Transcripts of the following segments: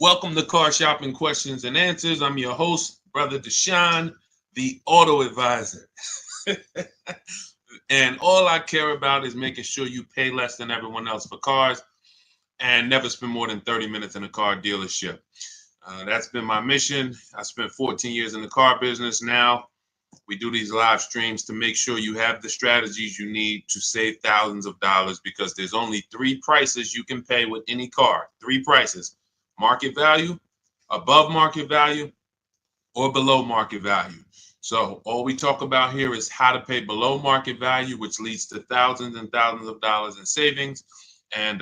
Welcome to Car Shopping Questions and Answers. I'm your host, Brother Deshone, the auto advisor. And all I care about is making sure you pay less than everyone else for cars and never spend more than 30 minutes in a car dealership. That's been my mission. I spent 14 years in the car business. Now we do these live streams to make sure you have the strategies you need to save thousands of dollars, because there's only three prices you can pay with any car. Three prices: market value, above market value, or below market value. So all we talk about here is how to pay below market value, which leads to thousands and thousands of dollars in savings. And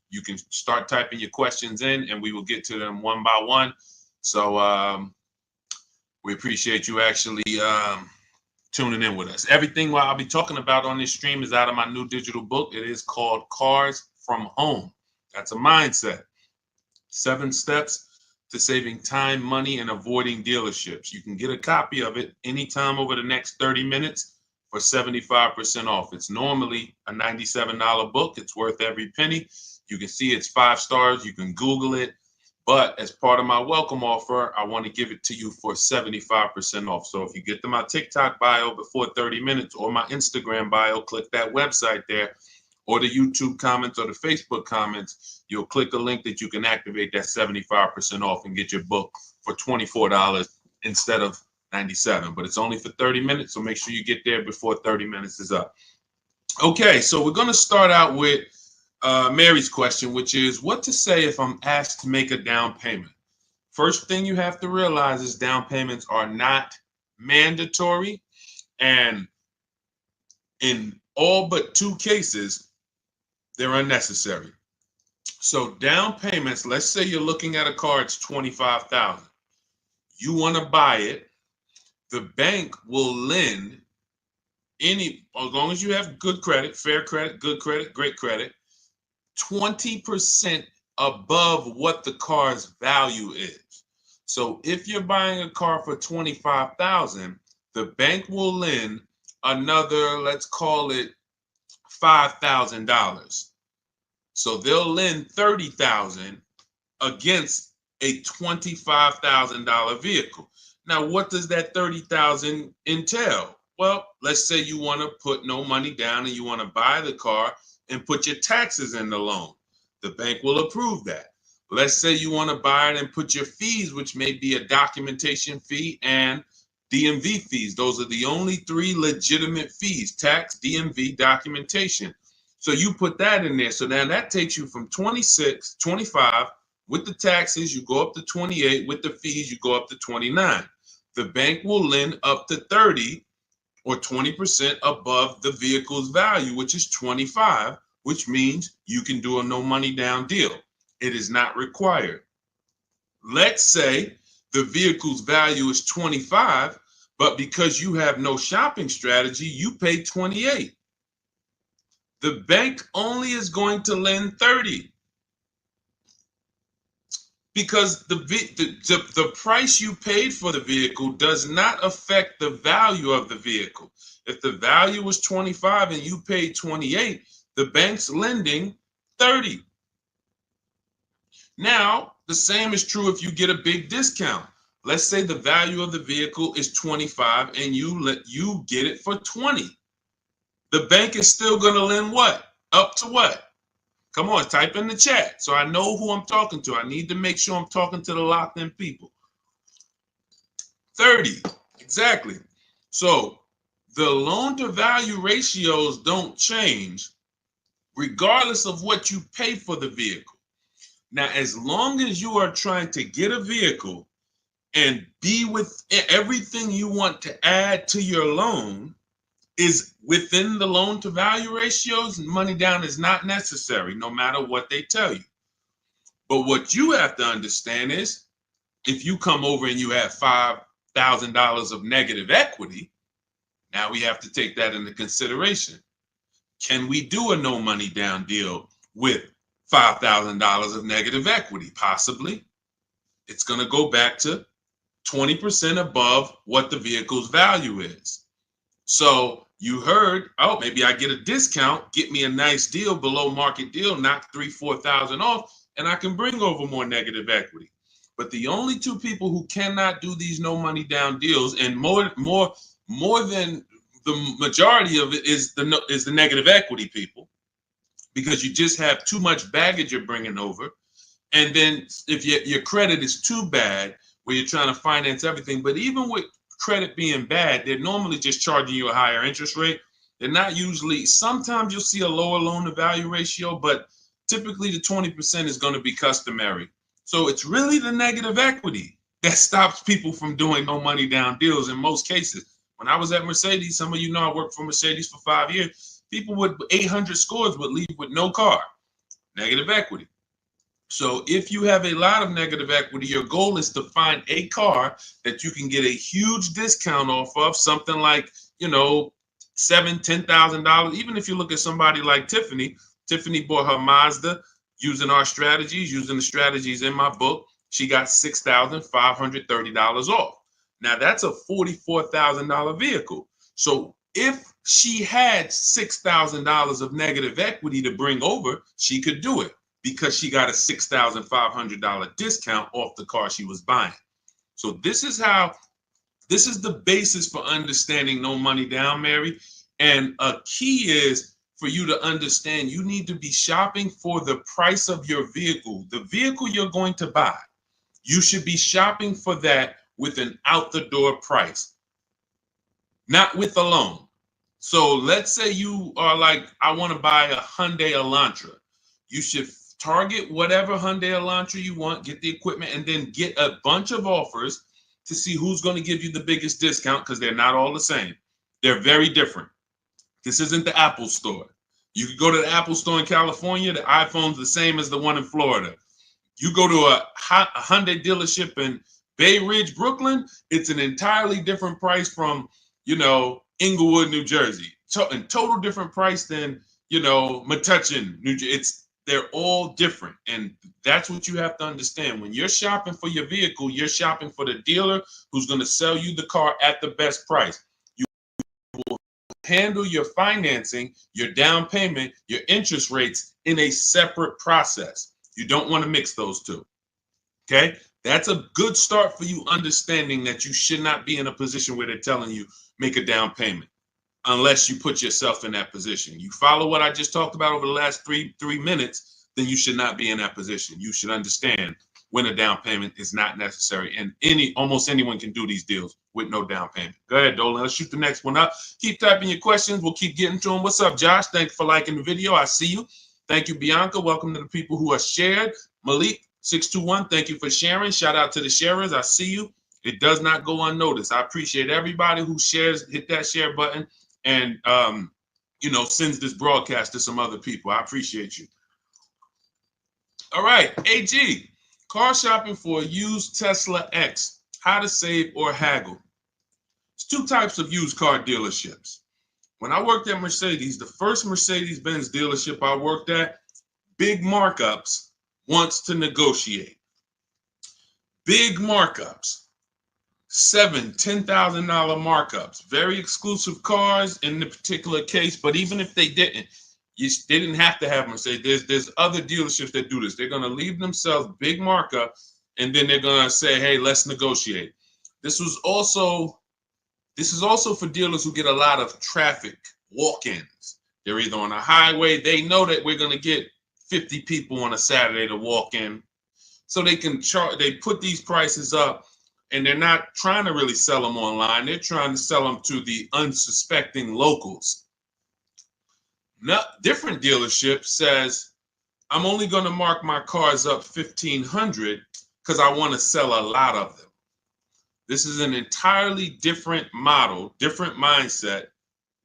you can start typing your questions in and we will get to them one by one. So we appreciate you actually tuning in with us. Everything what I'll be talking about on this stream is out of my new digital book. It is called Cars from Home. That's a mindset. 7 steps to saving time, money, and avoiding dealerships. You can get a copy of it anytime over the next 30 minutes for 75% off. It's normally a $97 book. It's worth every penny. You can see it's 5 stars. You can Google it. But as part of my welcome offer, I want to give it to you for 75% off. So if you get to my TikTok bio before 30 minutes or my Instagram bio, click that website there, or the YouTube comments or the Facebook comments, you'll click a link that you can activate that 75% off and get your book for $24 instead of $97. But it's only for 30 minutes, so make sure you get there before 30 minutes is up. Okay, so we're going to start out with Mary's question, which is what to say if I'm asked to make a down payment. First thing you have to realize is down payments are not mandatory, and in all but 2 cases, they're unnecessary. So down payments, let's say you're looking at a car, it's $25,000. You want to buy it. The bank will lend as long as you have good credit, fair credit, good credit, great credit, 20% above what the car's value is. So if you're buying a car for $25,000, the bank will lend another, let's call it $5,000. So they'll lend $30,000 against a $25,000 vehicle. Now, what does that $30,000 entail? Well, let's say you want to put no money down and you want to buy the car and put your taxes in the loan. The bank will approve that. Let's say you want to buy it and put your fees, which may be a documentation fee and DMV fees. Those are the only 3 legitimate fees: tax, DMV, documentation. So you put that in there. So now that takes you from 26, 25. With the taxes, you go up to 28. With the fees, you go up to 29. The bank will lend up to 30 or 20% above the vehicle's value, which is 25, which means you can do a no money down deal. It is not required. Let's say the vehicle's value is 25, but because you have no shopping strategy, you pay 28. The bank only is going to lend 30 because the price you paid for the vehicle does not affect the value of the vehicle. If the value was 25 and you paid 28, the bank's lending 30. Now, the same is true if you get a big discount. Let's say the value of the vehicle is 25 and you get it for 20. The bank is still going to lend what? Up to what? Come on, type in the chat so I know who I'm talking to. I need to make sure I'm talking to the locked in people. 30, exactly. So the loan to value ratios don't change regardless of what you pay for the vehicle. Now, as long as you are trying to get a vehicle and be with everything you want to add to your loan is within the loan to value ratios, money down is not necessary, no matter what they tell you. But what you have to understand is if you come over and you have $5,000 of negative equity, now we have to take that into consideration. Can we do a no money down deal with $5,000 of negative equity? Possibly. It's going to go back to 20% above what the vehicle's value is. So you heard, oh, maybe I get a discount, get me a nice deal, below market deal, knock $3,000-4,000 off. and I can bring over more negative equity. But the only two people who cannot do these no money down deals, and more than the majority of it, is the negative equity people, because you just have too much baggage you're bringing over. And then if your credit is too bad, where you're trying to finance everything, but even with credit being bad, they're normally just charging you a higher interest rate. They're not usually, sometimes you'll see a lower loan to value ratio, but typically the 20% is going to be customary. So it's really the negative equity that stops people from doing no money down deals in most cases. When I was at Mercedes, some of you know I worked for Mercedes for 5 years. People with 800 scores would leave with no car, negative equity. So if you have a lot of negative equity, your goal is to find a car that you can get a huge discount off of, something like, $7,000-$10,000. Even if you look at somebody like Tiffany bought her Mazda using our strategies, using the strategies in my book. She got $6,530 off. Now that's a $44,000 vehicle. So if she had $6,000 of negative equity to bring over, she could do it, because she got a $6,500 discount off the car she was buying. So this is the basis for understanding no money down, Mary. And a key is for you to understand you need to be shopping for the price of your vehicle. The vehicle you're going to buy, you should be shopping for that with an out the door price, not with a loan. So let's say you are like, I want to buy a Hyundai Elantra. You should target whatever Hyundai Elantra you want, get the equipment, and then get a bunch of offers to see who's going to give you the biggest discount, because they're not all the same. They're very different. This isn't the Apple store. You could go to the Apple store in California, the iPhone's the same as the one in Florida. You go to a Hyundai dealership in Bay Ridge, Brooklyn, it's an entirely different price from, Inglewood, New Jersey. And total different price than, Metuchen, New Jersey. They're all different. And that's what you have to understand. When you're shopping for your vehicle, you're shopping for the dealer who's going to sell you the car at the best price. You will handle your financing, your down payment, your interest rates in a separate process. You don't want to mix those two. Okay? That's a good start for you understanding that you should not be in a position where they're telling you make a down payment, unless you put yourself in that position. You follow what I just talked about over the last three minutes, then you should not be in that position. You should understand when a down payment is not necessary. And almost anyone can do these deals with no down payment. Go ahead, Dolan. Let's shoot the next one up. Keep typing your questions. We'll keep getting to them. What's up, Josh? Thank you for liking the video. I see you. Thank you, Bianca. Welcome to the people who are shared. Malik, 621, thank you for sharing. Shout out to the sharers. I see you. It does not go unnoticed. I appreciate everybody who shares, hit that share button, and sends this broadcast to some other people. I appreciate you. All right, AG, car shopping for a used Tesla X, how to save or haggle. There's two types of used car dealerships. When I worked at Mercedes, the first Mercedes-Benz dealership I worked at, big markups, wants to negotiate. Big markups. $7,000, $10,000 markups, very exclusive cars in the particular case. But even if they didn't, they didn't have to have Mercedes. There's other dealerships that do this. They're going to leave themselves big markup, and then they're going to say, hey, let's negotiate. This is also for dealers who get a lot of traffic walk-ins. They're either on a highway. They know that we're going to get 50 people on a Saturday to walk in, so they can charge. They put these prices up. And they're not trying to really sell them online. They're trying to sell them to the unsuspecting locals. Now, different dealership says, I'm only going to mark my cars up $1,500 because I want to sell a lot of them. This is an entirely different model, different mindset,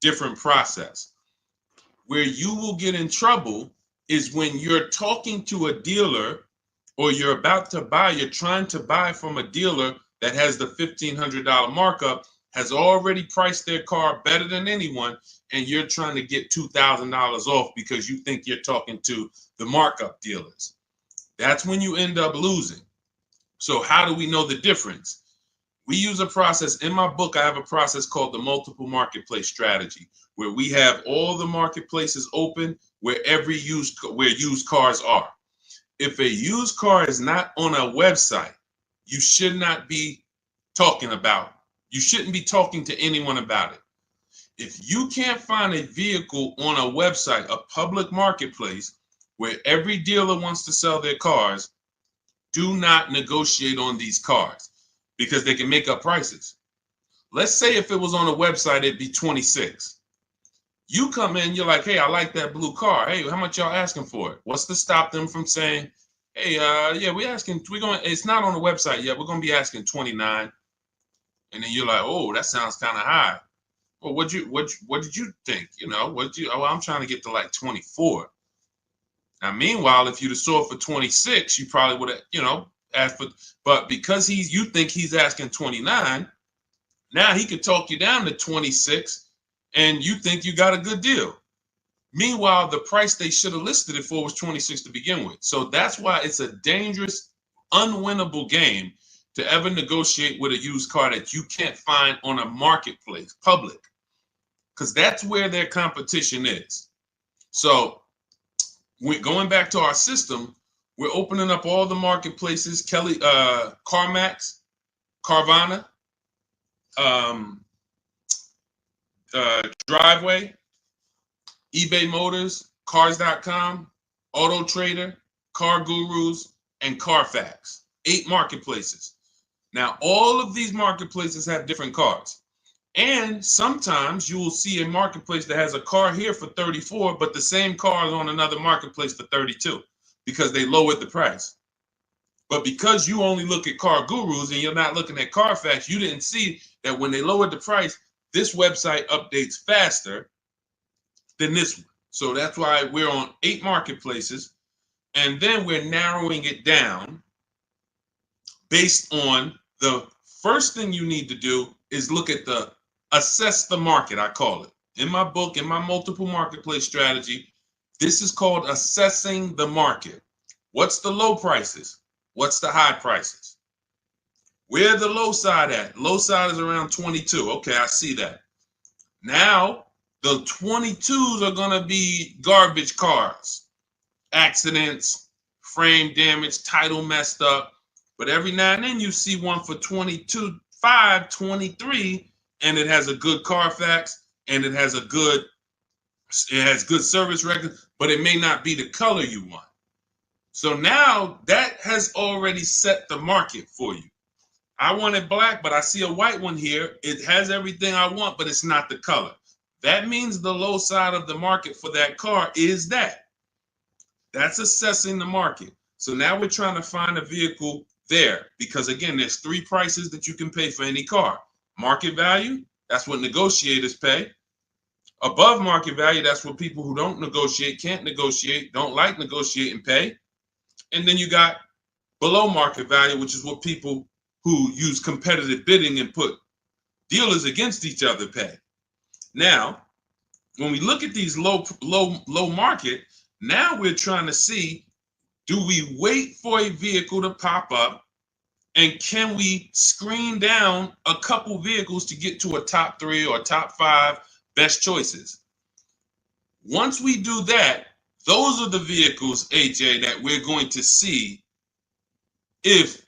different process. Where you will get in trouble is when you're talking to a dealer, or you're about to buy, you're trying to buy from a dealer that has the $1,500 markup, has already priced their car better than anyone, and you're trying to get $2,000 off because you think you're talking to the markup dealers. That's when you end up losing. So how do we know the difference? We use a process. In my book, I have a process called the multiple marketplace strategy, where we have all the marketplaces open where used cars are. if a used car is not on a website, you should not be talking about. You shouldn't be talking to anyone about it. If you can't find a vehicle on a website, a public marketplace, where every dealer wants to sell their cars, do not negotiate on these cars because they can make up prices. Let's say if it was on a website, it'd be 26. You come in, you're like, hey, I like that blue car. Hey, how much y'all asking for it? What's to stop them from saying, hey, yeah, it's not on the website yet. We're going to be asking 29. And then you're like, oh, that sounds kind of high. Well, what did you think? I'm trying to get to like 24. Now, meanwhile, if you'd have sold for 26, you probably would have, asked for, but because you think he's asking 29, now he could talk you down to 26 and you think you got a good deal. Meanwhile, the price they should have listed it for was 26 to begin with. So that's why it's a dangerous, unwinnable game to ever negotiate with a used car that you can't find on a marketplace, public, because that's where their competition is. So we're going back to our system. We're opening up all the marketplaces, CarMax, Carvana, Driveway, eBay Motors, Cars.com, Auto Trader, Car Gurus, and Carfax. 8 marketplaces. Now, all of these marketplaces have different cars. And sometimes you will see a marketplace that has a car here for 34, but the same car is on another marketplace for 32 because they lowered the price. But because you only look at Car Gurus and you're not looking at Carfax, you didn't see that when they lowered the price, this website updates faster than this one. So that's why we're on 8 marketplaces. And then we're narrowing it down based on the first thing you need to do is look at assess the market, I call it. In my book, in my multiple marketplace strategy, this is called assessing the market. What's the low prices? What's the high prices? Where the low side at? Low side is around 22. Okay, I see that. Now, the 22s are going to be garbage cars, accidents, frame damage, title messed up. But every now and then you see one for 22.5, 23, and it has a good Carfax and it has good service record, but it may not be the color you want. So now that has already set the market for you. I want it black, but I see a white one here. It has everything I want, but it's not the color. That means the low side of the market for that car is that. That's assessing the market. So now we're trying to find a vehicle there because, again, there's 3 prices that you can pay for any car. Market value, that's what negotiators pay. Above market value, that's what people who don't negotiate, can't negotiate, don't like negotiating pay. And then you got below market value, which is what people who use competitive bidding and put dealers against each other pay. Now, when we look at these low market, now we're trying to see, do we wait for a vehicle to pop up and can we screen down a couple vehicles to get to a top 3 or top 5 best choices? Once we do that, those are the vehicles, AJ, that we're going to see if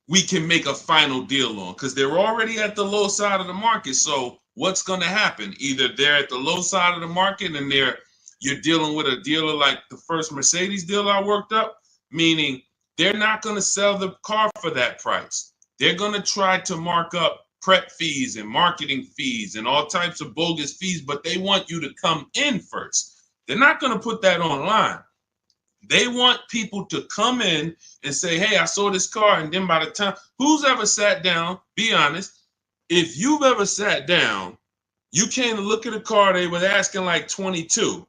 we can make a final deal on, because they're already at the low side of the market. So what's going to happen? Either they're at the low side of the market and you're dealing with a dealer like the first Mercedes dealer I worked up, meaning they're not going to sell the car for that price. They're going to try to mark up prep fees and marketing fees and all types of bogus fees, but they want you to come in first. They're not going to put that online. They want people to come in and say, hey, I saw this car. And then by the time, who's ever sat down, be honest, if you've ever sat down, you came to look at a car, they were asking like 22.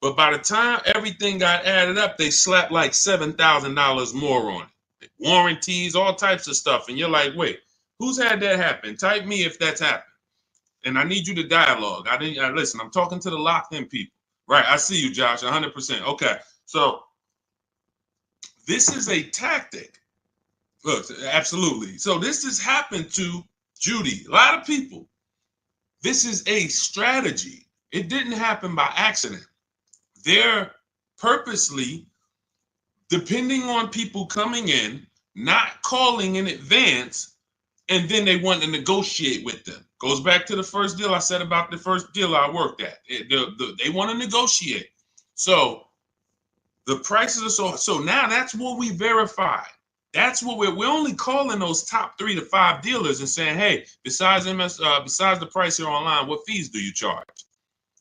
But by the time everything got added up, they slapped like $7,000 more on it. Warranties, all types of stuff. And you're like, wait, who's had that happen? Type me if that's happened. And I need you to dialogue. Listen, I'm talking to the locked in people. Right, I see you, Josh, 100%. Okay, so this is a tactic. Look, absolutely. So this has happened to Judy, a lot of people. This is a strategy. It didn't happen by accident. They're purposely depending on people coming in, not calling in advance, and then they want to negotiate with them. Goes back to the first deal I said about the first deal I worked at. They want to negotiate. So the prices are so now that's what we verify. That's what we're only calling those top 3 to 5 dealers and saying, hey, besides besides the price here online, what fees do you charge?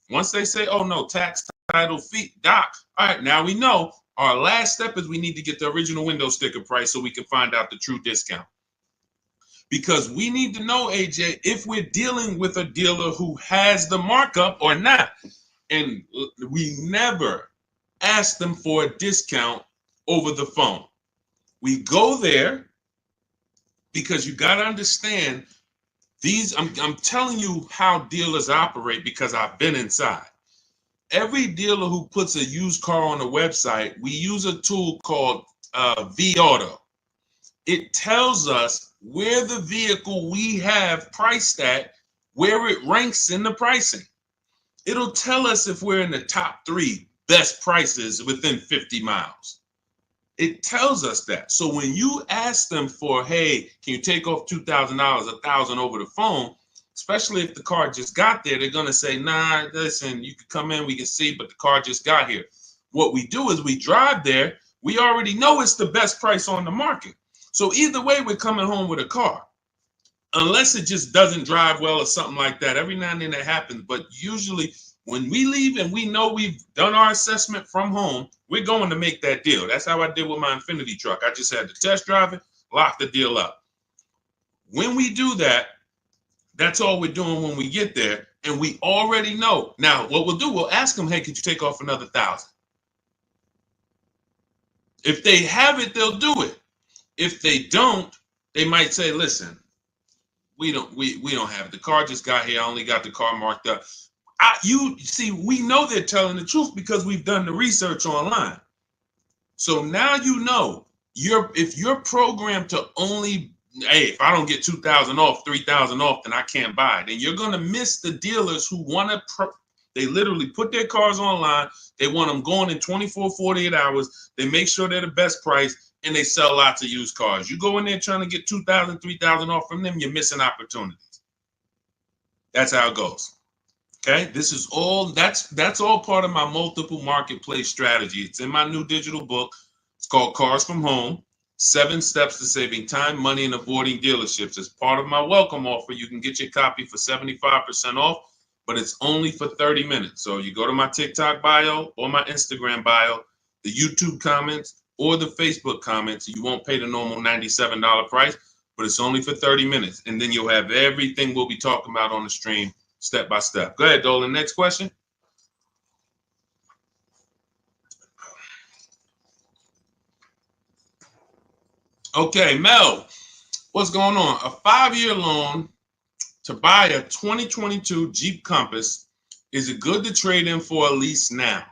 Once they say, oh no, tax, title, fee, doc, all right, now we know our last step is we need to get the original window sticker price so we can find out the true discount. Because we need to know, AJ, if we're dealing with a dealer who has the markup or not. And we never ask them for a discount over the phone. We go there because you got to understand these. I'm telling you how dealers operate because I've been inside. Every dealer who puts a used car on a website, we use a tool called V-Auto. It tells us where the vehicle we have priced at, where it ranks in the pricing. It'll tell us if we're in the top 3 best prices within 50 miles. It tells us that. So when you ask them for, hey, can you take off $2,000, $1,000 over the phone, especially if the car just got there, they're going to say, nah, listen, you can come in, we can see, but the car just got here. What we do is we drive there. We already know it's the best price on the market. So either way, we're coming home with a car. Unless it just doesn't drive well or something like that. Every now and then that happens. But usually when we leave and we know we've done our assessment from home, we're going to make that deal. That's how I did with my Infinity truck. I just had to test drive it, lock the deal up. When we do that, that's all we're doing when we get there. And we already know. Now, what we'll do, we'll ask them, hey, could you take off another $1,000? If they have it, they'll do it. If they don't, they might say, listen, we don't have it. The car just got here. I only got the car marked up. You see, we know they're telling the truth because we've done the research online. So now you know if you're programmed to only, hey, if I don't get 2,000 off, 3,000 off, then I can't buy it. And you're going to miss the dealers who want to, they literally put their cars online. They want them going in 24, 48 hours. They make sure they're the best price and they sell lots of used cars. You go in there trying to get 2,000, 3,000 off from them, you're missing opportunities. That's how it goes. Okay, this is all, that's all part of my multiple marketplace strategy. It's in my new digital book. It's called Cars from Home, 7 Steps to Saving Time, Money, and Avoiding Dealerships. As part of my welcome offer, you can get your copy for 75% off, but it's only for 30 minutes. So you go to my TikTok bio or my Instagram bio, the YouTube comments, or the Facebook comments. You won't pay the normal $97 price, but it's only for 30 minutes. And then you'll have everything we'll be talking about on the stream step by step. Go ahead, Dolan. Next question. Okay, Mel, what's going on? A 5-year loan to buy a 2022 Jeep Compass. Is it good to trade in for a lease now?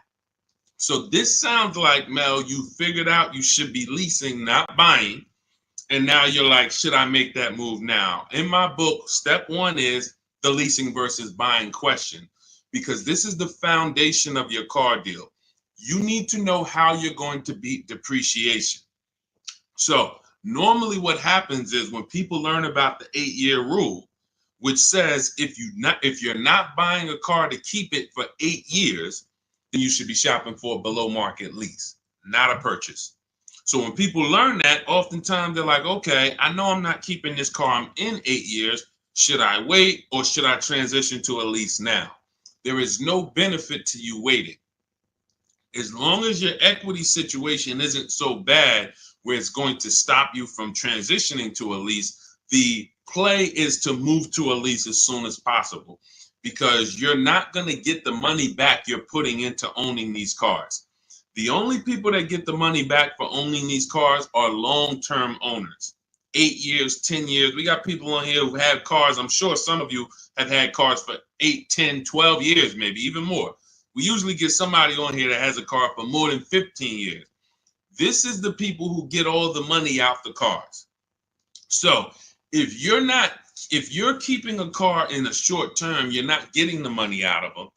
So this sounds like, Mel, you figured out you should be leasing, not buying. And now you're like, should I make that move now? In my book, step 1 is the leasing versus buying question, because this is the foundation of your car deal. You need to know how you're going to beat depreciation. So normally what happens is when people learn about the 8-year rule, which says if you're not buying a car to keep it for 8 years, then you should be shopping for a below market lease, not a purchase. So when people learn that, oftentimes they're like, okay, I know I'm not keeping this car. I'm in 8 years. Should I wait or should I transition to a lease now? There is no benefit to you waiting. As long as your equity situation isn't so bad where it's going to stop you from transitioning to a lease, the play is to move to a lease as soon as possible, because you're not going to get the money back you're putting into owning these cars. The only people that get the money back for owning these cars are long-term owners. 8 years, 10 years. We got people on here who have cars. I'm sure some of you have had cars for 8, 10, 12 years, maybe even more. We usually get somebody on here that has a car for more than 15 years. This is the people who get all the money out the cars. So if you're keeping a car in a short term, you're not getting the money out of them.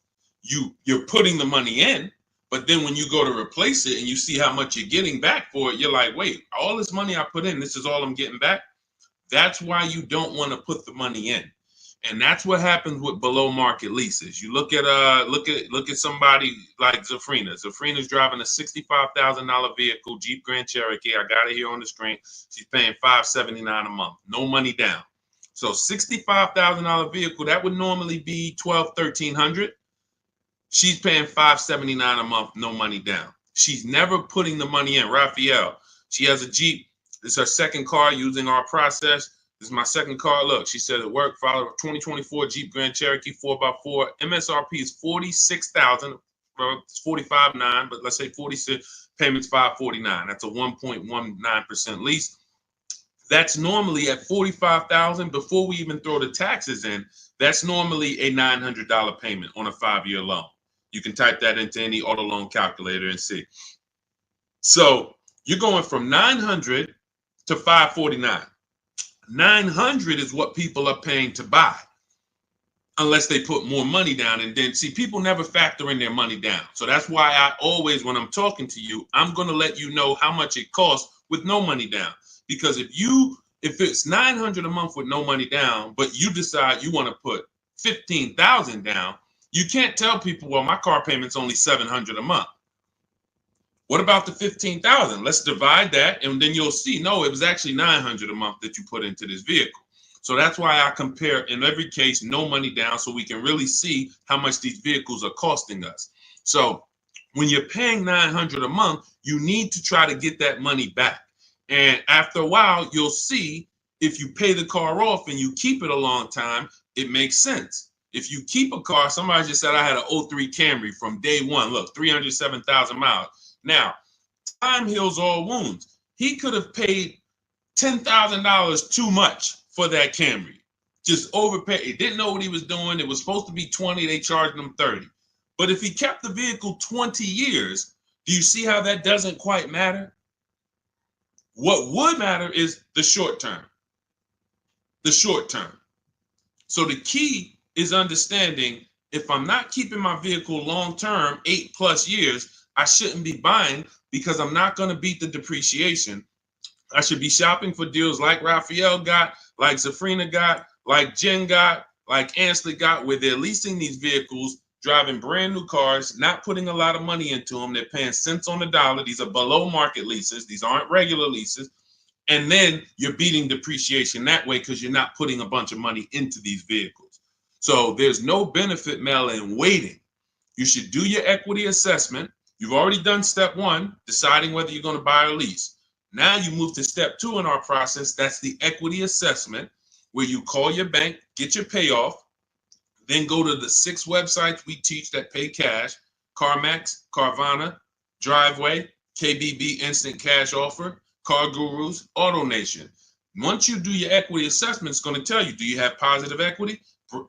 You're putting the money in, But then when you go to replace it and you see how much you're getting back for it, you're like, wait, all this money I put in, this is all I'm getting back. That's why you don't want to put the money in. And that's what happens with below market leases. You look at somebody like Zafrina. Zafrina's driving a $65,000 vehicle, Jeep Grand Cherokee. I got it here on the screen. She's paying $579 a month, no money down. So $65,000 vehicle, that would normally be $1,200-1,300. She's paying $579 a month, no money down. She's never putting the money in. Raphael, she has a Jeep. This is her second car using our process. This is my second car. Look, she said it worked. Follow a 2024 Jeep Grand Cherokee 4x4. MSRP is $46,000. Well, it's $45,900, but let's say 46. Payments $549. That's a 1.19% lease. That's normally at $45,000 before we even throw the taxes in. That's normally a $900 payment on a 5-year loan. You can type that into any auto loan calculator and see. So you're going from $900 to $549. $900 is what people are paying to buy, unless they put more money down. And then, see, people never factor in their money down. So that's why I always, when I'm talking to you, I'm going to let you know how much it costs with no money down. Because if it's $900 a month with no money down, but you decide you want to put $15,000 down, you can't tell people, well, my car payment's only $700 a month. What about the $15,000? Let's divide that, and then you'll see, no, it was actually $900 a month that you put into this vehicle. So that's why I compare, in every case, no money down, so we can really see how much these vehicles are costing us. So when you're paying $900 a month, you need to try to get that money back. And after a while, you'll see if you pay the car off and you keep it a long time, it makes sense. If you keep a car, somebody just said I had an 03 Camry from day one. Look, 307,000 miles. Now, time heals all wounds. He could have paid $10,000 too much for that Camry. Just overpaid. He didn't know what he was doing. It was supposed to be 20. They charged him 30. But if he kept the vehicle 20 years, do you see how that doesn't quite matter? What would matter is the short term. The short term. So the key is understanding, if I'm not keeping my vehicle long term, 8+ years, I shouldn't be buying, because I'm not going to beat the depreciation. I should be shopping for deals like Raphael got, like Zafrina got, like Jen got, like Ansley got, where they're leasing these vehicles, driving brand new cars, not putting a lot of money into them. They're paying cents on the dollar. These are below market leases. These aren't regular leases. And then you're beating depreciation that way because you're not putting a bunch of money into these vehicles. So there's no benefit, Mel, in waiting. You should do your equity assessment. You've already done step one, deciding whether you're going to buy or lease. Now you move to step two in our process. That's the equity assessment, where you call your bank, get your payoff, then go to the 6 websites we teach that pay cash: CarMax, Carvana, Driveway, KBB Instant Cash Offer, Car Gurus, AutoNation. Once you do your equity assessment, it's going to tell you, do you have positive equity,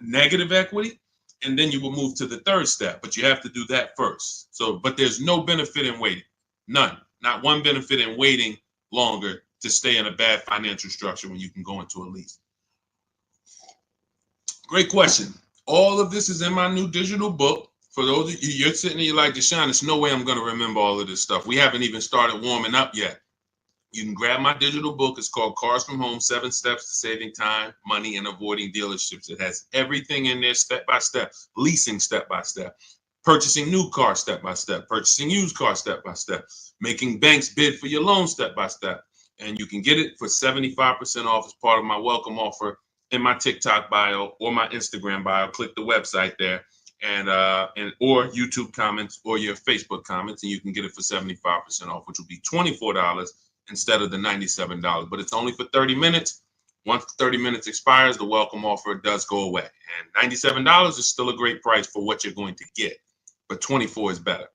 negative equity? And then you will move to the third step, but you have to do that first. So, but there's no benefit in waiting. None. Not one benefit in waiting longer to stay in a bad financial structure when you can go into a lease. Great question. All of this is in my new digital book. For those of you, you're sitting there, you're like, Deshone, there's no way I'm going to remember all of this stuff. We haven't even started warming up yet. You can grab my digital book. It's called Cars from Home, 7 Steps to Saving Time, Money, and Avoiding Dealerships. It has everything in there step by step, leasing step by step, purchasing new cars step by step, purchasing used cars step by step, making banks bid for your loan step by step. And you can get it for 75% off as part of my welcome offer in my TikTok bio or my Instagram bio. Click the website there, and or YouTube comments or your Facebook comments, and you can get it for 75% off, which will be $24 instead of the $97. But it's only for 30 minutes. Once 30 minutes expires, the welcome offer does go away. And $97 is still a great price for what you're going to get, but 24 is better.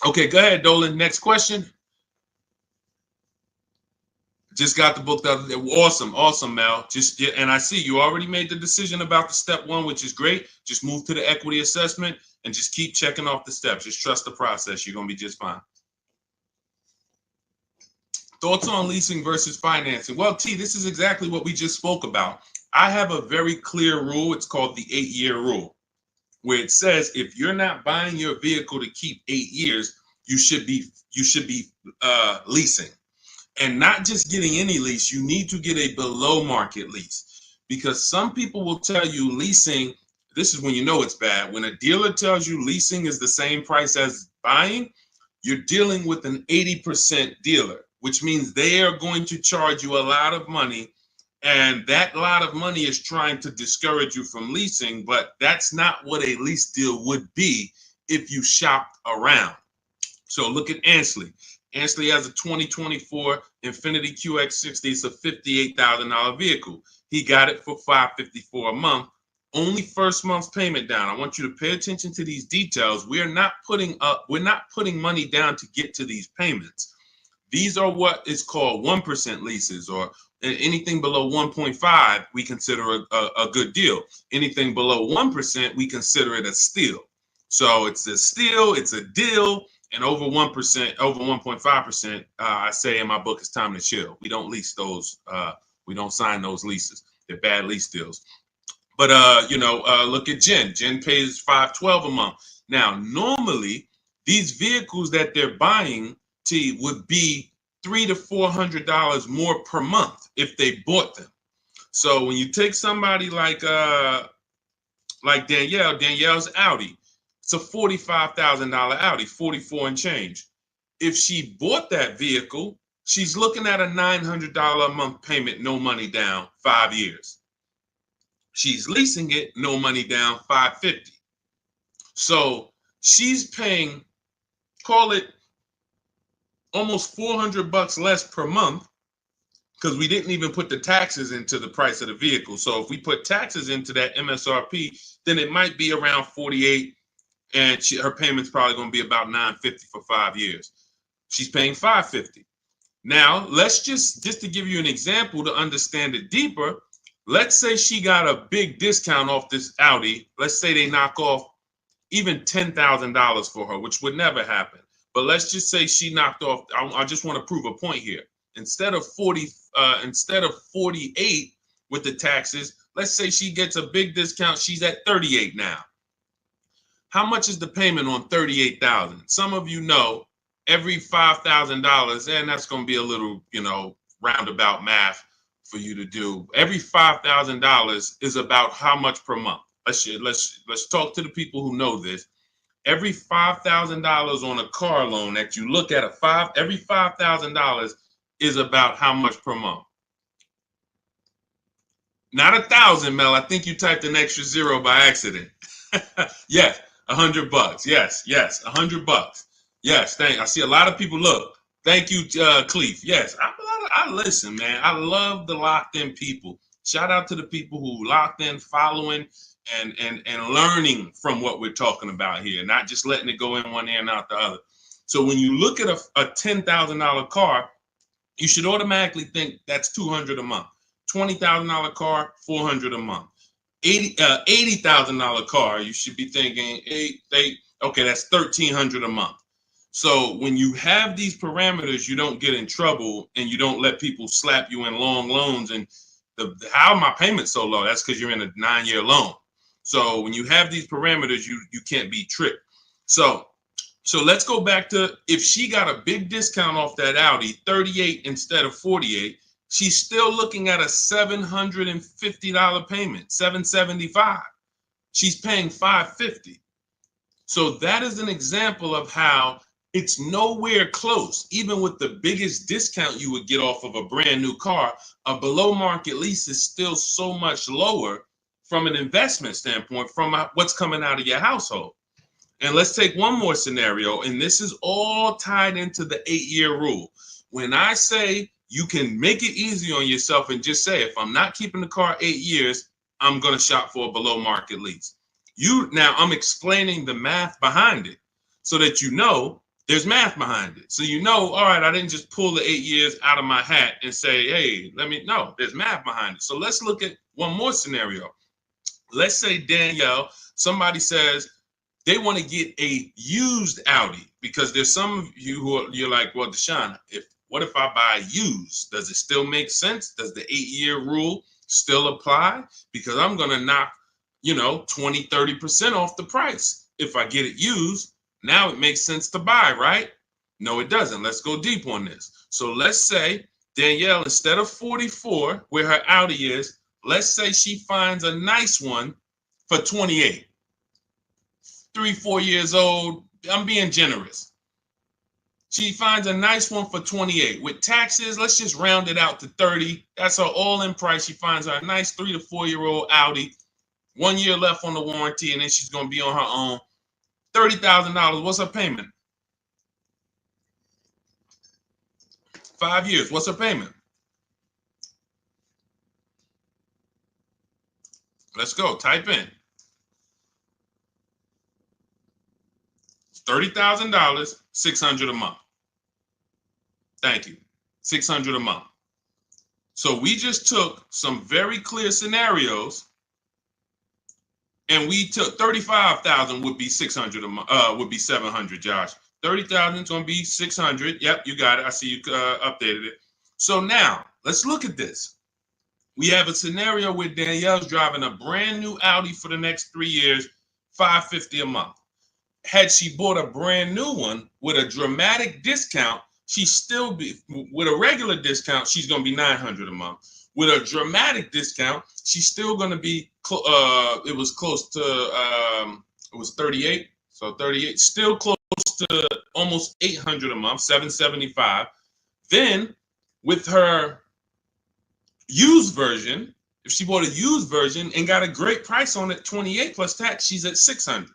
Okay, go ahead, Dolan. Next question. Just got the book the other day. Awesome, Mel. And I see you already made the decision about the step one, which is great. Just move to the equity assessment and just keep checking off the steps. Just trust the process. You're going to be just fine. Thoughts on leasing versus financing? Well, T, this is exactly what we just spoke about. I have a very clear rule. It's called the 8-year rule. where it says if you're not buying your vehicle to keep 8 years, you should be leasing. And not just getting any lease, you need to get a below market lease, because some people will tell you leasing, this is when you know it's bad. When a dealer tells you leasing is the same price as buying, you're dealing with an 80% dealer, which means they are going to charge you a lot of money. And that lot of money is trying to discourage you from leasing, but that's not what a lease deal would be if you shopped around. So look at Ansley. Ansley has a 2024 Infiniti QX60. It's a $58,000 vehicle. He got it for $554 a month. Only first month's payment down. I want you to pay attention to these details. We're not putting money down to get to these payments. These are what is called 1% leases, or anything below 1.5 we consider a good deal. Anything below 1% we consider it a steal. So it's a steal, it's a deal. And over 1%, over 1.5%, I say in my book, it's time to chill. We don't lease those. We don't sign those leases. They're bad lease deals. But look at Jen. Jen pays $512 a month. Now, normally these vehicles that they're buying would be $300 to $400 more per month if they bought them. So when you take somebody like Danielle's Audi. It's a $45,000 Audi, 44 and change. If she bought that vehicle, she's looking at a $900 a month payment, no money down, 5 years. She's leasing it, no money down, $550. So she's paying, call it almost $400 less per month, because we didn't even put the taxes into the price of the vehicle. So if we put taxes into that MSRP, then it might be around $48. And her payment's probably going to be about $950 for 5 years. She's paying $550. Now, let's just to give you an example to understand it deeper, let's say she got a big discount off this Audi. Let's say they knock off even $10,000 for her, which would never happen. But let's just say she knocked off, I just want to prove a point here. Instead of 48 with the taxes, let's say she gets a big discount. She's at 38 now. How much is the payment on $38,000? Some of you know every $5,000, and that's going to be a little, roundabout math for you to do. Every $5,000 is about how much per month? Let's talk to the people who know this. Every $5,000 on a car loan that you look at every $5,000 is about how much per month? Not 1,000, Mel. I think you typed an extra zero by accident. Yes. $100. Yes, $100. Yes, I see a lot of people. Look, thank you, Cleef. Yes, I listen, man. I love the locked in people. Shout out to the people who locked in, following, and learning from what we're talking about here, not just letting it go in one ear and out the other. So when you look at a $10,000 car, you should automatically think that's $200 a month. $20,000 car, $400 a month. $80,000 car, you should be thinking, okay, that's $1,300 a month. So when you have these parameters, you don't get in trouble and you don't let people slap you in long loans. And how my payment so low? That's because you're in a 9-year loan. So when you have these parameters, you can't be tricked. So let's go back to, if she got a big discount off that Audi, 38 instead of 48. She's still looking at a $750 payment, $775. She's paying $550. So that is an example of how it's nowhere close. Even with the biggest discount you would get off of a brand new car, a below market lease is still so much lower from an investment standpoint, from what's coming out of your household. And let's take one more scenario, and this is all tied into the 8-year rule. When I say you can make it easy on yourself and just say, if I'm not keeping the car 8 years, I'm going to shop for a below market lease. Now I'm explaining the math behind it so that there's math behind it. So all right, I didn't just pull the 8 years out of my hat and say, hey, there's math behind it. So let's look at one more scenario. Let's say Danielle, somebody says they want to get a used Audi, because there's some of you you're like, well, Deshone, what if I buy used? Does it still make sense? Does the 8-year rule still apply? Because I'm going to knock, 20, 30% off the price. If I get it used, now it makes sense to buy, right? No, it doesn't. Let's go deep on this. So let's say Danielle, instead of 44, where her Audi is, let's say she finds a nice one for 28. 3, 4 years old. I'm being generous. She finds a nice one for 28. With taxes, let's just round it out to 30. That's her all-in price. She finds her a nice 3 to 4-year-old Audi. 1 year left on the warranty, and then she's going to be on her own. $30,000. What's her payment? 5 years. What's her payment? Let's go. Type in. $30,000, $600 a month. Thank you. $600 a month. So we just took some very clear scenarios, and we took 35,000 would be 600 a month. Would be 700. Josh, 30,000 is going to be 600. Yep, you got it. I see you updated it. So now let's look at this. We have a scenario where Danielle's driving a brand new Audi for the next 3 years, $550 a month. Had she bought a brand new one with a dramatic discount, she's still be with a regular discount, she's going to be $900 a month. With a dramatic discount, she's still going to be it was close to it was 38. So 38, still close to almost $800 a month, $775. Then with her used version, if she bought a used version and got a great price on it, 28 plus tax, she's at $600.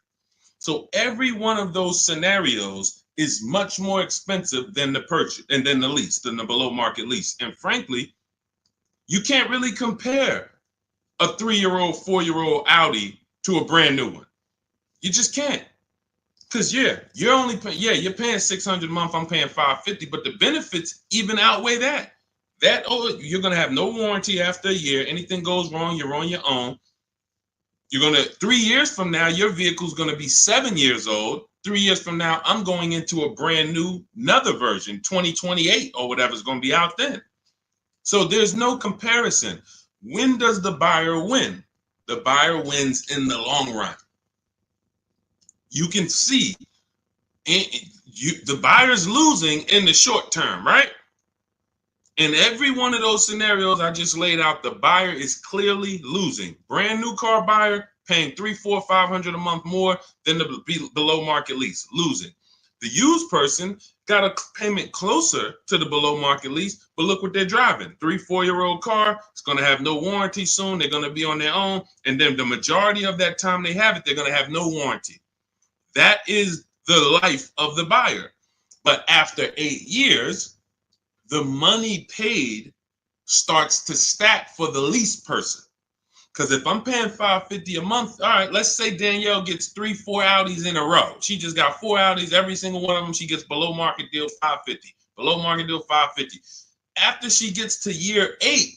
So every one of those scenarios is much more expensive than the purchase and then the lease, than the below market lease. And frankly, you can't really compare a 3-year-old, 4-year-old Audi to a brand new one. You just can't. Because you're only you're paying $600 a month, I'm paying $550, but the benefits even outweigh that. You're gonna have no warranty after a year. Anything goes wrong, you're on your own. You're going to, 3 years from now, your vehicle's going to be 7 years old. 3 years from now, I'm going into a brand new, another version, 2028 or whatever's going to be out then. So there's no comparison. When does the buyer win? The buyer wins in the long run. You can see the buyer's losing in the short term, right? In every one of those scenarios I just laid out, the buyer is clearly losing. Brand new car buyer paying $300, $400, $500 a month more than the below market lease, losing. The used person got a payment closer to the below market lease, but look what they're driving. 3, 4-year-old car. It's going to have no warranty soon. They're going to be on their own. And then the majority of that time they have it, they're going to have no warranty. That is the life of the buyer. But after 8 years, the money paid starts to stack for the lease person. Because if I'm paying $550 a month, all right, let's say Danielle gets 3, 4 Audis in a row. She just got 4 Audis, every single one of them, she gets below market deal $550. Below market deal $550. After she gets to year 8,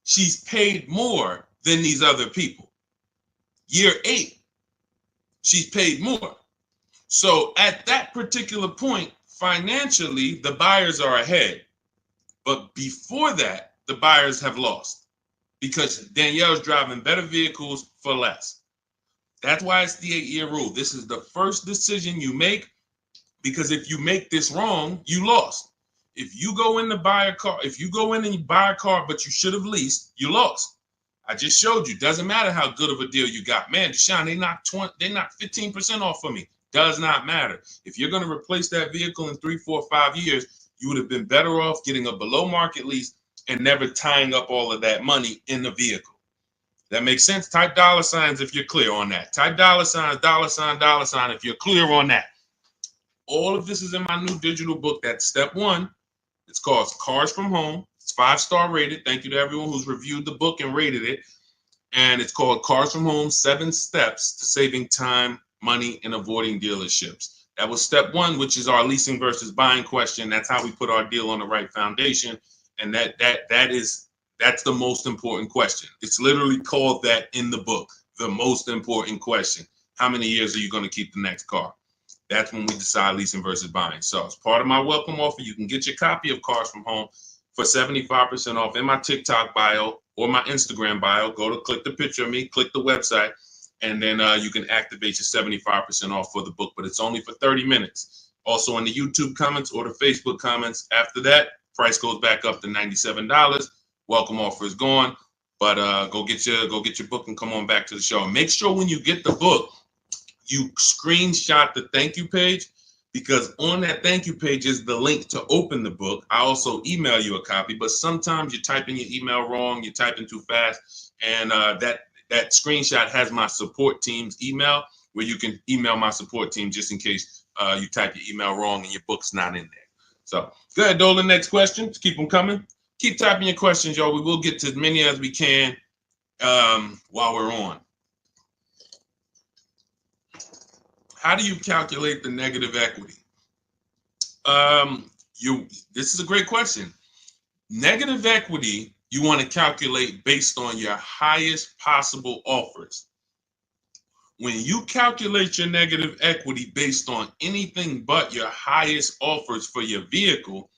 she's paid more than these other people. Year 8, she's paid more. So at that particular point, financially, the buyers are ahead. But before that, the buyers have lost because Danielle's driving better vehicles for less. That's why it's the 8-year rule. This is the first decision you make, because if you make this wrong, you lost. If you go in to buy a car, if you go in and you buy a car, but you should have leased, you lost. I just showed you. Doesn't matter how good of a deal you got. Man, Deshone, they knocked 15% off for me. Does not matter. If you're going to replace that vehicle in 3, 4, 5 years, you would have been better off getting a below market lease and never tying up all of that money in the vehicle. That makes sense? Type $signs if you're clear on that. Type $sign, $sign if you're clear on that. All of this is in my new digital book. That's step 1. It's called Cars from Home. It's 5-star rated. Thank you to everyone who's reviewed the book and rated it. And it's called Cars from Home, 7 Steps to Saving Time, Money, and Avoiding Dealerships. That was step 1, which is our leasing versus buying question. That's how we put our deal on the right foundation. And that's the most important question. It's literally called that in the book, the most important question. How many years are you going to keep the next car? That's when we decide leasing versus buying. So as part of my welcome offer, you can get your copy of Cars from Home for 75% off in my TikTok bio or my Instagram bio. Go to click the picture of me, click the website. and then you can activate your 75% off for the book, but it's only for 30 minutes. Also in the YouTube comments or the Facebook comments. After that, price goes back up to $97. Welcome offer is gone, but go get your book and come on back to the show. And make sure when you get the book, you screenshot the thank you page, because on that thank you page is the link to open the book. I also email you a copy, but sometimes you type in your email wrong, you type in too fast, and that screenshot has my support team's email, where you can email my support team just in case you type your email wrong and your book's not in there. So go ahead, Dolan. Next question. Just keep them coming. Keep typing your questions, y'all. We will get to as many as we can while we're on. How do you calculate the negative equity? This is a great question. Negative equity, you want to calculate based on your highest possible offers. When you calculate your negative equity based on anything but your highest offers for your vehicle,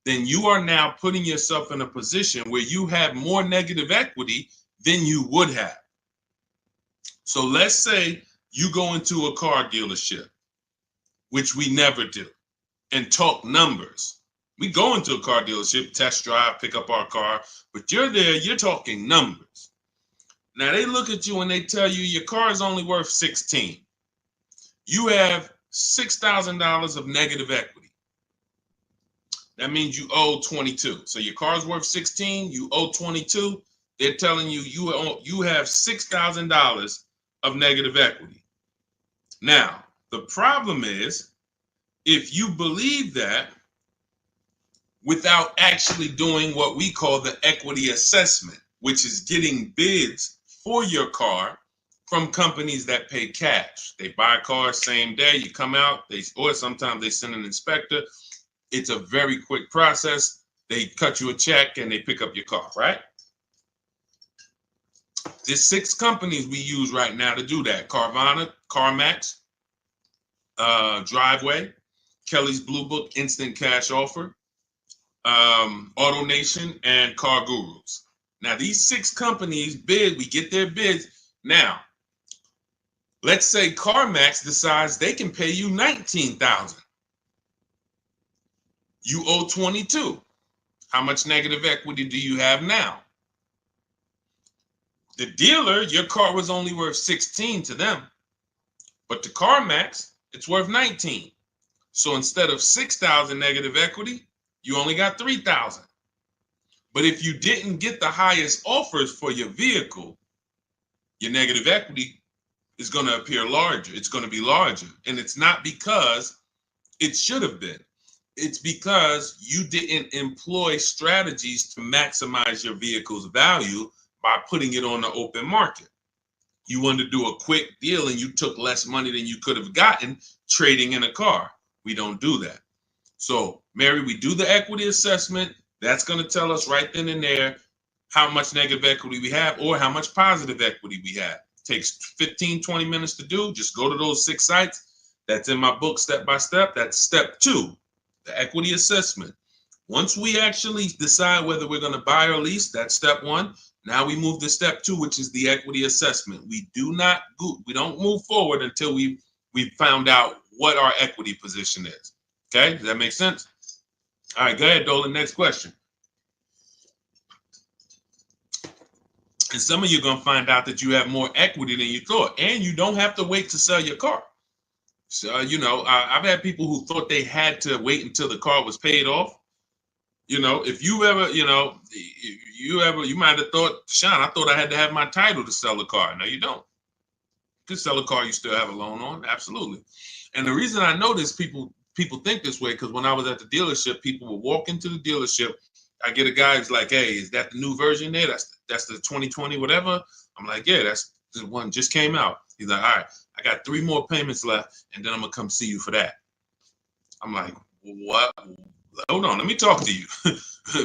then you are now putting yourself in a position where you have more negative equity than you would have. So let's say you go into a car dealership, which we never do, and talk numbers. We go into a car dealership, test drive, pick up our car, but you're there, you're talking numbers. Now they look at you and they tell you your car is only worth 16. You have $6,000 of negative equity. That means you owe 22. So your car's worth 16, you owe 22. They're telling you you have $6,000 of negative equity. Now, the problem is, if you believe that without actually doing what we call the equity assessment, which is getting bids for your car from companies that pay cash. They buy cars same day, you come out, or sometimes they send an inspector. It's a very quick process. They cut you a check and they pick up your car, right? There's 6 companies we use right now to do that. Carvana, CarMax, Driveway, Kelly's Blue Book, Instant Cash Offer, AutoNation, and Car Gurus. Now, these 6 companies bid, we get their bids. Now, let's say CarMax decides they can pay you $19,000. You owe 22. How much negative equity do you have now? The dealer, your car was only worth 16 to them, but to CarMax, it's worth 19. So instead of 6,000 negative equity, you only got 3,000. But if you didn't get the highest offers for your vehicle, your negative equity is going to appear larger. It's going to be larger. And it's not because it should have been. It's because you didn't employ strategies to maximize your vehicle's value by putting it on the open market. You wanted to do a quick deal and you took less money than you could have gotten trading in a car. We don't do that. So, Mary, we do the equity assessment. That's going to tell us right then and there how much negative equity we have or how much positive equity we have. It takes 15, 20 minutes to do. Just go to those 6 sites. That's in my book, Step by Step. That's step 2, the equity assessment. Once we actually decide whether we're going to buy or lease, that's step 1. Now we move to step 2, which is the equity assessment. We don't move forward until we found out what our equity position is. Okay, does that make sense? All right, go ahead, Dolan. Next question. And some of you are going to find out that you have more equity than you thought, and you don't have to wait to sell your car. So, I've had people who thought they had to wait until the car was paid off. If you ever, you might have thought, Sean, I thought I had to have my title to sell a car. No, you don't. You can sell a car you still have a loan on. Absolutely. And the reason I know this, people think this way, because when I was at the dealership, people would walk into the dealership. I get a guy who's like, hey, is that the new version there? That's the 2020 whatever. I'm like, yeah, that's the one just came out. He's like, all right, I got 3 more payments left, and then I'm gonna come see you for that. I'm like, what? Hold on, let me talk to you.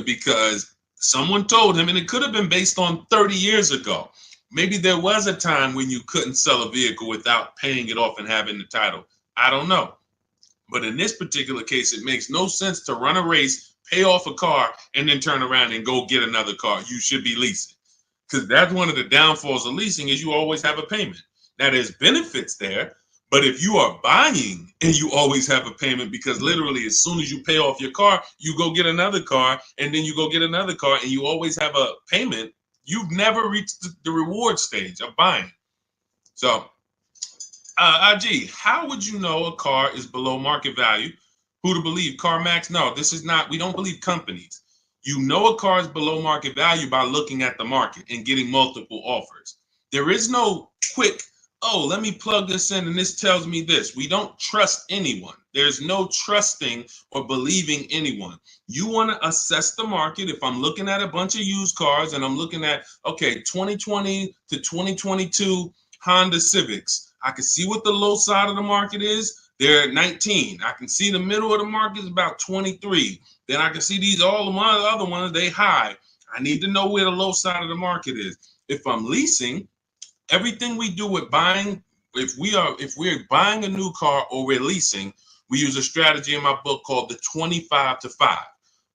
Because someone told him, and it could have been based on 30 years ago. Maybe there was a time when you couldn't sell a vehicle without paying it off and having the title. I don't know. But in this particular case, it makes no sense to run a race, pay off a car, and then turn around and go get another car. You should be leasing. Because that's one of the downfalls of leasing is you always have a payment. Now, there's benefits there, but if you are buying and you always have a payment, because literally as soon as you pay off your car, you go get another car, and then you go get another car, and you always have a payment, you've never reached the reward stage of buying. So, IG, how would you know a car is below market value? Who to believe? CarMax? No, this is not. We don't believe companies. You know a car is below market value by looking at the market and getting multiple offers. There is no quick, oh, let me plug this in and this tells me this. We don't trust anyone. There's no trusting or believing anyone. You want to assess the market. If I'm looking at a bunch of used cars and I'm looking at, okay, 2020 to 2022 Honda Civics, I can see what the low side of the market is. They're at 19. I can see the middle of the market is about 23. Then I can see these all of my other ones, they high. I need to know where the low side of the market is. If I'm leasing, everything we do with buying, if we're buying a new car or we're leasing, we use a strategy in my book called the 25 to 5.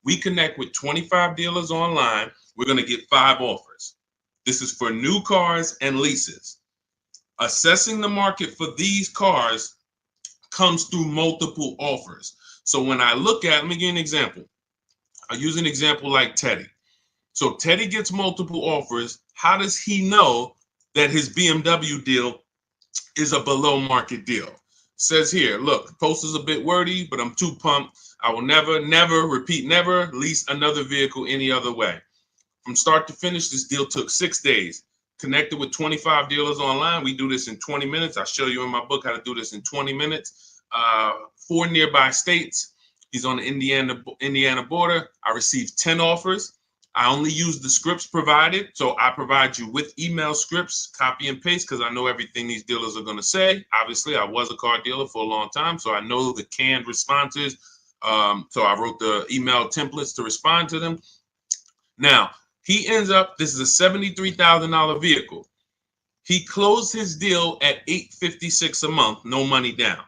We connect with 25 dealers online. We're going to get 5 offers. This is for new cars and leases. Assessing the market for these cars comes through multiple offers. So when I look at, let me give you an example. I use an example like Teddy. So Teddy gets multiple offers. How does he know that his BMW deal is a below market deal? Says here, look, the post is a bit wordy, but I'm too pumped. I will never lease another vehicle any other way. From start to finish, this deal took 6 days. Connected with 25 dealers online. We do this in 20 minutes. I show you in my book how to do this in 20 minutes. 4 nearby states. He's on the Indiana border. I received 10 offers. I only use the scripts provided. So I provide you with email scripts, copy and paste, because I know everything these dealers are going to say. Obviously, I was a car dealer for a long time, so I know the canned responses. So I wrote the email templates to respond to them. Now, he ends up, this is a $73,000 vehicle. He closed his deal at $856 a month, no money down.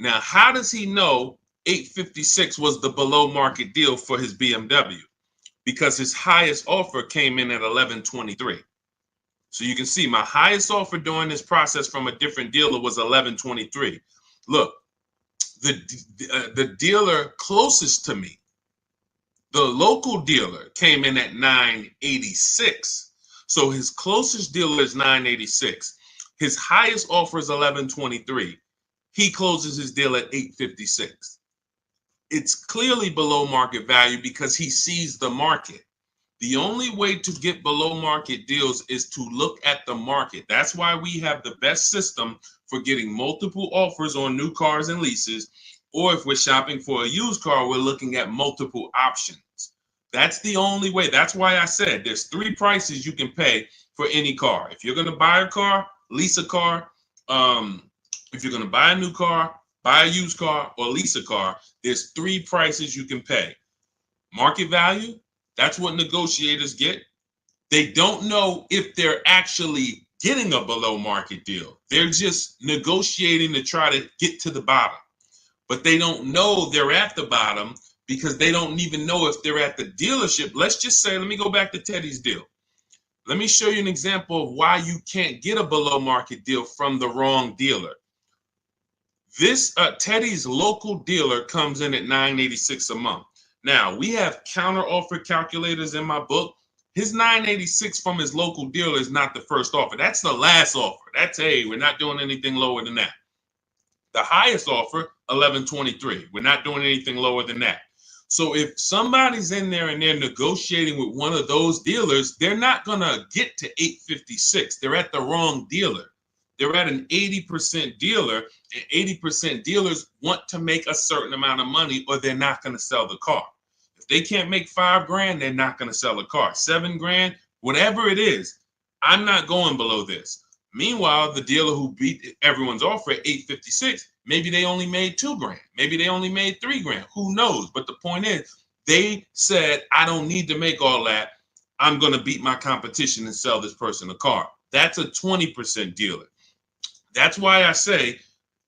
Now, how does he know $856 was the below market deal for his BMW? Because his highest offer came in at $1123. So you can see my highest offer during this process from a different dealer was $1123. Look, the dealer closest to me, the local dealer, came in at $986. So his closest dealer is $986. His highest offer is $1123. He closes his deal at $856. It's clearly below market value because he sees the market. The only way to get below market deals is to look at the market. That's why we have the best system for getting multiple offers on new cars and leases. Or if we're shopping for a used car, we're looking at multiple options. That's the only way. That's why I said there's 3 prices you can pay for any car. If you're going to buy a car, lease a car, if you're going to buy a new car, buy a used car, or lease a car, there's 3 prices you can pay. Market value, that's what negotiators get. They don't know if they're actually getting a below market deal. They're just negotiating to try to get to the bottom. But they don't know they're at the bottom because they don't even know if they're at the dealership. Let's just say, let me go back to Teddy's deal. Let me show you an example of why you can't get a below market deal from the wrong dealer. This Teddy's local dealer comes in at $986 a month. Now, we have counter offer calculators in my book. His $986 from his local dealer is not the first offer. That's the last offer. That's, hey, we're not doing anything lower than that. The highest offer, $1123. We're not doing anything lower than that. So if somebody's in there and they're negotiating with one of those dealers, they're not going to get to $856. They're at the wrong dealer. They're at an 80% dealer, and 80% dealers want to make a certain amount of money or they're not going to sell the car. If they can't make $5,000, they're not going to sell a car. $7,000, whatever it is, I'm not going below this. Meanwhile, the dealer who beat everyone's offer at $856, maybe they only made $2,000. Maybe they only made $3,000. Who knows? But the point is, they said, I don't need to make all that. I'm going to beat my competition and sell this person a car. That's a 20% dealer. That's why I say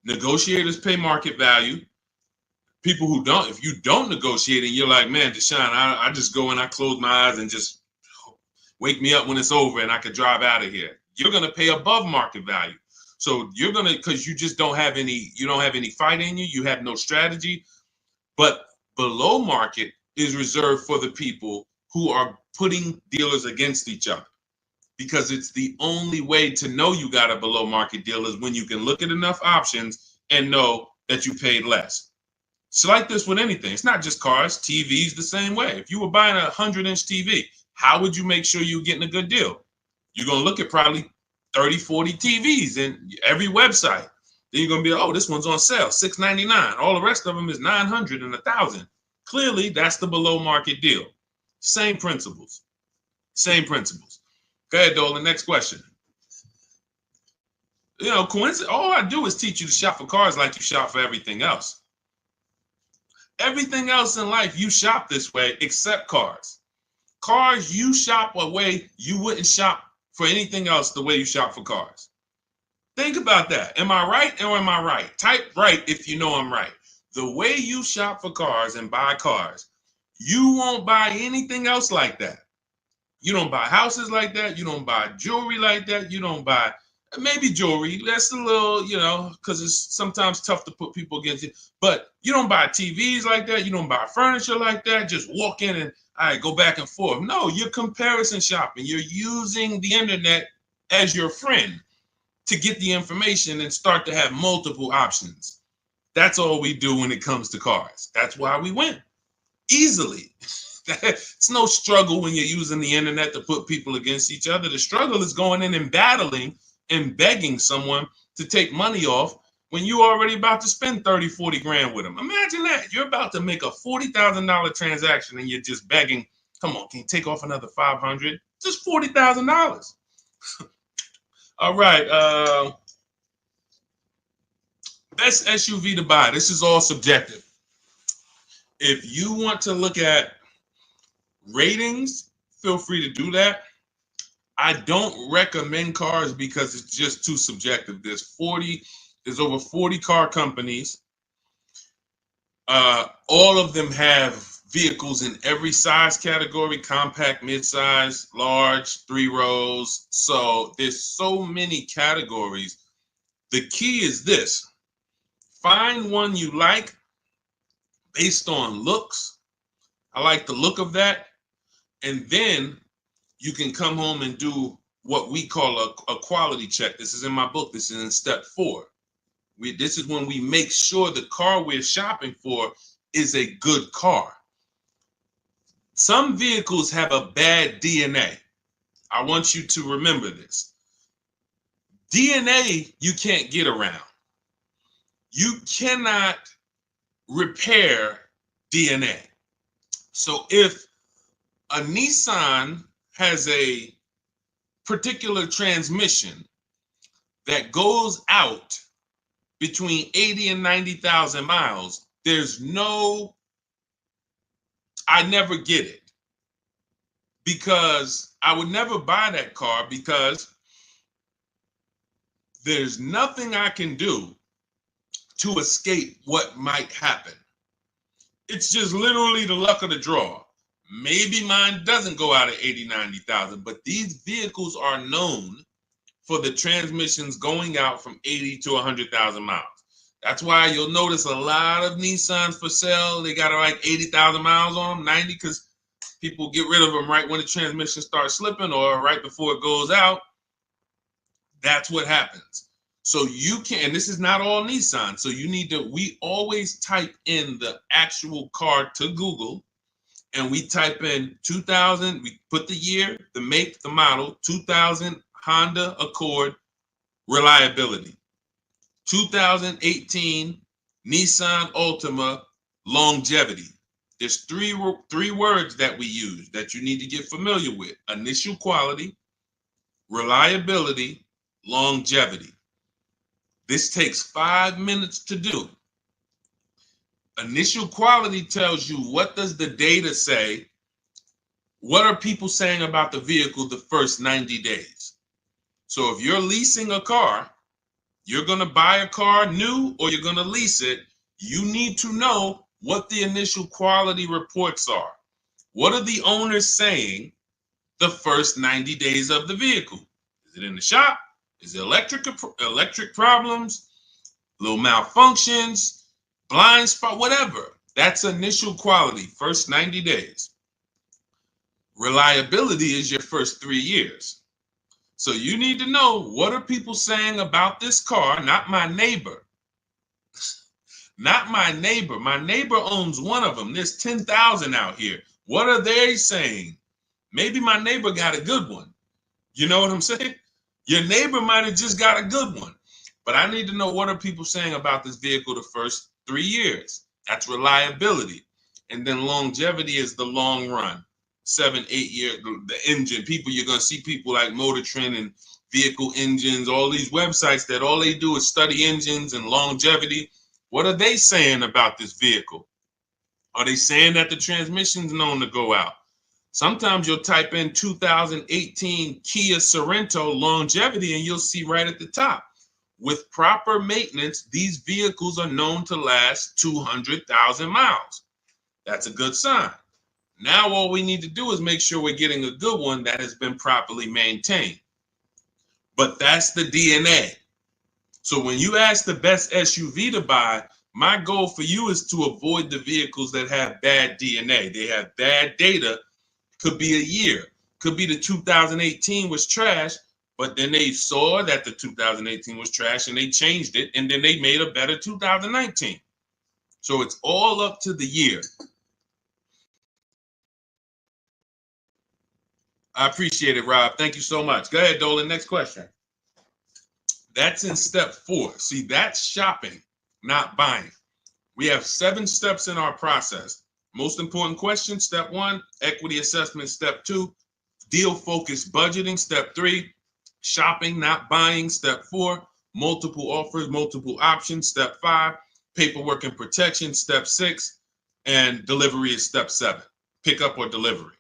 negotiators pay market value. People who don't, if you don't negotiate and you're like, man, Deshone, I just go and I close my eyes and just wake me up when it's over and I could drive out of here. You're going to pay above market value. So you're gonna, because you just don't have any, you don't have any fight in you, you have no strategy. But below market is reserved for the people who are putting dealers against each other, because it's the only way to know you got a below market deal is when you can look at enough options and know that you paid less. It's like this with anything. It's not just cars, TVs the same way. If you were buying a 100-inch TV, how would you make sure you're getting a good deal? You're going to look at probably 30, 40 TVs in every website. Then you're going to be, oh, this one's on sale, $699. All the rest of them is $900 and $1,000. Clearly, that's the below market deal. Same principles. Same principles. Go ahead, Dolan. Next question. You know, coincidence. All I do is teach you to shop for cars like you shop for everything else. Everything else in life, you shop this way except cars. Cars, you shop a way you wouldn't shop for anything else the way you shop for cars. Think about that. Am I right or am I right? Type right if you know I'm right. The way you shop for cars and buy cars, you won't buy anything else like that. You don't buy houses like that. You don't buy jewelry like that. You don't buy maybe jewelry. That's a little, you know, because it's sometimes tough to put people against it. But you don't buy TVs like that. You don't buy furniture like that. Just walk in and all right, go back and forth. No, you're comparison shopping. You're using the internet as your friend to get the information and start to have multiple options. That's all we do when it comes to cars. That's why we win easily. It's no struggle when you're using the internet to put people against each other. The struggle is going in and battling and begging someone to take money off when you're already about to spend 30, 40 grand with them. Imagine that. You're about to make a $40,000 transaction and you're just begging, come on, can you take off another 500? Just $40,000. All right. Best SUV to buy. This is all subjective. If you want to look at ratings, feel free to do that. I don't recommend cars because it's just too subjective. There's over 40 car companies. All of them have vehicles in every size category: compact, midsize, large, 3 rows. So there's so many categories. The key is this: find one you like based on looks. I like the look of that. And then you can come home and do what we call a quality check. This is in my book. This is in step 4. This is when we make sure the car we're shopping for is a good car. Some vehicles have a bad DNA. I want you to remember this. DNA you can't get around. You cannot repair DNA. So if a Nissan has a particular transmission that goes out between 80 and 90,000 miles, I never get it, because I would never buy that car, because there's nothing I can do to escape what might happen. It's just literally the luck of the draw. Maybe mine doesn't go out at 80, 90,000, but these vehicles are known for the transmissions going out from 80 to 100,000 miles. That's why you'll notice a lot of Nissans for sale. They got like 80,000 miles on them, 90, because people get rid of them right when the transmission starts slipping or right before it goes out. That's what happens. So you can, and this is not all Nissan. So you need to, we always type in the actual car to Google, and we type in 2000, we put the year, the make, the model, 2000 Honda Accord reliability, 2018 Nissan Altima longevity. There's three words that we use that you need to get familiar with: initial quality, reliability, longevity. This takes 5 minutes to do. Initial quality tells you, what does the data say? What are people saying about the vehicle the first 90 days? So if you're leasing a car, you're going to buy a car new or you're going to lease it, you need to know what the initial quality reports are. What are the owners saying the first 90 days of the vehicle? Is it in the shop? Is it electric problems, little malfunctions, blind spot, whatever? That's initial quality, first 90 days. Reliability is your first 3 years. So you need to know, what are people saying about this car, not my neighbor. Not my neighbor. My neighbor owns one of them. There's 10,000 out here. What are they saying? Maybe my neighbor got a good one. You know what I'm saying? Your neighbor might have just got a good one. But I need to know, what are people saying about this vehicle the first 3 years? That's reliability. And then longevity is the long run. 7, 8 years, the engine. People, you're going to see people like Motor Trend and Vehicle Engines, all these websites that all they do is study engines and longevity. What are they saying about this vehicle? Are they saying that the transmission's known to go out? Sometimes you'll type in 2018 Kia Sorento longevity and you'll see right at the top, with proper maintenance, these vehicles are known to last 200,000 miles. That's a good sign. Now all we need to do is make sure we're getting a good one that has been properly maintained. But that's the DNA. So when you ask the best SUV to buy, my goal for you is to avoid the vehicles that have bad DNA. They have bad data. Could be a year. Could be the 2018 was trash, but then they saw that the 2018 was trash and they changed it, and then they made a better 2019. So it's all up to the year. I appreciate it, Rob. Thank you so much. Go ahead, Dolan. Next question. That's in step 4. See, that's shopping, not buying. We have 7 steps in our process. Most important question, step 1, equity assessment, step 2, deal focused budgeting, step 3, shopping, not buying, step 4, multiple offers, multiple options, step 5, paperwork and protection, step 6, and delivery is step 7, pickup or delivery.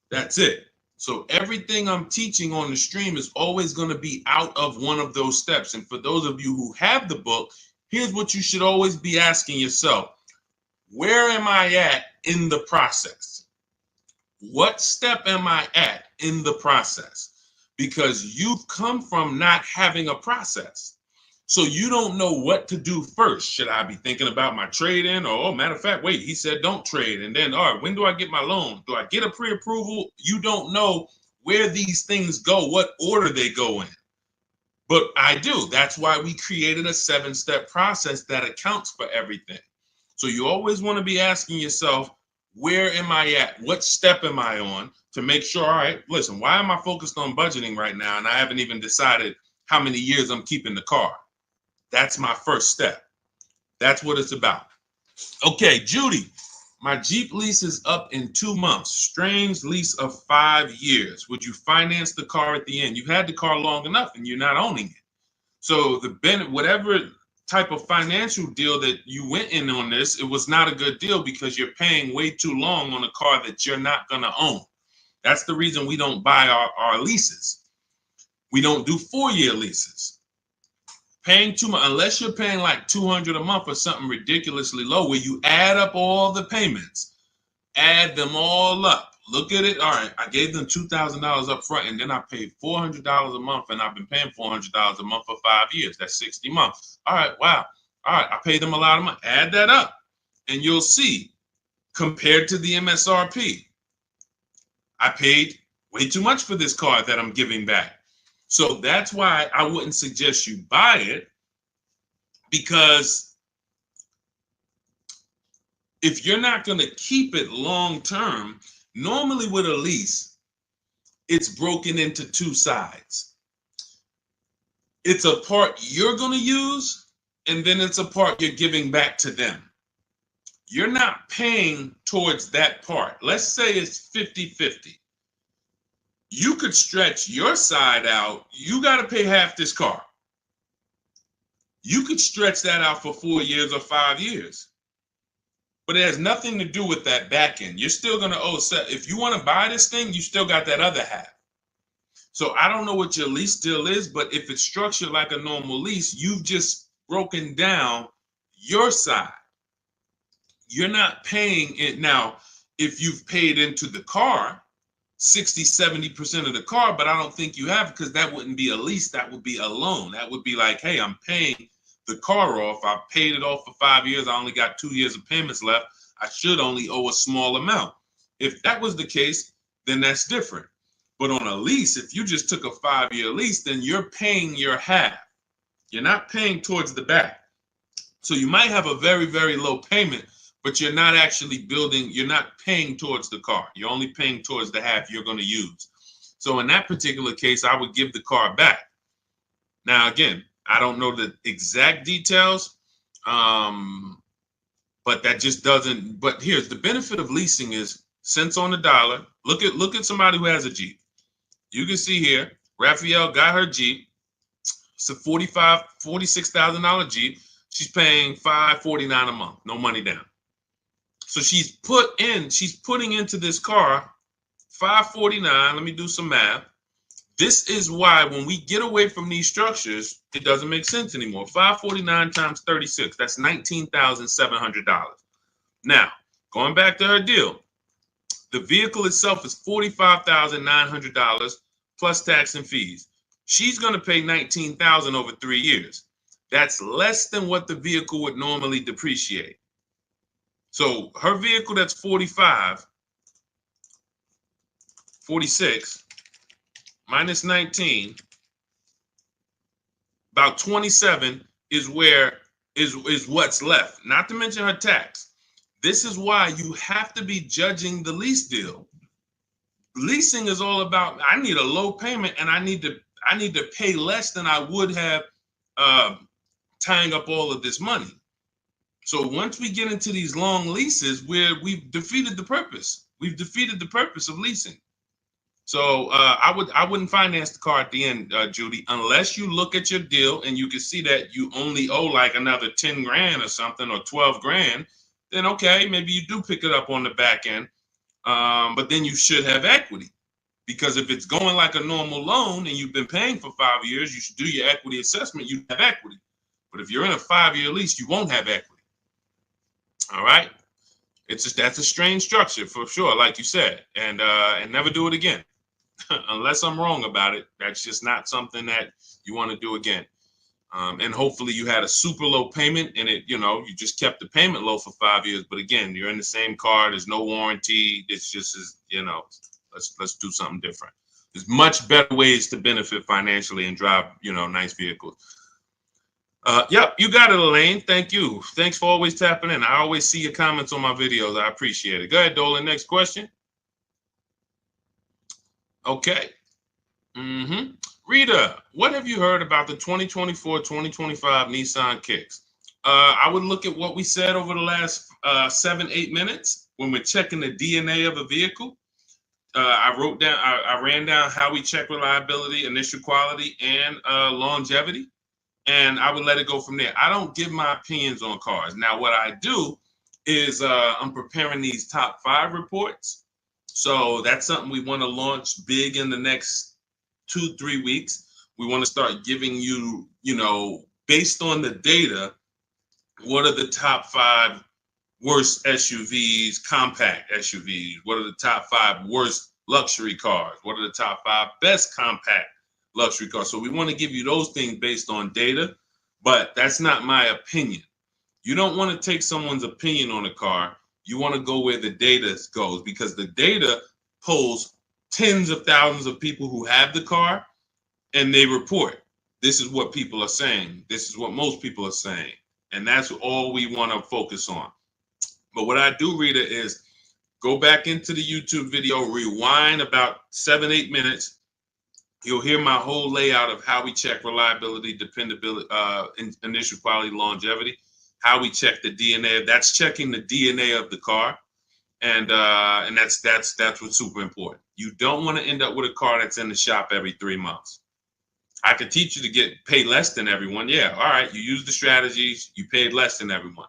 That's it. So everything I'm teaching on the stream is always going to be out of one of those steps. And for those of you who have the book, here's what you should always be asking yourself. Where am I at in the process? What step am I at in the process? Because you've come from not having a process. So you don't know what to do first. Should I be thinking about my trade-in? Or, oh, matter of fact, wait, he said don't trade. And then, all right, when do I get my loan? Do I get a pre-approval? You don't know where these things go, what order they go in. But I do. That's why we created a 7-step process that accounts for everything. So you always want to be asking yourself, where am I at? What step am I on to make sure, all right, listen, why am I focused on budgeting right now? And I haven't even decided how many years I'm keeping the car. That's my first step. That's what it's about. Okay, Judy, my Jeep lease is up in 2 months. Strange lease of 5 years. Would you finance the car at the end? You've had the car long enough and you're not owning it. So whatever type of financial deal that you went in on this, it was not a good deal because you're paying way too long on a car that you're not going to own. That's the reason we don't buy our leases. We don't do 4-year leases. Paying too much, unless you're paying like $200 a month or something ridiculously low, where you add up all the payments, add them all up. Look at it. All right, I gave them $2,000 up front, and then I paid $400 a month, and I've been paying $400 a month for 5 years. That's 60 months. All right, wow. All right, I paid them a lot of money. Add that up, and you'll see, compared to the MSRP, I paid way too much for this car that I'm giving back. So that's why I wouldn't suggest you buy it, because if you're not going to keep it long term, normally with a lease, it's broken into 2 sides. It's a part you're going to use, and then it's a part you're giving back to them. You're not paying towards that part. Let's say it's 50-50. You could stretch your side out. You got to pay half this car. You could stretch that out for 4 years or 5 years. But it has nothing to do with that back end. You're still going to owe. If you want to buy this thing, you still got that other half. So I don't know what your lease deal is, but if it's structured like a normal lease, you've just broken down your side. You're not paying it. Now, if you've paid into the car, 60, 70% of the car, but I don't think you have, because that wouldn't be a lease. That would be a loan. That would be like, hey, I'm paying the car off. I paid it off for 5 years. I only got 2 years of payments left. I should only owe a small amount. If that was the case, then that's different. But on a lease, if you just took a 5-year lease, then you're paying your half. You're not paying towards the back. So you might have a very, very low payment, but you're not actually building, you're not paying towards the car. You're only paying towards the half you're going to use. So in that particular case, I would give the car back. Now, again, I don't know the exact details, but that just doesn't, but here's the benefit of leasing is cents on the dollar. Look at somebody who has a Jeep. You can see here, Raphael got her Jeep. It's a $46,000 Jeep. She's paying $549 a month, no money down. So she's putting into this car $549. Let me do some math. This is why when we get away from these structures, it doesn't make sense anymore. $549 times 36, that's $19,700. Now, going back to her deal, the vehicle itself is $45,900 plus tax and fees. She's going to pay $19,000 over 3 years. That's less than what the vehicle would normally depreciate. So her vehicle that's 46 minus 19, about 27 is what's left, not to mention her tax. This is why you have to be judging the lease deal. Leasing is all about, I need a low payment and I need to pay less than I would have tying up all of this money. So once we get into these long leases, we've defeated the purpose. We've defeated the purpose of leasing. So I wouldn't finance the car at the end, Judy, unless you look at your deal and you can see that you only owe like another 10 grand or something, or 12 grand. Then okay, maybe you do pick it up on the back end, but then you should have equity, because if it's going like a normal loan and you've been paying for 5 years, you should do your equity assessment. You have equity, but if you're in a 5-year lease, you won't have equity. All right, that's a strange structure for sure, like you said, and never do it again. Unless I'm wrong about it, that's just not something that you want to do again. And hopefully you had a super low payment and you just kept the payment low for 5 years. But again, you're in the same car. There's no warranty. It's just, let's do something different. There's much better ways to benefit financially and drive, nice vehicles. Yep, you got it, Elaine. Thank you. Thanks for always tapping in. I always see your comments on my videos. I appreciate it. Go ahead, Dolan. Next question. Okay. Rita, what have you heard about the 2024-2025 Nissan Kicks? I would look at what we said over the last 7-8 minutes when we're checking the DNA of a vehicle. I ran down how we check reliability, initial quality, and longevity, and I would let it go from there. I don't give my opinions on cars. Now, what I do is I'm preparing these top 5 reports. So that's something we want to launch big in the next 2-3 weeks. We want to start giving you, based on the data, what are the top 5 worst SUVs, compact SUVs? What are the top 5 worst luxury cars? What are the top 5 best compact luxury cars? So we want to give you those things based on data, but that's not my opinion. You don't want to take someone's opinion on a car. You want to go where the data goes, because the data polls tens of thousands of people who have the car, and they report, this is what people are saying. This is what most people are saying. And that's all we want to focus on. But what I do, Rita, is go back into the YouTube video, rewind about 7-8 minutes. You'll hear my whole layout of how we check reliability, dependability, initial quality, longevity, how we check the DNA. That's checking the DNA of the car. And that's what's super important. You don't want to end up with a car that's in the shop every 3 months. I could teach you to get paid less than everyone. Yeah, all right, you use the strategies, you paid less than everyone.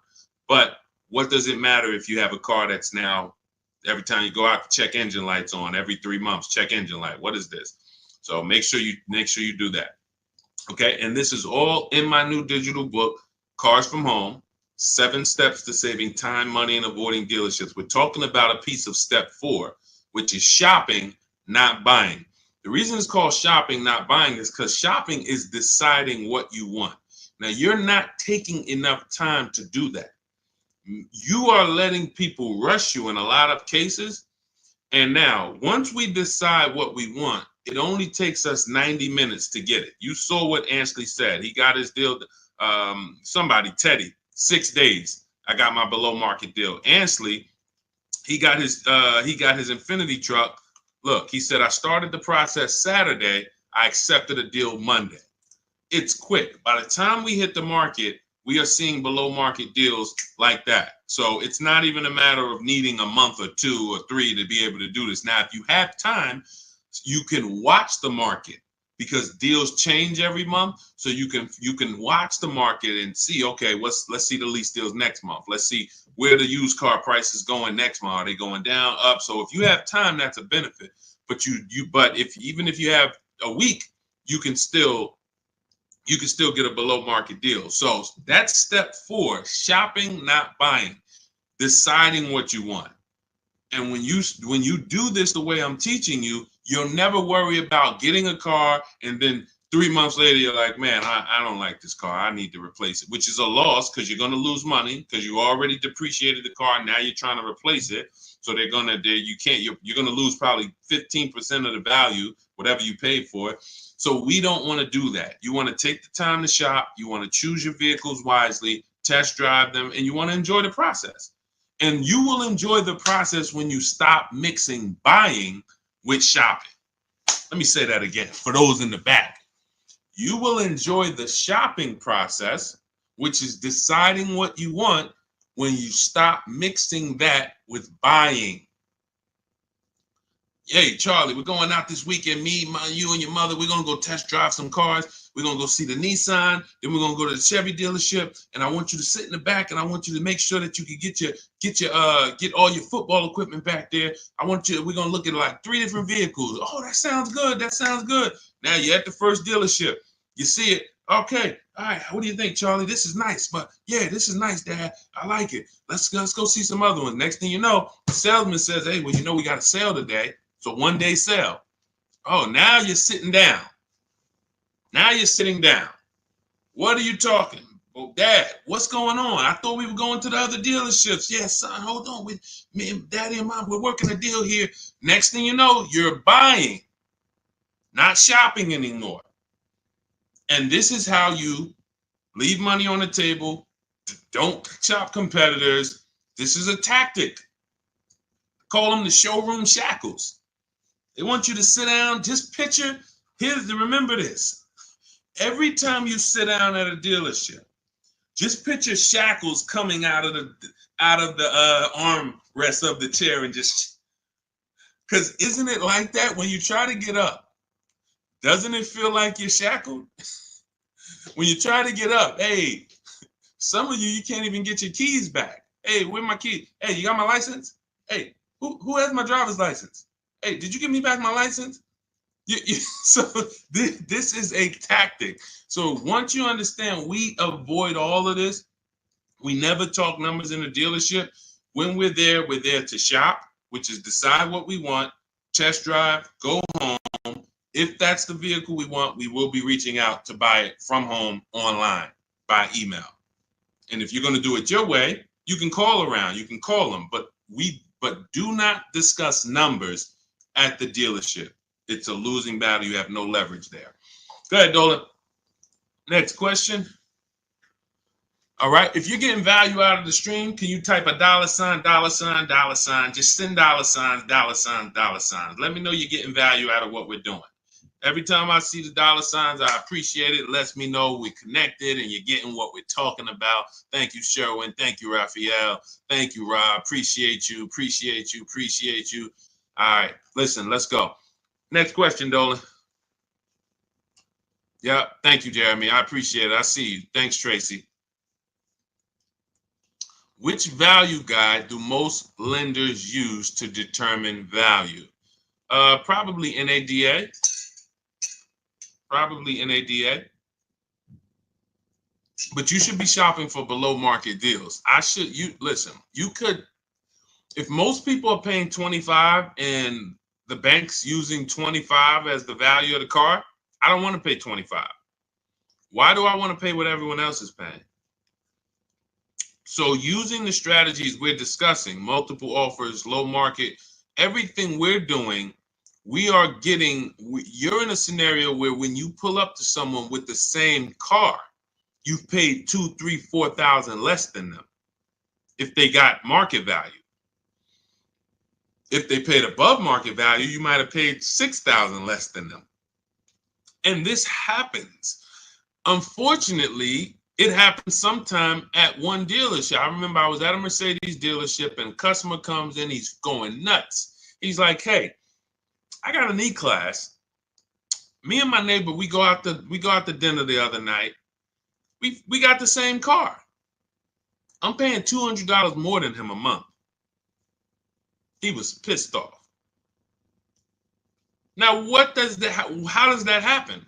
But what does it matter if you have a car that's now, every time you go out, check engine lights on, every 3 months, check engine light. What is this? So make sure you do that. Okay, and this is all in my new digital book, Cars from Home, 7 Steps to Saving Time, Money, and Avoiding Dealerships. We're talking about a piece of step 4, which is shopping not buying. The reason it's called shopping, not buying, is because shopping is deciding what you want. Now, you're not taking enough time to do that. You are letting people rush you in a lot of cases. And now, once we decide what we want, it only takes us 90 minutes to get it. You saw what Ansley said. He got his deal, Teddy, 6 days. I got my below market deal. Ansley, he got his Infinity truck. Look, he said, I started the process Saturday. I accepted a deal Monday. It's quick. By the time we hit the market, we are seeing below market deals like that. So it's not even a matter of needing a month or 2 or 3 to be able to do this. Now, if you have time, you can watch the market, because deals change every month. So you can watch the market and see, okay, let's see the lease deals next month. Let's see where the used car price is going next month. Are they going down, up? So if you have time, that's a benefit. But even if you have a week, you can still get a below market deal. So that's step 4, shopping, not buying, deciding what you want. And when you do this the way I'm teaching you, you'll never worry about getting a car and then 3 months later you're like, man, I don't like this car. I need to replace it, which is a loss because you're going to lose money because you already depreciated the car. Now you're trying to replace it. So you're going to lose probably 15% of the value, whatever you paid for it. So we don't want to do that. You want to take the time to shop. You want to choose your vehicles wisely, test drive them, and you want to enjoy the process. And you will enjoy the process when you stop mixing buying with shopping. Let me say that again for those in the back. You will enjoy the shopping process, which is deciding what you want, when you stop mixing that with buying. Hey, Charlie, we're going out this weekend. You and your mother, we're going to go test drive some cars. We're going to go see the Nissan. Then we're going to go to the Chevy dealership. And I want you to sit in the back, and I want you to make sure that you can get all your football equipment back there. We're going to look at like 3 different vehicles. Oh, that sounds good. That sounds good. Now you're at the first dealership. You see it. Okay. All right. What do you think, Charlie? This is nice. But yeah, this is nice, Dad. I like it. Let's go see some other ones. Next thing you know, the salesman says, hey, well, we got a sale today. So 1-day sale. Oh, now you're sitting down. Now you're sitting down. What are you talking? Well, Dad, what's going on? I thought we were going to the other dealerships. Yeah, son, hold on. Me and Daddy and Mom, we're working a deal here. Next thing you know, you're buying, not shopping anymore. And this is how you leave money on the table. Don't shop competitors. This is a tactic. Call them the showroom shackles. They want you to sit down, just picture, remember this. Every time you sit down at a dealership, just picture shackles coming out of the armrest of the chair, and because isn't it like that when you try to get up? Doesn't it feel like you're shackled? When you try to get up, hey, some of you can't even get your keys back. Hey, where my keys? Hey, you got my license? Hey, who has my driver's license? Hey, did you give me back my license? So this is a tactic. So once you understand, we avoid all of this. We never talk numbers in the dealership. When we're there to shop, which is decide what we want, test drive, go home. If that's the vehicle we want, we will be reaching out to buy it from home, online, by email. And if you're going to do it your way, you can call around, you can call them, but do not discuss numbers at the dealership. It's a losing battle. You have no leverage there. Go ahead, Dolan. Next question. All right. If you're getting value out of the stream, can you type a $, $, $? Just send $, $. Let me know you're getting value out of what we're doing. Every time I see the $, I appreciate it. It lets me know we're connected and you're getting what we're talking about. Thank you, Sherwin. Thank you, Raphael. Thank you, Rob. Appreciate you. All right. Listen, let's go. Next question, Dolan. Yeah. Thank you, Jeremy. I appreciate it. I see you. Thanks, Tracy. Which value guide do most lenders use to determine value? Probably NADA. But you should be shopping for below market deals. You could, if most people are paying 25 and the bank's using 25 as the value of the car, I don't want to pay 25. Why do I want to pay what everyone else is paying? So using the strategies we're discussing, multiple offers, low market, everything we're doing, you're in a scenario where when you pull up to someone with the same car, you've paid 2, 3, 4,000 less than them if they got market value. If they paid above market value, you might have paid 6,000 less than them. And this happens. Unfortunately, it happens sometime at one dealership. I remember I was at a Mercedes dealership and a customer comes in, he's going nuts. He's like, hey, I got an E-Class. Me and my neighbor, we go out to dinner the other night. We got the same car. I'm paying $200 more than him a month. He was pissed off. Now, how does that happen?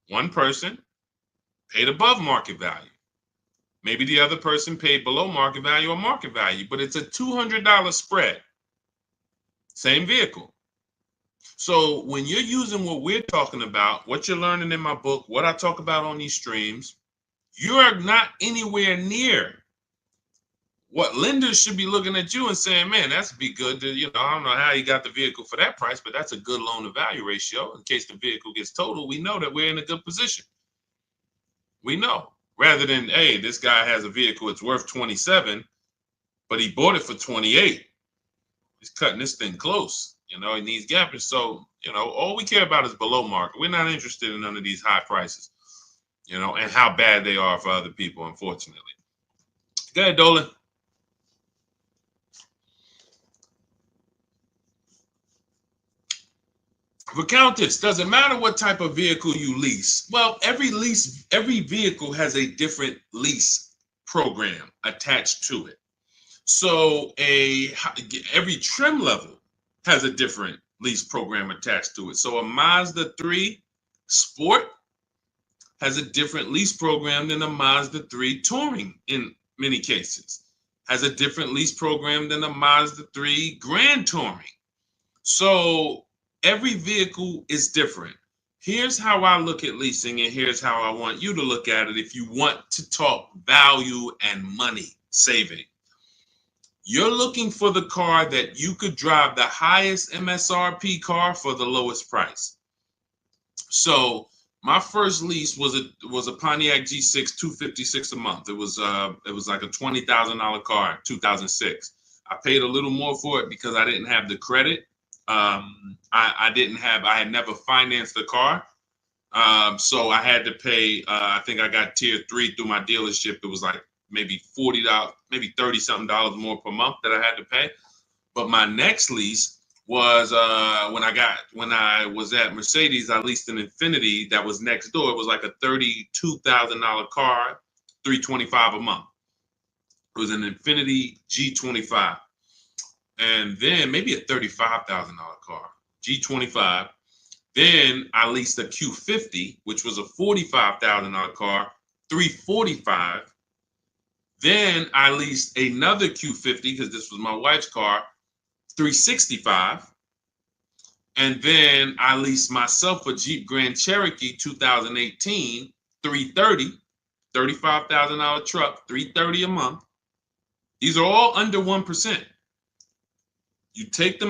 One person paid above market value. Maybe the other person paid below market value or market value, but it's a $200 spread. Same vehicle. So when you're using what we're talking about, what you're learning in my book, what I talk about on these streams, you are not anywhere near what lenders should be looking at you and saying, man, that's be good. I don't know how you got the vehicle for that price, but that's a good loan to value ratio. In case the vehicle gets totaled, we know that we're in a good position. We know, rather than, hey, this guy has a vehicle, it's worth 27, but he bought it for 28. He's cutting this thing close. He needs gapping. So, all we care about is below market. We're not interested in none of these high prices, and how bad they are for other people, unfortunately. Go ahead, Dolan. For Countess, does it matter what type of vehicle you lease? Well, every vehicle has a different lease program attached to it. So every trim level has a different lease program attached to it. So a Mazda 3 Sport has a different lease program than a Mazda 3 Touring in many cases. Has a different lease program than a Mazda 3 Grand Touring. So every vehicle is different. Here's how I look at leasing, and here's how I want you to look at it if you want to talk value and money saving. You're looking for the car that you could drive the highest MSRP car for the lowest price. So my first lease was a Pontiac G6 $256 a month. It was like a $20,000 car in 2006. I paid a little more for it because I didn't have the credit. I had never financed the car. So I had to pay, I think I got tier 3 through my dealership. It was like maybe $40, maybe $30-something more per month that I had to pay. But my next lease was when I was at Mercedes, I leased an Infiniti that was next door. It was like a $32,000 car, $325 a month. It was an Infiniti G25. And then maybe a $35,000 car, G25. Then I leased a Q50, which was a $45,000 car, $345. Then I leased another Q50 because this was my wife's car, $365. And then I leased myself a Jeep Grand Cherokee 2018, $330, $35,000 truck, $330 a month. These are all under 1%. You take the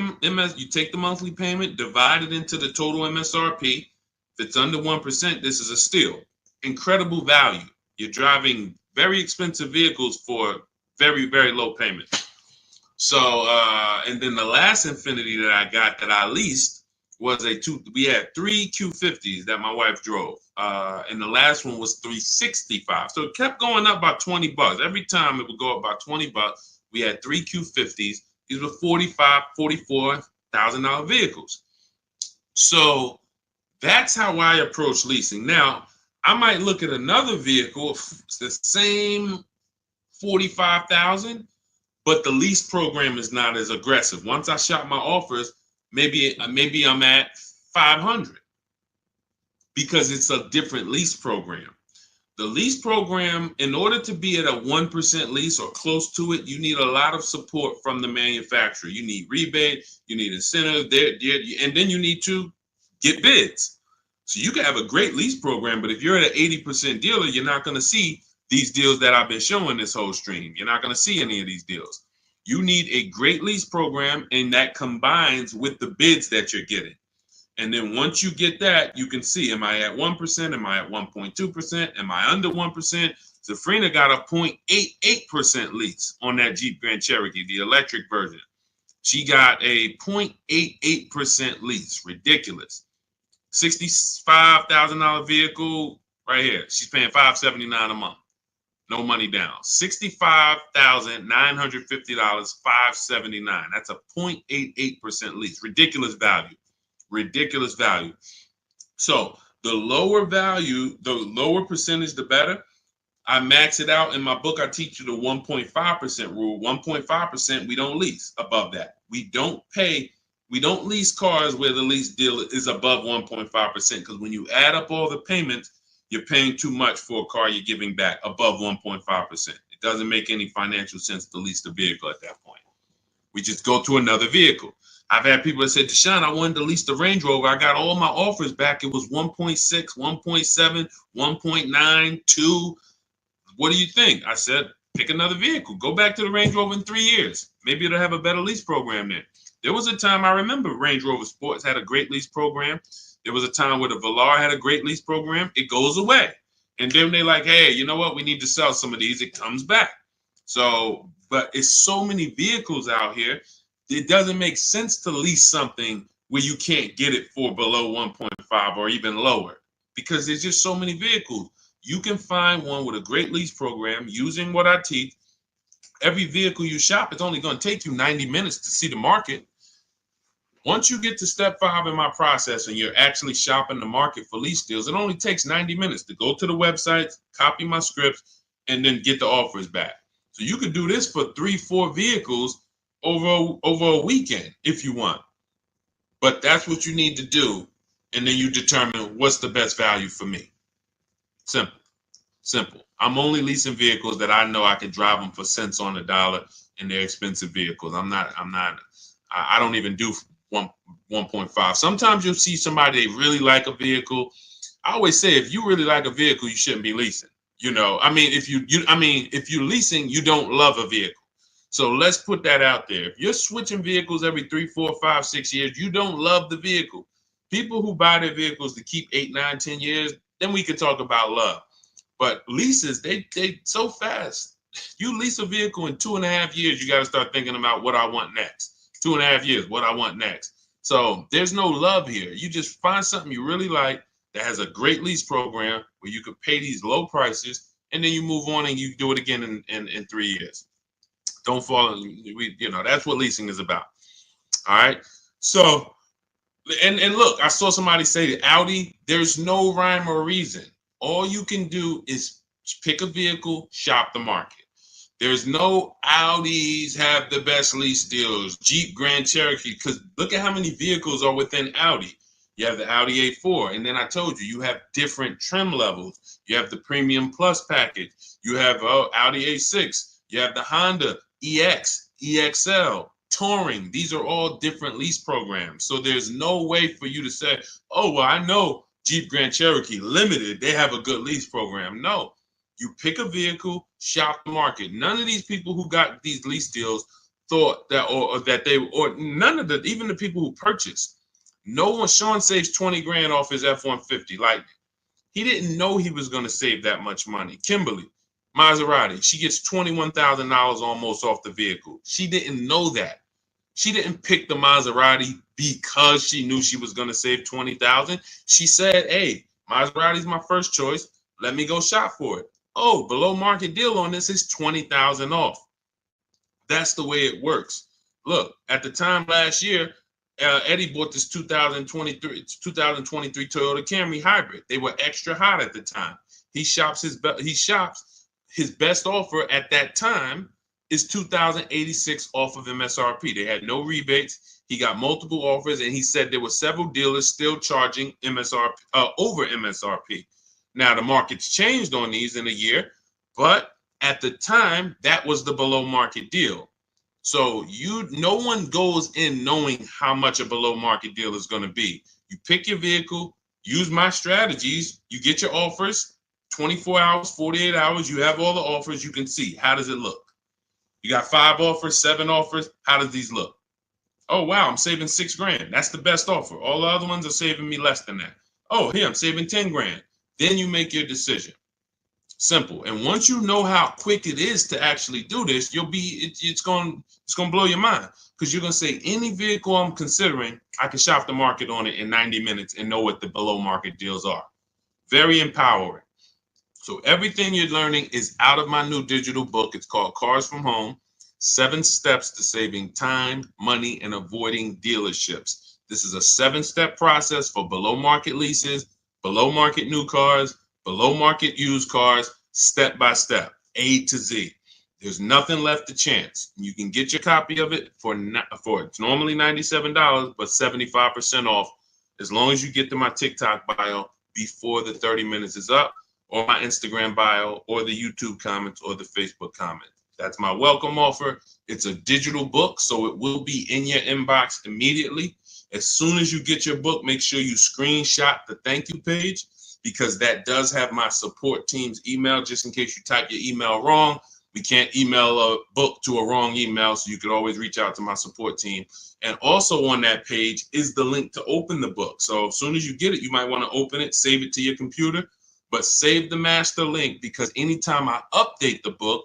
monthly payment, divide it into the total MSRP. If it's under 1%, this is a steal. Incredible value. You're driving very expensive vehicles for very, very low payment. So, and then the last Infiniti that I got that I leased was we had 3 Q50s that my wife drove. And the last one was $365. So it kept going up by $20. Every time it would go up by $20. We had 3 Q50s. These were $44,000 vehicles. So that's how I approach leasing. Now, I might look at another vehicle, the same $45,000, but the lease program is not as aggressive. Once I shop my offers, maybe I'm at $500 because it's a different lease program. The lease program, in order to be at a 1% lease or close to it, you need a lot of support from the manufacturer. You need rebate, you need incentive, and then you need to get bids. So you can have a great lease program, but if you're at an 80% dealer, you're not going to see these deals that I've been showing this whole stream. You're not going to see any of these deals. You need a great lease program, and that combines with the bids that you're getting. And then once you get that, you can see, am I at 1%? Am I at 1.2%? Am I under 1%? Zafrina got a 0.88% lease on that Jeep Grand Cherokee, the electric version. She got a 0.88% lease. Ridiculous. $65,000 vehicle right here. She's paying $579 a month. No money down. $65,950, $579. That's a 0.88% lease. Ridiculous value. Ridiculous value. So the lower value, the lower percentage, the better. I max it out in my book. I teach you the 1.5% rule. 1.5%, we don't lease above that. We don't lease cars where the lease deal is above 1.5%, because when you add up all the payments, you're paying too much for a car you're giving back above 1.5%. It doesn't make any financial sense to lease the vehicle at that point. We just go to another vehicle. I've had people that said, Deshone, I wanted to lease the Range Rover. I got all my offers back. It was 1.6, 1.7, 1.9, 2. What do you think? I said, pick another vehicle. Go back to the Range Rover in 3 years. Maybe it'll have a better lease program then. There was a time, I remember Range Rover Sports had a great lease program. There was a time where the Velar had a great lease program. It goes away. And then they're like, hey, you know what? We need to sell some of these. It comes back. So, but it's so many vehicles out here. It doesn't make sense to lease something where you can't get it for below 1.5 or even lower, because there's just so many vehicles. You can find one with a great lease program using what I teach. Every vehicle you shop, it's only going to take you 90 minutes to see the market. Once you get to step 5 in my process and you're actually shopping the market for lease deals, it only takes 90 minutes to go to the websites, copy my scripts, and then get the offers back. So you can do this for 3-4 vehicles over a weekend if you want. But that's what you need to do. And then you determine what's the best value for me. Simple. I'm only leasing vehicles that I know I can drive them for cents on the dollar, and they're expensive vehicles. I don't even do 1.5. Sometimes you'll see somebody, they really like a vehicle. I always say, if you really like a vehicle, you shouldn't be leasing. If you're leasing, you don't love a vehicle. So let's put that out there. If you're switching vehicles every 3, 4, 5, 6 years, you don't love the vehicle. People who buy their vehicles to keep 8, 9, 10 years, then we can talk about love. But leases, they so fast. You lease a vehicle in 2.5 years, you got to start thinking about what I want next. 2.5 years, what I want next. So there's no love here. You just find something you really like that has a great lease program where you could pay these low prices, and then you move on and you do it again in 3 years. Don't fall in, that's what leasing is about. All right. So, and look, I saw somebody say that Audi, there's no rhyme or reason. All you can do is pick a vehicle, shop the market. There's no Audis have the best lease deals, Jeep Grand Cherokee, because look at how many vehicles are within Audi. You have the Audi A4, and then I told you have different trim levels. You have the Premium Plus package. You have Audi A6. You have the Honda EX, EXL, Touring. These are all different lease programs. So there's no way for you to say, oh, well, I know Jeep Grand Cherokee Limited, they have a good lease program. No, you pick a vehicle, shop the market. None of these people who got these lease deals thought that, or none of the, even the people who purchased, no one, Sean saves 20 grand off his F-150 Lightning. He didn't know he was going to save that much money. Kimberly, Maserati, she gets $21,000 almost off the vehicle. She didn't know that. She didn't pick the Maserati because she knew she was going to save $20,000. She said, hey, Maserati's my first choice. Let me go shop for it. Oh, below market deal on this is $20,000 off. That's the way it works. Look, at the time last year, Eddie bought this 2023 Toyota Camry hybrid. They were extra hot at the time. He shops his best offer at that time is $2,086 off of MSRP. They had no rebates. He got multiple offers, and he said there were several dealers still charging MSRP over MSRP. Now, the market's changed on these in a year, but at the time, that was the below market deal. So no one goes in knowing how much a below market deal is going to be. You pick your vehicle, use my strategies, you get your offers, 24 hours, 48 hours, you have all the offers, you can see, how does it look? You got 5 offers, 7 offers, how does these look? Oh, wow, I'm saving $6,000. That's the best offer. All the other ones are saving me less than that. Oh, here, I'm saving 10 grand. Then you make your decision. Simple. And once you know how quick it is to actually do this, it's going to blow your mind, because you're going to say, any vehicle I'm considering, I can shop the market on it in 90 minutes and know what the below market deals are. Very empowering. So everything you're learning is out of my new digital book. It's called Cars from Home: 7 Steps to Saving Time, Money, and Avoiding Dealerships. This is a 7-step process for below market leases, below market new cars, below market used cars, step by step, A to Z. There's nothing left to chance. You can get your copy of it for it's normally $97, but 75% off, as long as you get to my TikTok bio before the 30 minutes is up, or my Instagram bio, or the YouTube comments, or the Facebook comments. That's my welcome offer. It's a digital book, so it will be in your inbox immediately. As soon as you get your book, make sure you screenshot the thank you page, because that does have my support team's email, just in case you type your email wrong. We can't email a book to a wrong email, so you could always reach out to my support team. And also on that page is the link to open the book. So as soon as you get it, you might want to open it, save it to your computer, but save the master link, because anytime I update the book,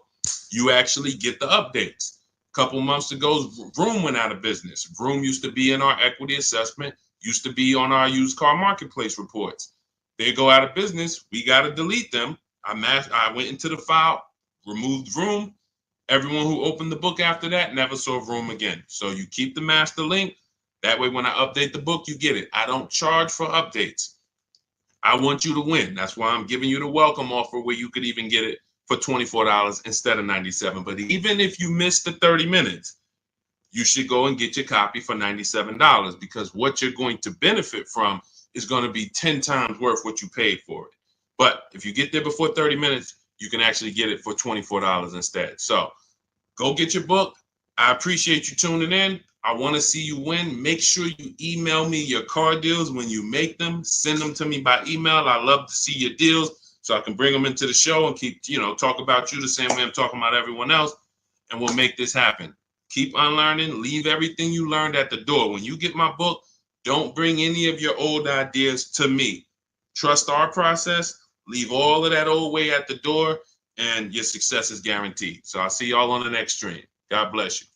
you actually get the updates. A couple months ago, Vroom went out of business. Vroom used to be in our equity assessment, used to be on our used car marketplace reports. They go out of business. We got to delete them. I went into the file, removed Vroom. Everyone who opened the book after that never saw Vroom again. So you keep the master link. That way, when I update the book, you get it. I don't charge for updates. I want you to win. That's why I'm giving you the welcome offer, where you could even get it for $24 instead of $97. But even if you miss the 30 minutes, you should go and get your copy for $97, because what you're going to benefit from is going to be 10 times worth what you paid for it. But if you get there before 30 minutes, you can actually get it for $24 instead. So go get your book. I appreciate you tuning in. I want to see you win. Make sure you email me your car deals when you make them. Send them to me by email. I love to see your deals, so I can bring them into the show and keep, talk about you the same way I'm talking about everyone else. And we'll make this happen. Keep unlearning. Leave everything you learned at the door. When you get my book, don't bring any of your old ideas to me. Trust our process. Leave all of that old way at the door, and your success is guaranteed. So I'll see y'all on the next stream. God bless you.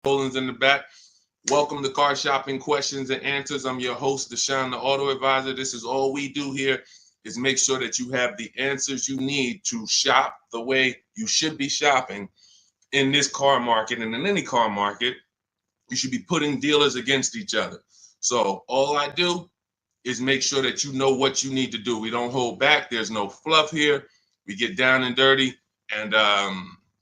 Poland's in the back. Welcome to Car Shopping Questions and Answers. I'm your host, Deshone, the Auto Advisor. This is all we do here, is make sure that you have the answers you need to shop the way you should be shopping in this car market, and in any car market. You should be putting dealers against each other. So all I do is make sure that you know what you need to do. We don't hold back. There's no fluff here. We get down and dirty. And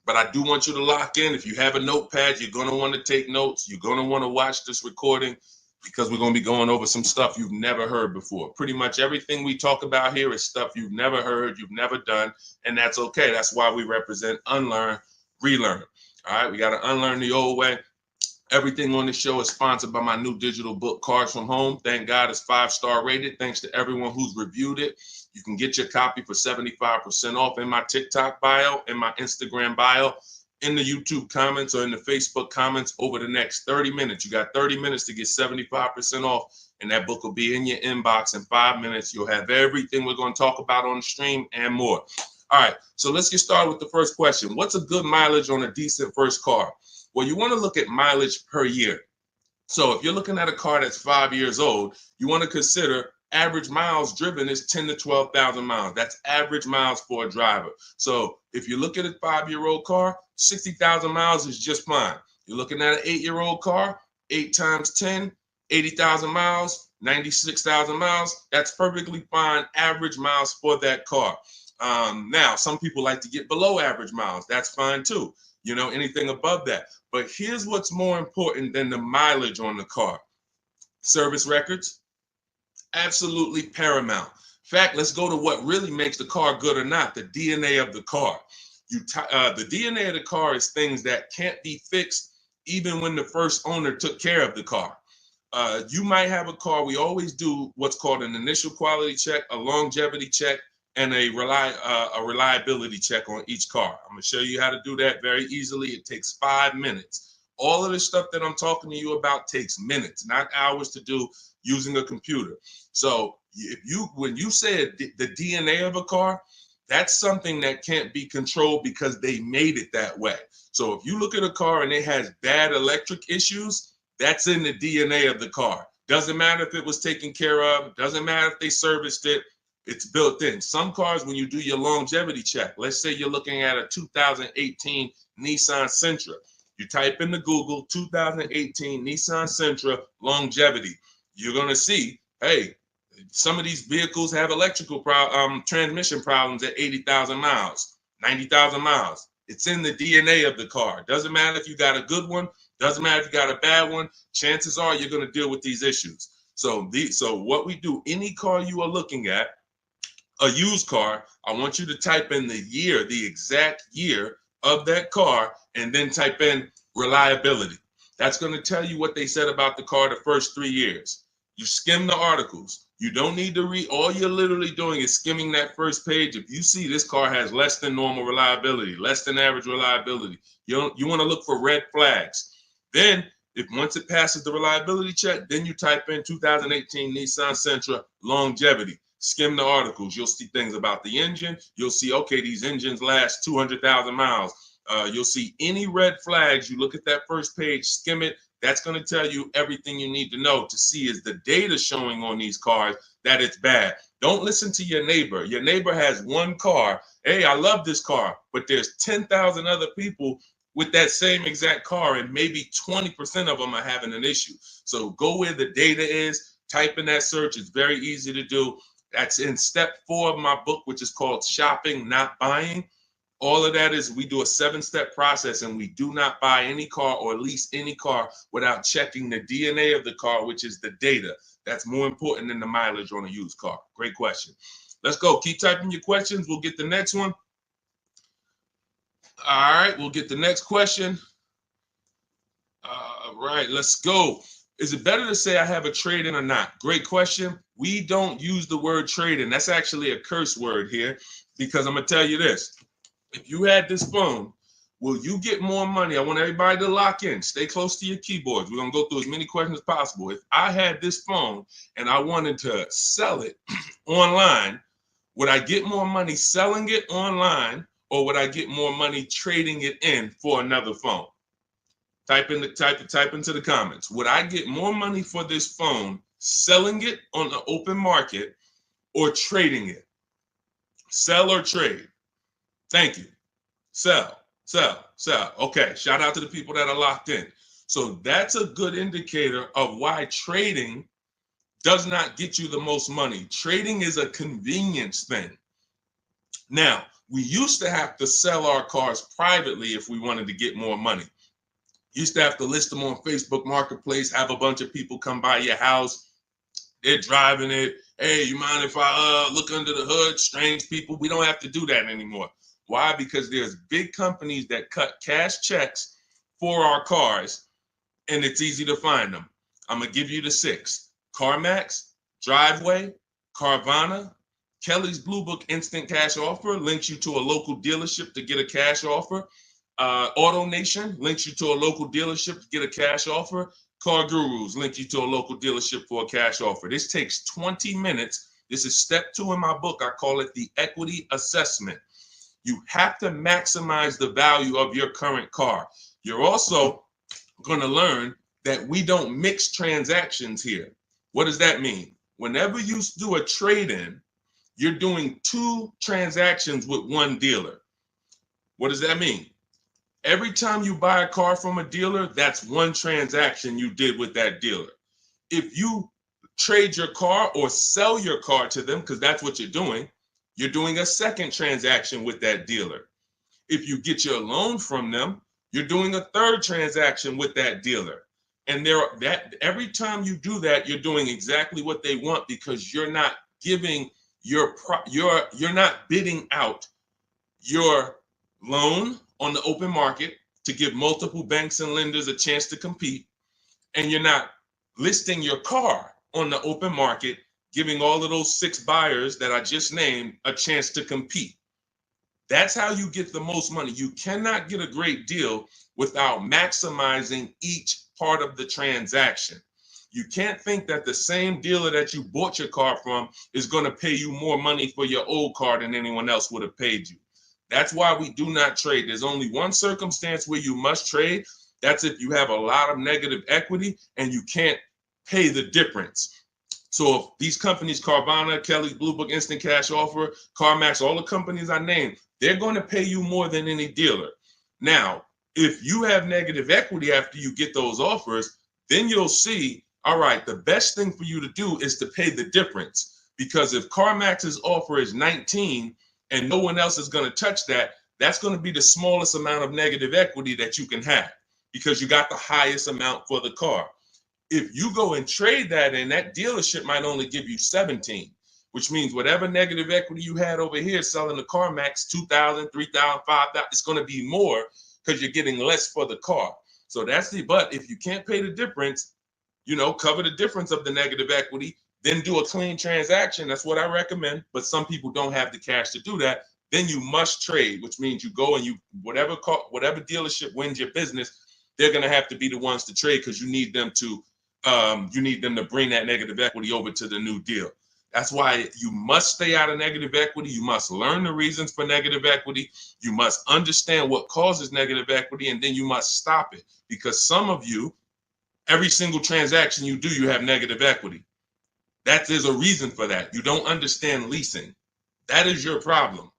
but I do want you to lock in. If you have a notepad, you're going to want to take notes. You're going to want to watch this recording, because we're going to be going over some stuff you've never heard before. Pretty much everything we talk about here is stuff you've never heard, you've never done, and that's okay. That's why we represent unlearn, relearn. All right, we got to unlearn the old way Everything on the show is sponsored by my new digital book, Cars from Home. Thank God it's 5-star rated. Thanks to everyone who's reviewed it. You can get your copy for 75% off in my TikTok bio, in my Instagram bio, in the YouTube comments, or in the Facebook comments over the next 30 minutes. You got 30 minutes to get 75% off, and that book will be in your inbox in 5 minutes. You'll have everything we're going to talk about on the stream and more. All right, so let's get started with the first question. What's a good mileage on a decent first car? Well, you want to look at mileage per year. So if you're looking at a car that's 5 years old, you want to consider average miles driven is 10 to 12,000 miles. That's average miles for a driver. So if you look at a 5-year-old car, 60,000 miles is just fine. You're looking at an 8-year-old car, 8 times 10, 80,000 miles, 96,000 miles. That's perfectly fine average miles for that car. Now, some people like to get below average miles. That's fine too. You know, anything above that. But here's what's more important than the mileage on the car. Service records, absolutely paramount. In fact, let's go to what really makes the car good or not, the DNA of the car. The DNA of the car is things that can't be fixed even when the first owner took care of the car. You might have a car, we always do what's called an initial quality check, a longevity check, and a reliability check on each car. I'm going to show you how to do that very easily. It takes 5 minutes. All of the stuff that I'm talking to you about takes minutes, not hours to do using a computer. So when you said the DNA of a car, that's something that can't be controlled because they made it that way. So if you look at a car and it has bad electric issues, that's in the DNA of the car. Doesn't matter if it was taken care of, doesn't matter if they serviced it. It's built in. Some cars, when you do your longevity check, let's say you're looking at a 2018 Nissan Sentra. You type into Google 2018 Nissan Sentra longevity. You're going to see, hey, some of these vehicles have electrical transmission problems at 80,000 miles, 90,000 miles. It's in the DNA of the car. Doesn't matter if you got a good one. Doesn't matter if you got a bad one. Chances are you're going to deal with these issues. So what we do, any car you are looking at, a used car, I want you to type in the year, the exact year of that car, and then type in reliability. That's going to tell you what they said about the car the first 3 years. You skim the articles. You don't need to read. All you're literally doing is skimming that first page. If you see this car has less than normal reliability, less than average reliability, you want to look for red flags. Then, once it passes the reliability check, then you type in 2018 Nissan Sentra longevity. Skim the articles. You'll see things about the engine. You'll see, okay, these engines last 200,000 miles. You'll see any red flags. You look at that first page, skim it. That's going to tell you everything you need to know to see is the data showing on these cars that it's bad. Don't listen to your neighbor. Your neighbor has one car. Hey, I love this car, but there's 10,000 other people with that same exact car, and maybe 20% of them are having an issue. So go where the data is, type in that search. It's very easy to do. That's in step 4 of my book, which is called Shopping, Not Buying. All of that is we do a 7-step process, and we do not buy any car or lease any car without checking the DNA of the car, which is the data. That's more important than the mileage on a used car. Great question. Let's go. Keep typing your questions. We'll get the next one. All right, we'll get the next question. All right, let's go. Is it better to say I have a trade-in or not? Great question. We don't use the word trade-in. That's actually a curse word here, because I'm going to tell you this. If you had this phone, will you get more money? I want everybody to lock in. Stay close to your keyboards. We're going to go through as many questions as possible. If I had this phone and I wanted to sell it online, would I get more money selling it online, or would I get more money trading it in for another phone? Type into the comments. Would I get more money for this phone selling it on the open market or trading it? Sell or trade? Thank you. Sell, sell, sell. Okay, shout out to the people that are locked in. So that's a good indicator of why trading does not get you the most money. Trading is a convenience thing. Now, we used to have to sell our cars privately if we wanted to get more money. Used to have to list them on Facebook Marketplace, have a bunch of people come by your house. They're driving it. Hey, you mind if I look under the hood? Strange people. We don't have to do that anymore. Why? Because there's big companies that cut cash checks for our cars, and it's easy to find them. I'm going to give you the 6. CarMax, Driveway, Carvana, Kelly's Blue Book Instant Cash Offer links you to a local dealership to get a cash offer. Auto Nation links you to a local dealership to get a cash offer. Car Gurus link you to a local dealership for a cash offer. This takes 20 minutes. This is step 2 in my book. I call it the equity assessment. You have to maximize the value of your current car. You're also going to learn that we don't mix transactions here. What does that mean? Whenever you do a trade-in, you're doing 2 transactions with one dealer. What does that mean? Every time you buy a car from a dealer, that's 1 transaction you did with that dealer. If you trade your car or sell your car to them, because that's what you're doing a 2nd transaction with that dealer. If you get your loan from them, you're doing a 3rd transaction with that dealer. And every time you do that, you're doing exactly what they want, because you're not giving you're not bidding out your loan on the open market to give multiple banks and lenders a chance to compete, and you're not listing your car on the open market, giving all of those 6 buyers that I just named a chance to compete. That's how you get the most money. You cannot get a great deal without maximizing each part of the transaction. You can't think that the same dealer that you bought your car from is going to pay you more money for your old car than anyone else would have paid you. That's why we do not trade. There's only one circumstance where you must trade. That's if you have a lot of negative equity and you can't pay the difference. So if these companies, Carvana, Kelly's Blue Book Instant Cash Offer, CarMax, all the companies I named, they're going to pay you more than any dealer. Now, if you have negative equity after you get those offers, then you'll see, all right, the best thing for you to do is to pay the difference. Because if CarMax's offer is 19 and no one else is going to touch that, that's going to be the smallest amount of negative equity that you can have, because you got the highest amount for the car. If you go and trade that in, that dealership might only give you 17, which means whatever negative equity you had over here selling the CarMax, 2,000, 3,000, 5,000, it's going to be more because you're getting less for the car. So but if you can't pay the difference, cover the difference of the negative equity, then do a clean transaction. That's what I recommend. But some people don't have the cash to do that. Then you must trade, which means you go and whatever dealership wins your business, they're going to have to be the ones to trade, because you need them to bring that negative equity over to the new deal. That's why you must stay out of negative equity. You must learn the reasons for negative equity. You must understand what causes negative equity, and then you must stop it. Because some of you, every single transaction you do, you have negative equity. There's a reason for that. You don't understand leasing. That is your problem.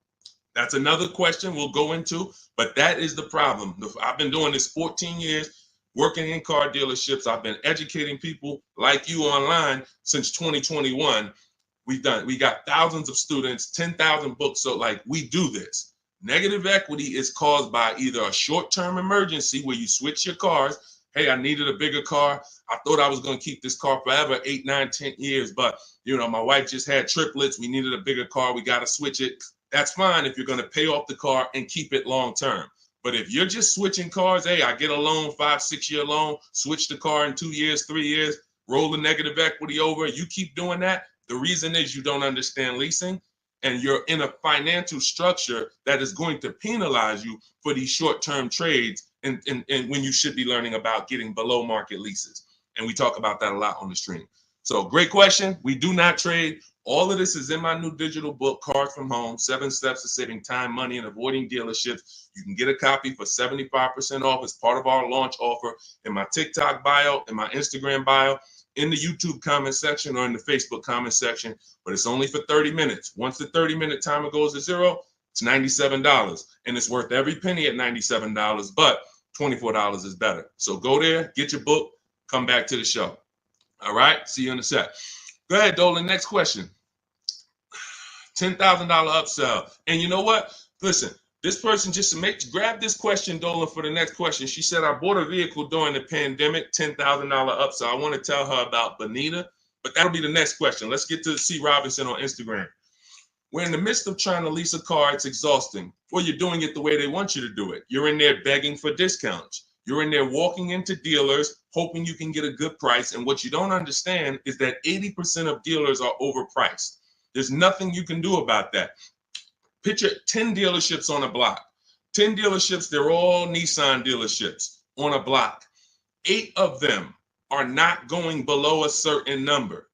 That's another question we'll go into, but that is the problem. I've been doing this 14 years, working in car dealerships. I've been educating people like you online since 2021. We got thousands of students, 10,000 books. So we do this. Negative equity is caused by either a short-term emergency where you switch your cars. Hey, I needed a bigger car. I thought I was going to keep this car forever, 8, 9, 10 years. But, my wife just had triplets. We needed a bigger car. We got to switch it. That's fine if you're going to pay off the car and keep it long-term. But if you're just switching cars, hey, I get a loan, 5-6 year loan, switch the car in 2 years, 3 years, roll the negative equity over. You keep doing that. The reason is you don't understand leasing, and you're in a financial structure that is going to penalize you for these short-term trades, and when you should be learning about getting below market leases. And we talk about that a lot on the stream. So great question. We do not trade. All of this is in my new digital book, Cars from Home, 7 Steps to Saving Time, Money, and Avoiding Dealerships. You can get a copy for 75% off as part of our launch offer in my TikTok bio, in my Instagram bio, in the YouTube comment section, or in the Facebook comment section. But it's only for 30 minutes. Once the 30-minute timer goes to zero, it's $97. And it's worth every penny at $97, but $24 is better. So go there, get your book, come back to the show. All right, see you in a sec. Go ahead, Dolan. Next question. $10,000 upsell. And you know what? Listen, this person grab this question, Dolan, for the next question. She said, I bought a vehicle during the pandemic, $10,000 upsell. I want to tell her about Bonita, but that'll be the next question. Let's get to C. Robinson on Instagram. We're in the midst of trying to lease a car. It's exhausting. Well, you're doing it the way they want you to do it. You're in there begging for discounts. You're in there walking into dealers, hoping you can get a good price. And what you don't understand is that 80% of dealers are overpriced. There's nothing you can do about that. Picture 10 dealerships on a block. 10 dealerships, they're all Nissan dealerships on a block. 8 of them are not going below a certain number.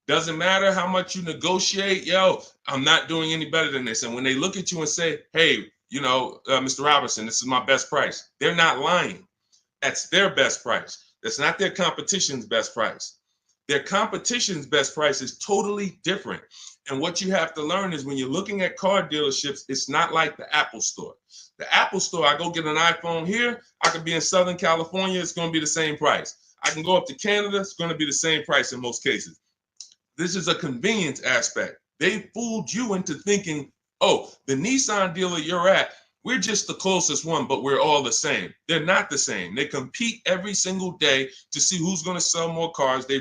Doesn't matter how much you negotiate, yo, I'm not doing any better than this. And when they look at you and say, hey, Mr. Robinson, this is my best price, they're not lying. That's their best price. That's not their competition's best price. Their competition's best price is totally different. And what you have to learn is when you're looking at car dealerships, it's not like the Apple store. The Apple store, I go get an iPhone here, I could be in Southern California, it's going to be the same price. I can go up to Canada, it's going to be the same price in most cases. This is a convenience aspect. They fooled you into thinking, oh, the Nissan dealer you're at, we're just the closest one, but we're all the same. They're not the same. They compete every single day to see who's going to sell more cars. They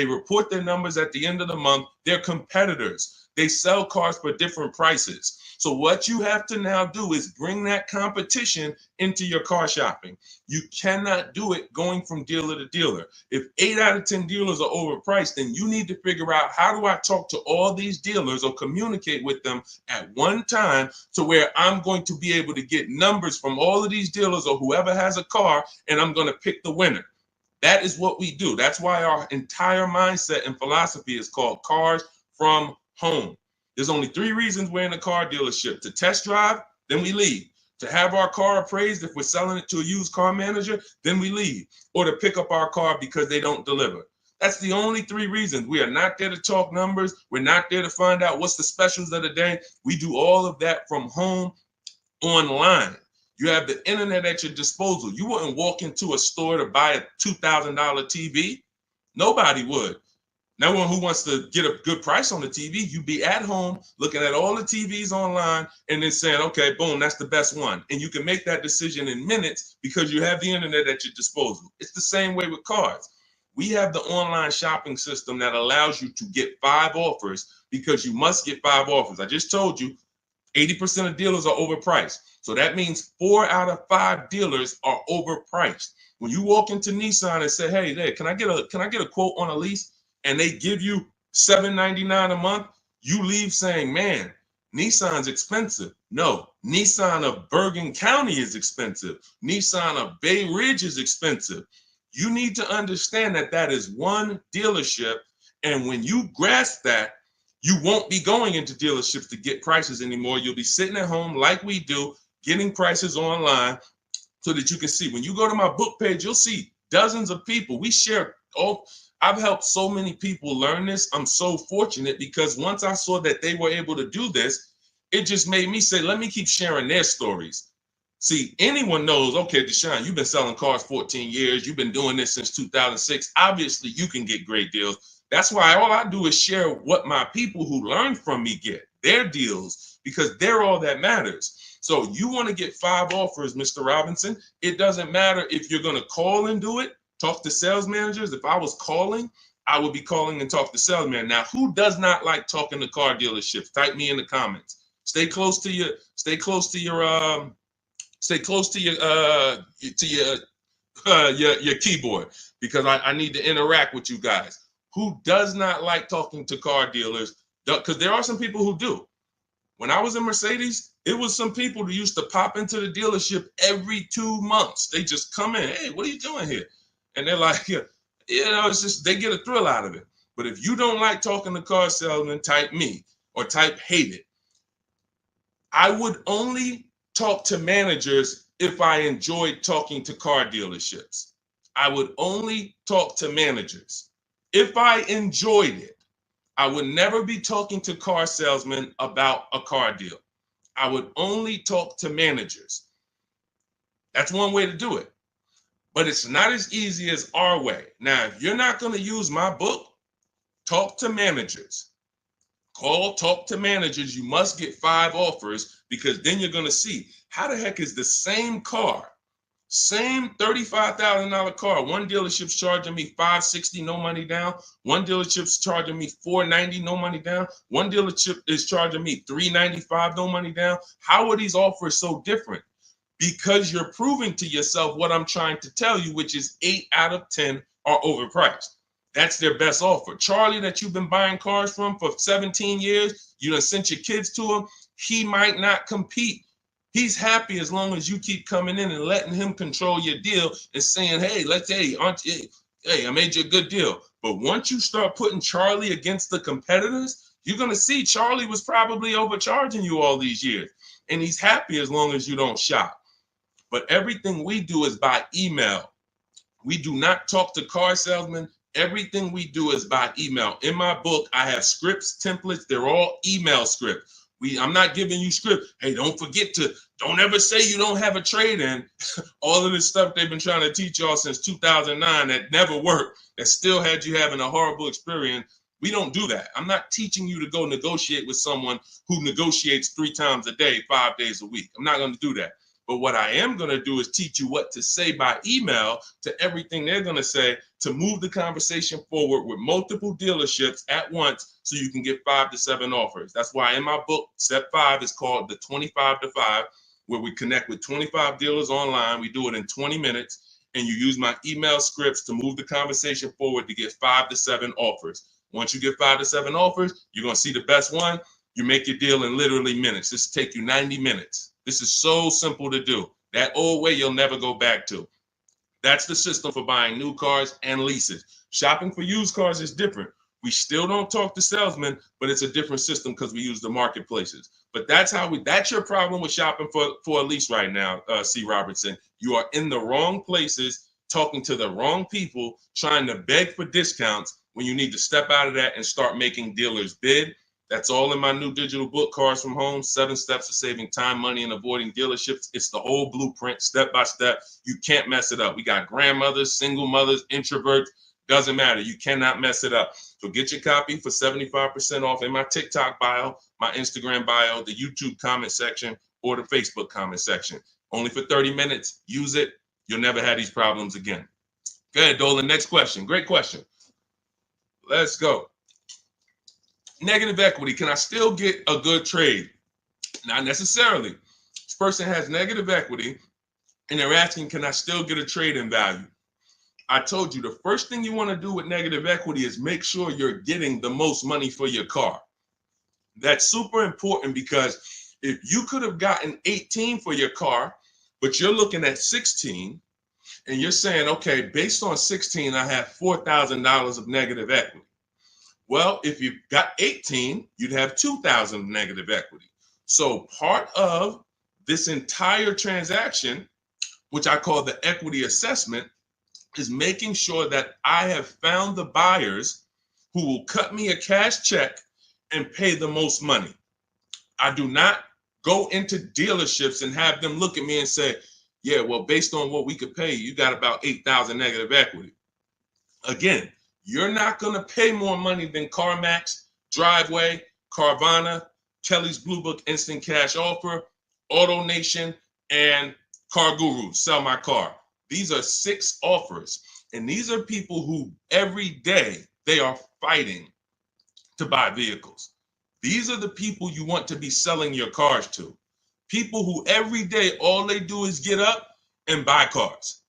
report their numbers at the end of the month. They're competitors. They sell cars for different prices. So what you have to now do is bring that competition into your car shopping. You cannot do it going from dealer to dealer. If 8 out of 10 dealers are overpriced, then you need to figure out, how do I talk to all these dealers or communicate with them at one time to where I'm going to be able to get numbers from all of these dealers or whoever has a car, and I'm going to pick the winner. That is what we do. That's why our entire mindset and philosophy is called Cars from Home. There's only 3 reasons we're in a car dealership: to test drive, then we leave; to have our car appraised if we're selling it to a used car manager, then we leave; or to pick up our car because they don't deliver. That's the only 3 reasons. We are not there to talk numbers. We're not there to find out what's the specials of the day. We do all of that from home, online. You have the internet at your disposal. You wouldn't walk into a store to buy a $2,000 TV. Nobody would. No one who wants to get a good price on the TV, you'd be at home looking at all the TVs online and then saying, okay, boom, that's the best one. And you can make that decision in minutes because you have the internet at your disposal. It's the same way with cars. We have the online shopping system that allows you to get 5 offers because you must get 5 offers. I just told you 80% of dealers are overpriced. So that means 4 out of 5 dealers are overpriced. When you walk into Nissan and say, hey, there, can I get a quote on a lease? And they give you $799 a month, you leave saying, man, Nissan's expensive. No, Nissan of Bergen County is expensive. Nissan of Bay Ridge is expensive. You need to understand that that is one dealership. And when you grasp that, you won't be going into dealerships to get prices anymore. You'll be sitting at home like we do, getting prices online so that you can see. When you go to my book page, you'll see dozens of people. We share all. I've helped so many people learn this. I'm so fortunate because once I saw that they were able to do this, it just made me say, let me keep sharing their stories. See, anyone knows, okay, Deshone, you've been selling cars 14 years. You've been doing this since 2006. Obviously, you can get great deals. That's why all I do is share what my people who learn from me get, their deals, because they're all that matters. So you want to get 5 offers, Mr. Robinson. It doesn't matter if you're going to call and do it. Talk to sales managers. If I was calling, I would be calling and talk to salesmen. Now, who does not like talking to car dealerships? Type me in the comments. Stay close to your keyboard because I need to interact with you guys. Who does not like talking to car dealers? Because there are some people who do. When I was in Mercedes, it was some people who used to pop into the dealership every 2 months. They just come in. Hey, what are you doing here? And they're like, it's just, they get a thrill out of it. But if you don't like talking to car salesmen, type me or type hate it. I would only talk to managers if I enjoyed talking to car dealerships. I would only talk to managers if I enjoyed it. I would never be talking to car salesmen about a car deal. I would only talk to managers. That's one way to do it. But it's not as easy as our way. Now, if you're not going to use my book, talk to managers. Talk to managers. You must get 5 offers because then you're going to see how the heck is the same car, same $35,000 car. One dealership's charging me $560, no money down. One dealership's charging me $490, no money down. One dealership is charging me $395, no money down. How are these offers so different? because you're proving to yourself what I'm trying to tell you, which is 8 out of 10 are overpriced. That's their best offer. Charlie, that you've been buying cars from for 17 years, you done sent your kids to him, he might not compete. He's happy as long as you keep coming in and letting him control your deal and saying, hey, hey, I made you a good deal. But once you start putting Charlie against the competitors, you're going to see Charlie was probably overcharging you all these years. And he's happy as long as you don't shop. But everything we do is by email. We do not talk to car salesmen. Everything we do is by email. In my book, I have scripts, templates. They're all email scripts. I'm not giving you script. Hey, don't ever say you don't have a trade-in. All of this stuff they've been trying to teach y'all since 2009 that never worked, that still had you having a horrible experience. We don't do that. I'm not teaching you to go negotiate with someone who negotiates 3 times a day, 5 days a week. I'm not going to do that. But what I am going to do is teach you what to say by email to everything they're going to say to move the conversation forward with multiple dealerships at once so you can get 5 to 7 offers. That's why in my book, step 5 is called the 25 to 5, where we connect with 25 dealers online. We do it in 20 minutes, and you use my email scripts to move the conversation forward to get 5 to 7 offers. Once you get 5 to 7 offers, you're going to see the best one. You make your deal in literally minutes. This will take you 90 minutes. This is so simple to do. That old way you'll never go back to. That's the system for buying new cars and leases. Shopping for used cars is different. We still don't talk to salesmen, but it's a different system because we use the marketplaces. But that's your problem with shopping for a lease right now, C. Robertson. You are in the wrong places, talking to the wrong people, trying to beg for discounts when you need to step out of that and start making dealers bid. That's all in my new digital book, Cars from Home, 7 Steps to Saving Time, Money, and Avoiding Dealerships. It's the whole blueprint, step by step. You can't mess it up. We got grandmothers, single mothers, introverts. Doesn't matter. You cannot mess it up. So get your copy for 75% off in my TikTok bio, my Instagram bio, the YouTube comment section, or the Facebook comment section. Only for 30 minutes. Use it. You'll never have these problems again. Go ahead, Dolan. Next question. Great question. Let's go. Negative equity. Can I still get a good trade? Not necessarily. This person has negative equity and they're asking, can I still get a trade in value? I told you the first thing you want to do with negative equity is make sure you're getting the most money for your car. That's super important because if you could have gotten 18 for your car, but you're looking at 16 and you're saying, okay, based on 16, I have $4,000 of negative equity. Well, if you got 18, you'd have 2,000 of negative equity. So part of this entire transaction, which I call the equity assessment, is making sure that I have found the buyers who will cut me a cash check and pay the most money. I do not go into dealerships and have them look at me and say, yeah, well, based on what we could pay, you got about 8,000 negative equity. Again, you're not going to pay more money than CarMax, Driveway, Carvana, Kelly's Blue Book Instant Cash Offer, AutoNation, and Car Guru, Sell My Car. These are 6 offers, and these are people who every day they are fighting to buy vehicles. These are the people you want to be selling your cars to. People who every day all they do is get up and buy cars.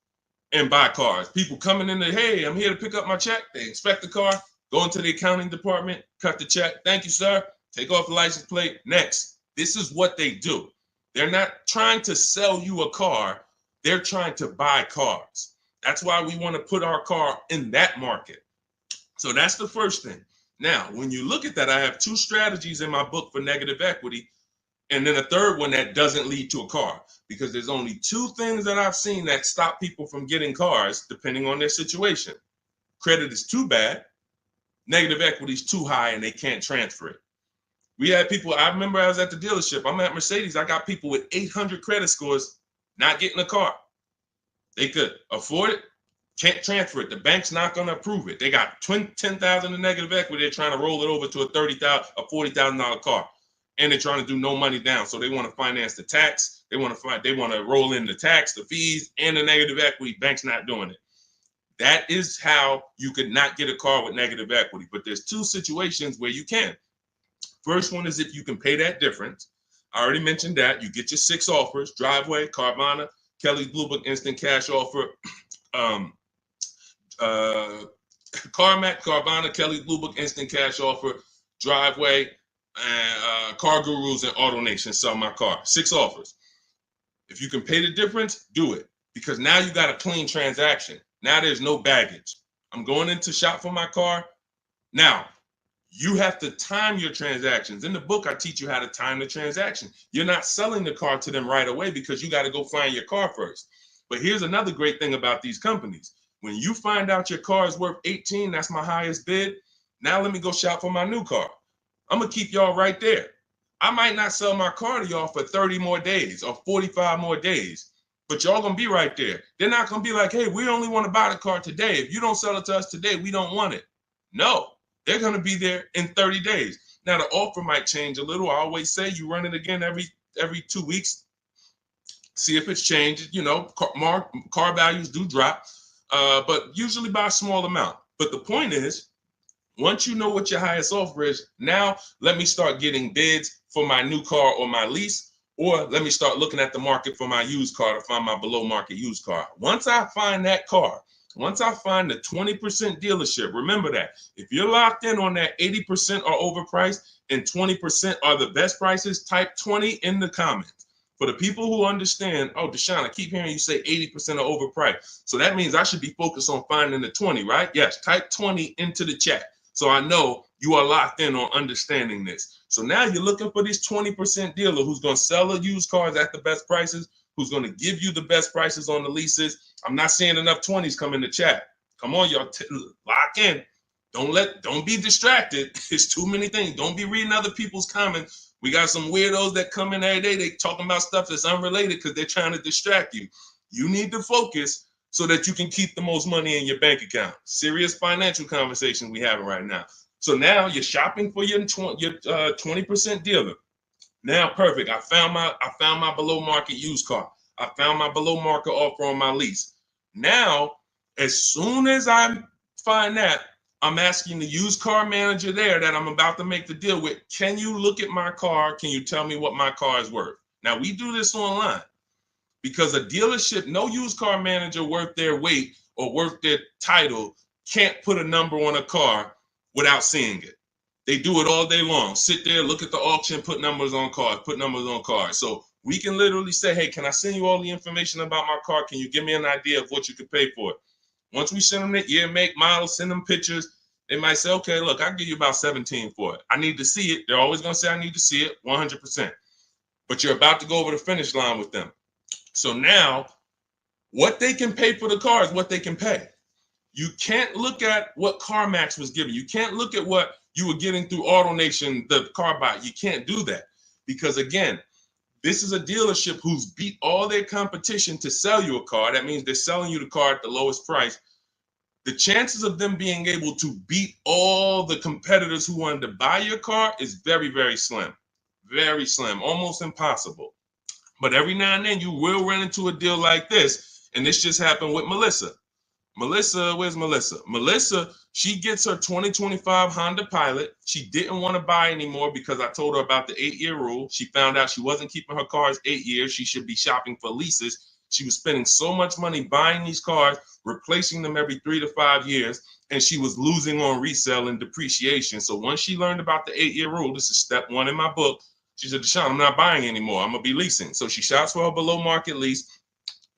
People coming in there, hey, I'm here to pick up my check. They inspect the car, go into the accounting department, cut the check. Thank you, sir. Take off the license plate. Next. This is what they do. They're not trying to sell you a car. They're trying to buy cars. That's why we want to put our car in that market. So that's the first thing. Now, when you look at that, I have 2 strategies in my book for negative equity, and then a third one that doesn't lead to a car, because there's only 2 things that I've seen that stop people from getting cars depending on their situation. Credit is too bad, negative equity is too high, and they can't transfer it. We had people, I remember I was at the dealership, I'm at Mercedes, I got people with 800 credit scores not getting a car. They could afford it, can't transfer it. The bank's not going to approve it. They got 10,000 in negative equity. They're trying to roll it over to a $40,000 car, and they're trying to do no money down. So they want to finance the tax. They want to roll in the tax, the fees, and the negative equity. Bank's not doing it. That is how you could not get a car with negative equity. But there's 2 situations where you can. First one is if you can pay that difference. I already mentioned that. You get your 6 offers: Driveway, Carvana, Kelly's Blue Book Instant Cash Offer, CarMax, Carvana, Kelly's Blue Book Instant Cash Offer, Driveway, and Car Gurus and AutoNation Sell My Car. 6 offers. If you can pay the difference, do it, because now you got a clean transaction. Now there's no baggage. I'm going in to shop for my car. Now, you have to time your transactions. In the book, I teach you how to time the transaction. You're not selling the car to them right away because you got to go find your car first. But here's another great thing about these companies. When you find out your car is worth 18, that's my highest bid. Now let me go shop for my new car. I'm going to keep y'all right there. I might not sell my car to y'all for 30 more days or 45 more days, but y'all going to be right there. They're not going to be like, hey, we only want to buy the car today. If you don't sell it to us today, we don't want it. No, they're going to be there in 30 days. Now, the offer might change a little. I always say you run it again every 2 weeks. See if it's changed. You know, car values do drop, but usually by a small amount. But the point is, once you know what your highest offer is, now let me start getting bids for my new car or my lease, or let me start looking at the market for my used car to find my below market used car. Once I find that car, once I find the 20% dealership, remember that if you're locked in on that 80% are overpriced and 20% are the best prices, type 20 in the comments. For the people who understand, oh, Deshone, I keep hearing you say 80% are overpriced. So that means I should be focused on finding the 20, right? Yes, type 20 into the chat. So I know you are locked in on understanding this. So now you're looking for this 20% dealer who's going to sell the used cars at the best prices, who's going to give you the best prices on the leases. I'm not seeing enough 20s come in the chat. Come on, y'all, lock in. Don't be distracted. It's too many things. Don't be reading other people's comments. We got some weirdos that come in every day. They talking about stuff that's unrelated because they're trying to distract you. You need to focus so that you can keep the most money in your bank account. Serious financial conversation we having right now. So now you're shopping for your 20% dealer. Now, perfect. I found my below market used car. I found my below market offer on my lease. Now, as soon as I find that, I'm asking the used car manager there that I'm about to make the deal with, can you look at my car? Can you tell me what my car is worth? Now, we do this online because a dealership, no used car manager worth their weight or worth their title can't put a number on a car without seeing it. They do it all day long. Sit there, look at the auction, put numbers on cars, So we can literally say, hey, can I send you all the information about my car? Can you give me an idea of what you could pay for it? Once we send them the year, make, model, send them pictures, they might say, okay, look, I'll give you about 17 for it. I need to see it. They're always going to say, I need to see it 100%. But you're about to go over the finish line with them. So now what they can pay for the car is what they can pay. You can't look at what CarMax was giving. You can't look at what you were getting through AutoNation, the car buy. You can't do that because, again, this is a dealership who's beat all their competition to sell you a car. That means they're selling you the car at the lowest price. The chances of them being able to beat all the competitors who wanted to buy your car is very, very slim. Very slim, almost impossible. But every now and then you will run into a deal like this. And this just happened with Melissa. Where's Melissa? Melissa, she gets her 2025 Honda Pilot. She didn't want to buy anymore because I told her about the 8-year rule. She found out she wasn't keeping her cars 8 years. She should be shopping for leases. She was spending so much money buying these cars, replacing them every 3 to 5 years, and she was losing on resale and depreciation. So once she learned about the 8-year rule, this is step 1 in my book, she said, Deshone, I'm not buying anymore. I'm going to be leasing. So she shops for her below market lease.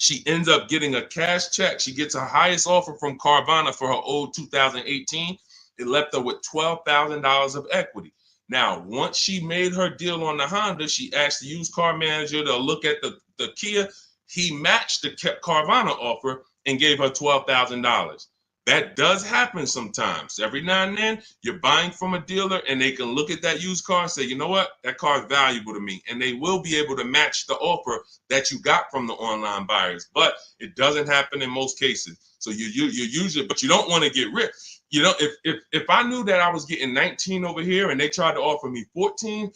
She ends up getting a cash check. She gets her highest offer from Carvana for her old 2018. It left her with $12,000 of equity. Now, once she made her deal on the Honda, she asked the used car manager to look at the Kia. He matched the Carvana offer and gave her $12,000. That does happen sometimes. Every now and then, you're buying from a dealer and they can look at that used car and say, you know what, that car is valuable to me. And they will be able to match the offer that you got from the online buyers. But it doesn't happen in most cases. So you usually, but you don't want to get rich. You know, if I knew that I was getting 19 over here and they tried to offer me 14,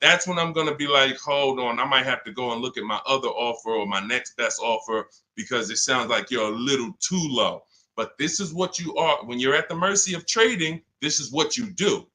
that's when I'm going to be like, hold on, I might have to go and look at my other offer or my next best offer because it sounds like you're a little too low. But this is what you are. When you're at the mercy of trading, this is what you do.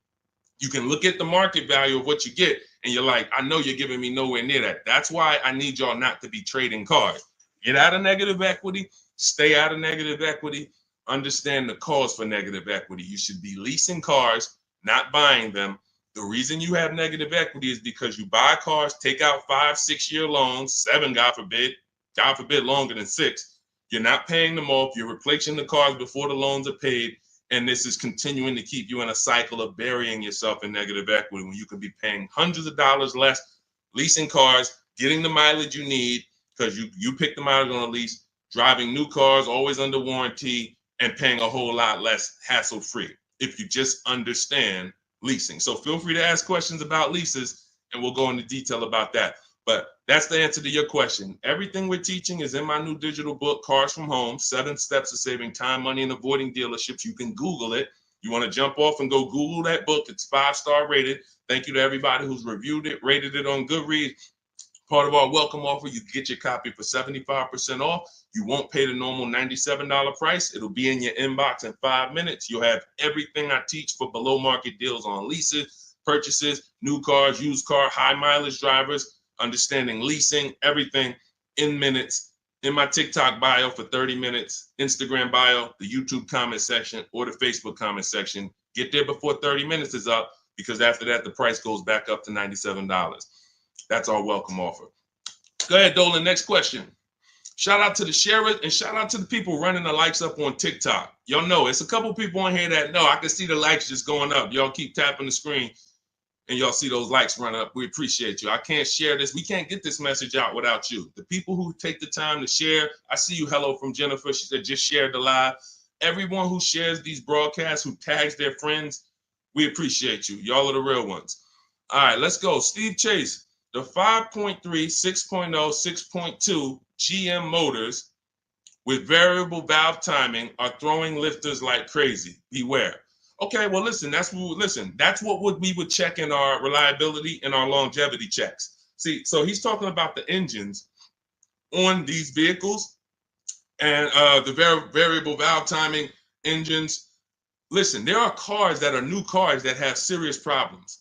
You can look at the market value of what you get and you're like, I know you're giving me nowhere near that. That's why I need y'all not to be trading cars. Get out of negative equity, stay out of negative equity, understand the cause for negative equity. You should be leasing cars, not buying them. The reason you have negative equity is because you buy cars, take out 5-6 year loans, 7, God forbid longer than 6. You're not paying them off. You're replacing the cars before the loans are paid. And this is continuing to keep you in a cycle of burying yourself in negative equity when you could be paying hundreds of dollars less, leasing cars, getting the mileage you need because you pick the mileage on a lease, driving new cars, always under warranty, and paying a whole lot less hassle-free if you just understand leasing. So feel free to ask questions about leases, and we'll go into detail about that. But that's the answer to your question. Everything we're teaching is in my new digital book, Cars from Home, 7 Steps to Saving Time, Money, and Avoiding Dealerships. You can Google it. You want to jump off and go Google that book. It's 5-star rated. Thank you to everybody who's reviewed it, rated it on Goodreads. Part of our welcome offer, you get your copy for 75% off. You won't pay the normal $97 price. It'll be in your inbox in 5 minutes. You'll have everything I teach for below market deals on leases, purchases, new cars, used car, high mileage drivers, understanding leasing, everything in minutes. In my TikTok bio for 30 minutes, Instagram bio, the YouTube comment section, or the Facebook comment section. Get there before 30 minutes is up, because after that, the price goes back up to $97. That's our welcome offer. Go ahead, Dolan. Next question. Shout out to the sharers and shout out to the people running the likes up on TikTok. Y'all know it's a couple people on here that know. I can see the likes just going up. Y'all keep tapping the screen and y'all see those likes run up. We appreciate you. I can't share this. We can't get this message out without you. The people who take the time to share. I see you. Hello from Jennifer. She said just shared the live. Everyone who shares these broadcasts, who tags their friends, we appreciate you. Y'all are the real ones. All right, let's go. Steve Chase. The 5.3, 6.0, 6.2 GM motors with variable valve timing are throwing lifters like crazy. Beware. Okay, well, listen, that's what we would check in our reliability and our longevity checks. See, so he's talking about the engines on these vehicles and the variable valve timing engines. Listen, there are cars that are new cars that have serious problems,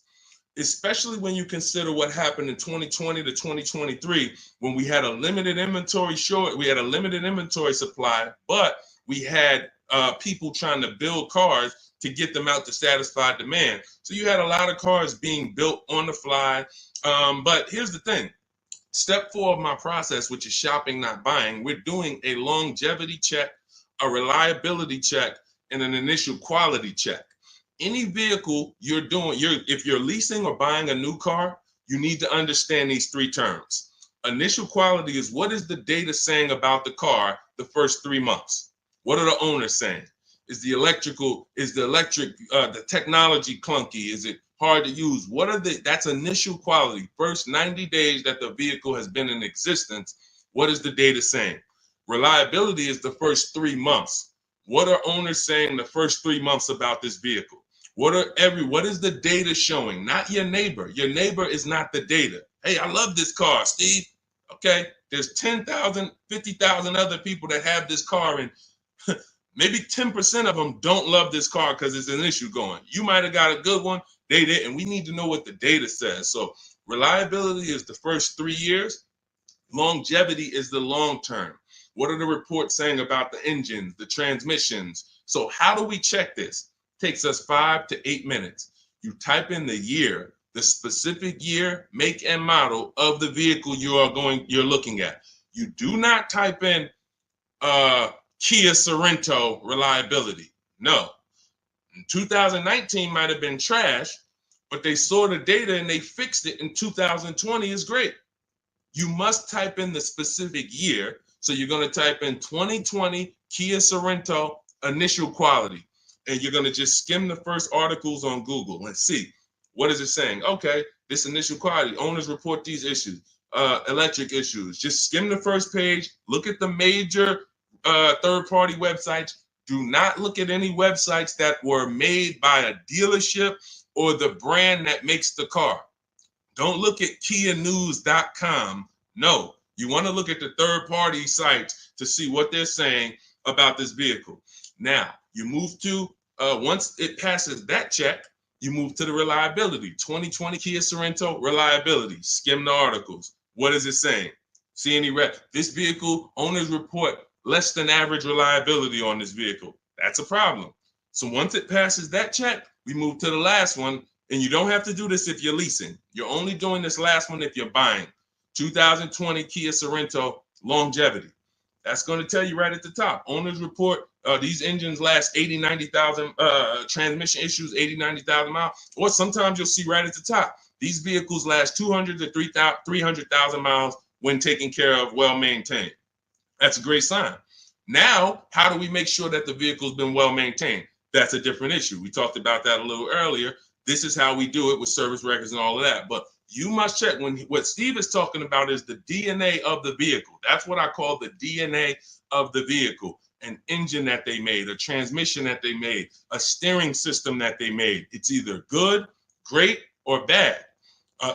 especially when you consider what happened in 2020 to 2023, when we had a limited inventory supply, but we had people trying to build cars to get them out to satisfy demand. So you had a lot of cars being built on the fly. But here's the thing. Step 4 of my process, which is shopping, not buying, we're doing a longevity check, a reliability check, and an initial quality check. Any vehicle you're doing, if you're leasing or buying a new car, you need to understand these 3 terms. Initial quality is, what is the data saying about the car the first 3 months? What are the owners saying? Is the technology clunky? Is it hard to use? That's initial quality. First 90 days that the vehicle has been in existence, what is the data saying? Reliability is the first 3 months. What are owners saying the first 3 months about this vehicle? What is the data showing? Not your neighbor. Your neighbor is not the data. Hey, I love this car, Steve. Okay, there's 10,000, 50,000 other people that have this car, and maybe 10% of them don't love this car because there's an issue going. You might have got a good one, they didn't. We need to know what the data says. So reliability is the first 3 years. Longevity is the long term. What are the reports saying about the engines, the transmissions? So how do we check this? It takes us 5 to 8 minutes. You type in the year, the specific year, make, and model of the vehicle you're looking at. You do not type in Kia Sorento reliability. No. 2019 might have been trash, but they saw the data and they fixed it in 2020 is great. You must type in the specific year. So you're going to type in 2020 Kia Sorento initial quality, and you're going to just skim the first articles on Google and see what is it saying. Okay, this initial quality, owners report these issues, electric issues. Just skim the first page, look at the major third-party websites. Do not look at any websites that were made by a dealership or the brand that makes the car. Don't look at KiaNews.com. No, you want to look at the third-party sites to see what they're saying about this vehicle. Now, you move to, once it passes that check, You move to the reliability. 2020 Kia Sorento, reliability. Skim the articles. What is it saying? See any red? This vehicle, owners report less than average reliability on this vehicle. That's a problem. So once it passes that check, we move to the last one. And you don't have to do this if you're leasing. You're only doing this last one if you're buying. 2020 Kia Sorento, longevity. That's going to tell you right at the top. Owners report these engines last 80, 90,000, transmission issues, 80, 90,000 miles. Or sometimes you'll see right at the top, these vehicles last 200 to 300,000 miles when taken care of, well maintained. That's a great sign. Now, how do we make sure that the vehicle's been well maintained? That's a different issue. We talked about that a little earlier. This is how we do it with service records and all of that. But you must check what Steve is talking about is the DNA of the vehicle. That's what I call the DNA of the vehicle. An engine that they made, a transmission that they made, a steering system that they made. It's either good, great, or bad.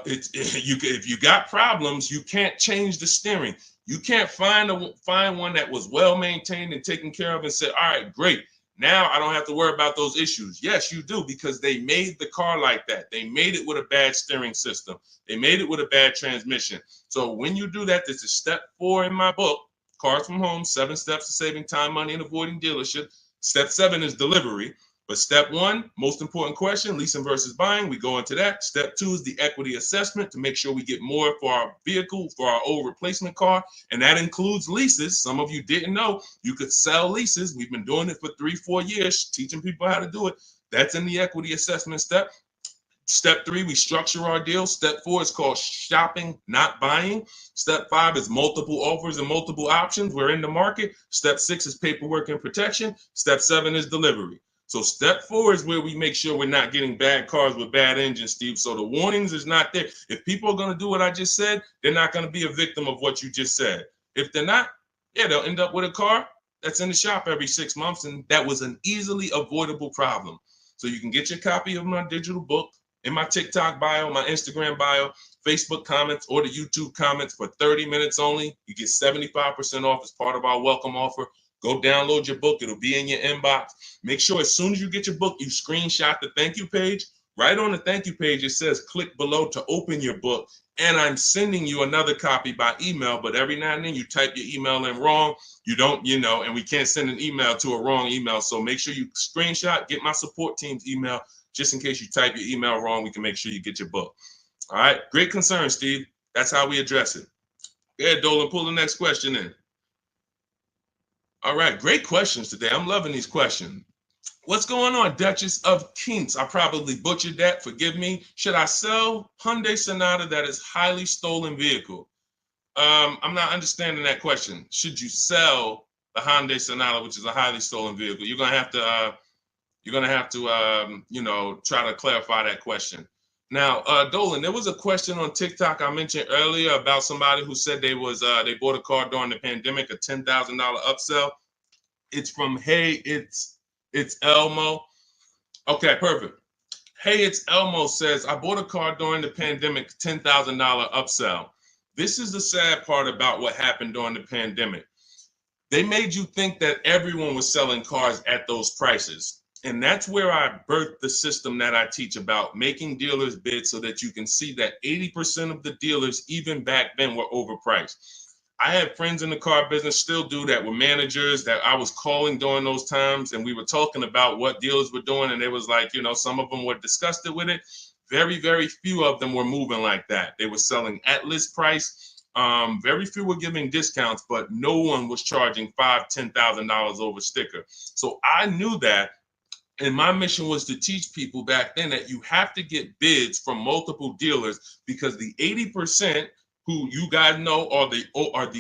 If you got problems, you can't change the steering. You can't find one that was well maintained and taken care of and say, all right, great. Now I don't have to worry about those issues. Yes, you do, because they made the car like that. They made it with a bad steering system. They made it with a bad transmission. So when you do that, this is step 4 in my book, Cars from Home, 7 Steps to Saving Time, Money, and Avoiding Dealership. Step 7 is delivery. But step 1, most important question, leasing versus buying. We go into that. Step 2 is the equity assessment to make sure we get more for our vehicle, for our old replacement car. And that includes leases. Some of you didn't know you could sell leases. We've been doing it for 3-4 years, teaching people how to do it. That's in the equity assessment step. Step 3, we structure our deal. Step 4 is called shopping, not buying. Step 5 is multiple offers and multiple options. We're in the market. Step 6 is paperwork and protection. Step 7 is delivery. So step 4 is where we make sure we're not getting bad cars with bad engines, Steve. So the warnings is not there. If people are going to do what I just said, they're not going to be a victim of what you just said. If they're not, yeah, they'll end up with a car that's in the shop every 6 months. And that was an easily avoidable problem. So you can get your copy of my digital book in my TikTok bio, my Instagram bio, Facebook comments, or the YouTube comments for 30 minutes only. You get 75% off as part of our welcome offer. Go download your book. It'll be in your inbox. Make sure as soon as you get your book, you screenshot the thank you page. Right on the thank you page, it says click below to open your book. And I'm sending you another copy by email. But every now and then you type your email in wrong. You don't, and we can't send an email to a wrong email. So make sure you screenshot, get my support team's email. Just in case you type your email wrong, we can make sure you get your book. All right. Great concern, Steve. That's how we address it. Yeah, Dolan, pull the next question in. All right, great questions today. I'm loving these questions. What's going on, Duchess of Kings? I probably butchered that. Forgive me. Should I sell Hyundai Sonata that is highly stolen vehicle? I'm not understanding that question. Should you sell the Hyundai Sonata, which is a highly stolen vehicle? You're gonna have to, try to clarify that question. Now, Dolan, there was a question on TikTok I mentioned earlier about somebody who said they bought a car during the pandemic, a $10,000 upsell. It's from Hey, it's Elmo. Okay, perfect. Hey, it's Elmo says, I bought a car during the pandemic, $10,000 upsell. This is the sad part about what happened during the pandemic. They made you think that everyone was selling cars at those prices. And that's where I birthed the system that I teach about making dealers bid so that you can see that 80% of the dealers, even back then, were overpriced. I had friends in the car business, still do that, with managers that I was calling during those times. And we were talking about what dealers were doing. And it was like, some of them were disgusted with it. Very, very few of them were moving like that. They were selling at list price. Very few were giving discounts, but no one was charging $5,000, $10,000 over sticker. So I knew that. And my mission was to teach people back then that you have to get bids from multiple dealers, because the 80% who you guys know are the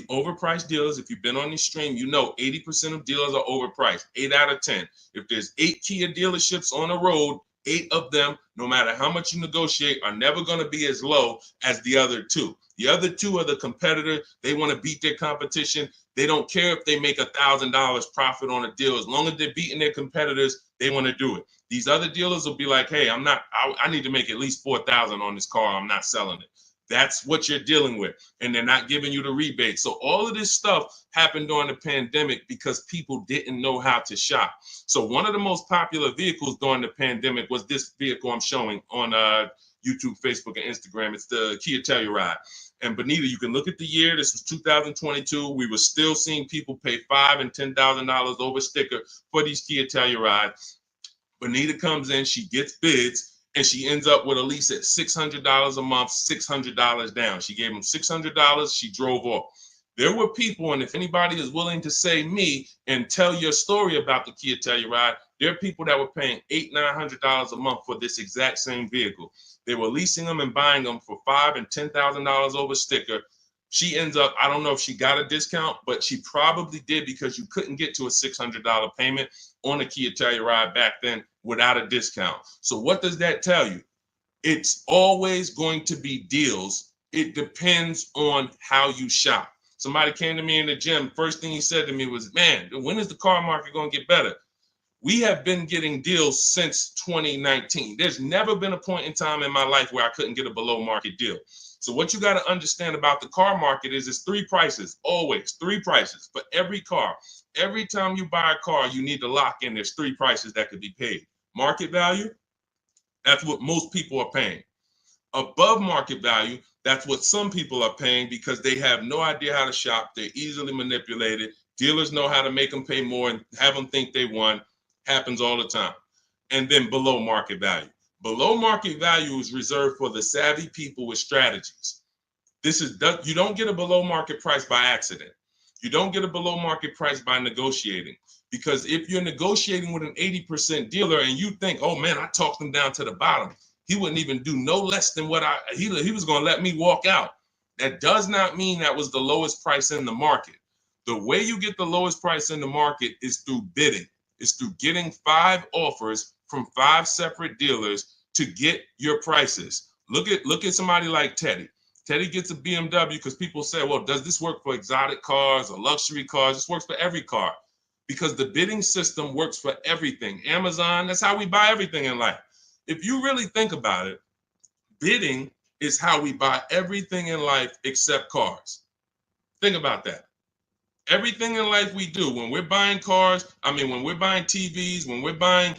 overpriced dealers. If you've been on this stream, 80% of dealers are overpriced, 8 out of 10. If there's 8 Kia dealerships on the road, 8 of them, no matter how much you negotiate, are never going to be as low as the other 2. The other 2 are the competitor. They want to beat their competition. They don't care if they make $1,000 profit on a deal. As long as they're beating their competitors, they want to do it. These other dealers will be like, hey, I need to make at least $4,000 on this car. I'm not selling it. That's what you're dealing with. And they're not giving you the rebate. So all of this stuff happened during the pandemic because people didn't know how to shop. So one of the most popular vehicles during the pandemic was this vehicle I'm showing on YouTube, Facebook, and Instagram. It's the Kia Telluride. And Benita, you can look at the year. This was 2022. We were still seeing people pay $5,000 and $10,000 over sticker for these Kia Tellurides. Benita comes in, she gets bids, and she ends up with a lease at $600 a month, $600 down. She gave them $600. She drove off. There were people, and if anybody is willing to say me and tell your story about the Kia Telluride, there are people that were paying $800, $900 a month for this exact same vehicle. They were leasing them and buying them for $5,000 and $10,000 over sticker. She ends up, I don't know if she got a discount, but she probably did because you couldn't get to a $600 payment on a Kia Telluride back then without a discount. So what does that tell you? It's always going to be deals. It depends on how you shop. Somebody came to me in the gym. First thing he said to me was, man, when is the car market going to get better? We have been getting deals since 2019. There's never been a point in time in my life where I couldn't get a below market deal. So what you got to understand about the car market is it's three prices, always three prices for every car. Every time you buy a car, you need to lock in. There's three prices that could be paid. Market value, that's what most people are paying. Above market value, that's what some people are paying because they have no idea how to shop. They're easily manipulated. Dealers know how to make them pay more and have them think they won. Happens all the time. And then below market value. Below market value is reserved for the savvy people with strategies. You don't get a below market price by accident. You don't get a below market price by negotiating. Because if you're negotiating with an 80% dealer and you think, oh man, I talked him down to the bottom, he wouldn't even do no less than what he was going to let me walk out. That does not mean that was the lowest price in the market. The way you get the lowest price in the market is through bidding. It's through getting 5 offers from 5 separate dealers to get your prices. Look at somebody like Teddy. Teddy gets a BMW because people say, well, does this work for exotic cars or luxury cars? This works for every car because the bidding system works for everything. Amazon, that's how we buy everything in life. If you really think about it, bidding is how we buy everything in life except cars. Think about that. Everything in life we do, when we're buying cars, when we're buying TVs, when we're buying,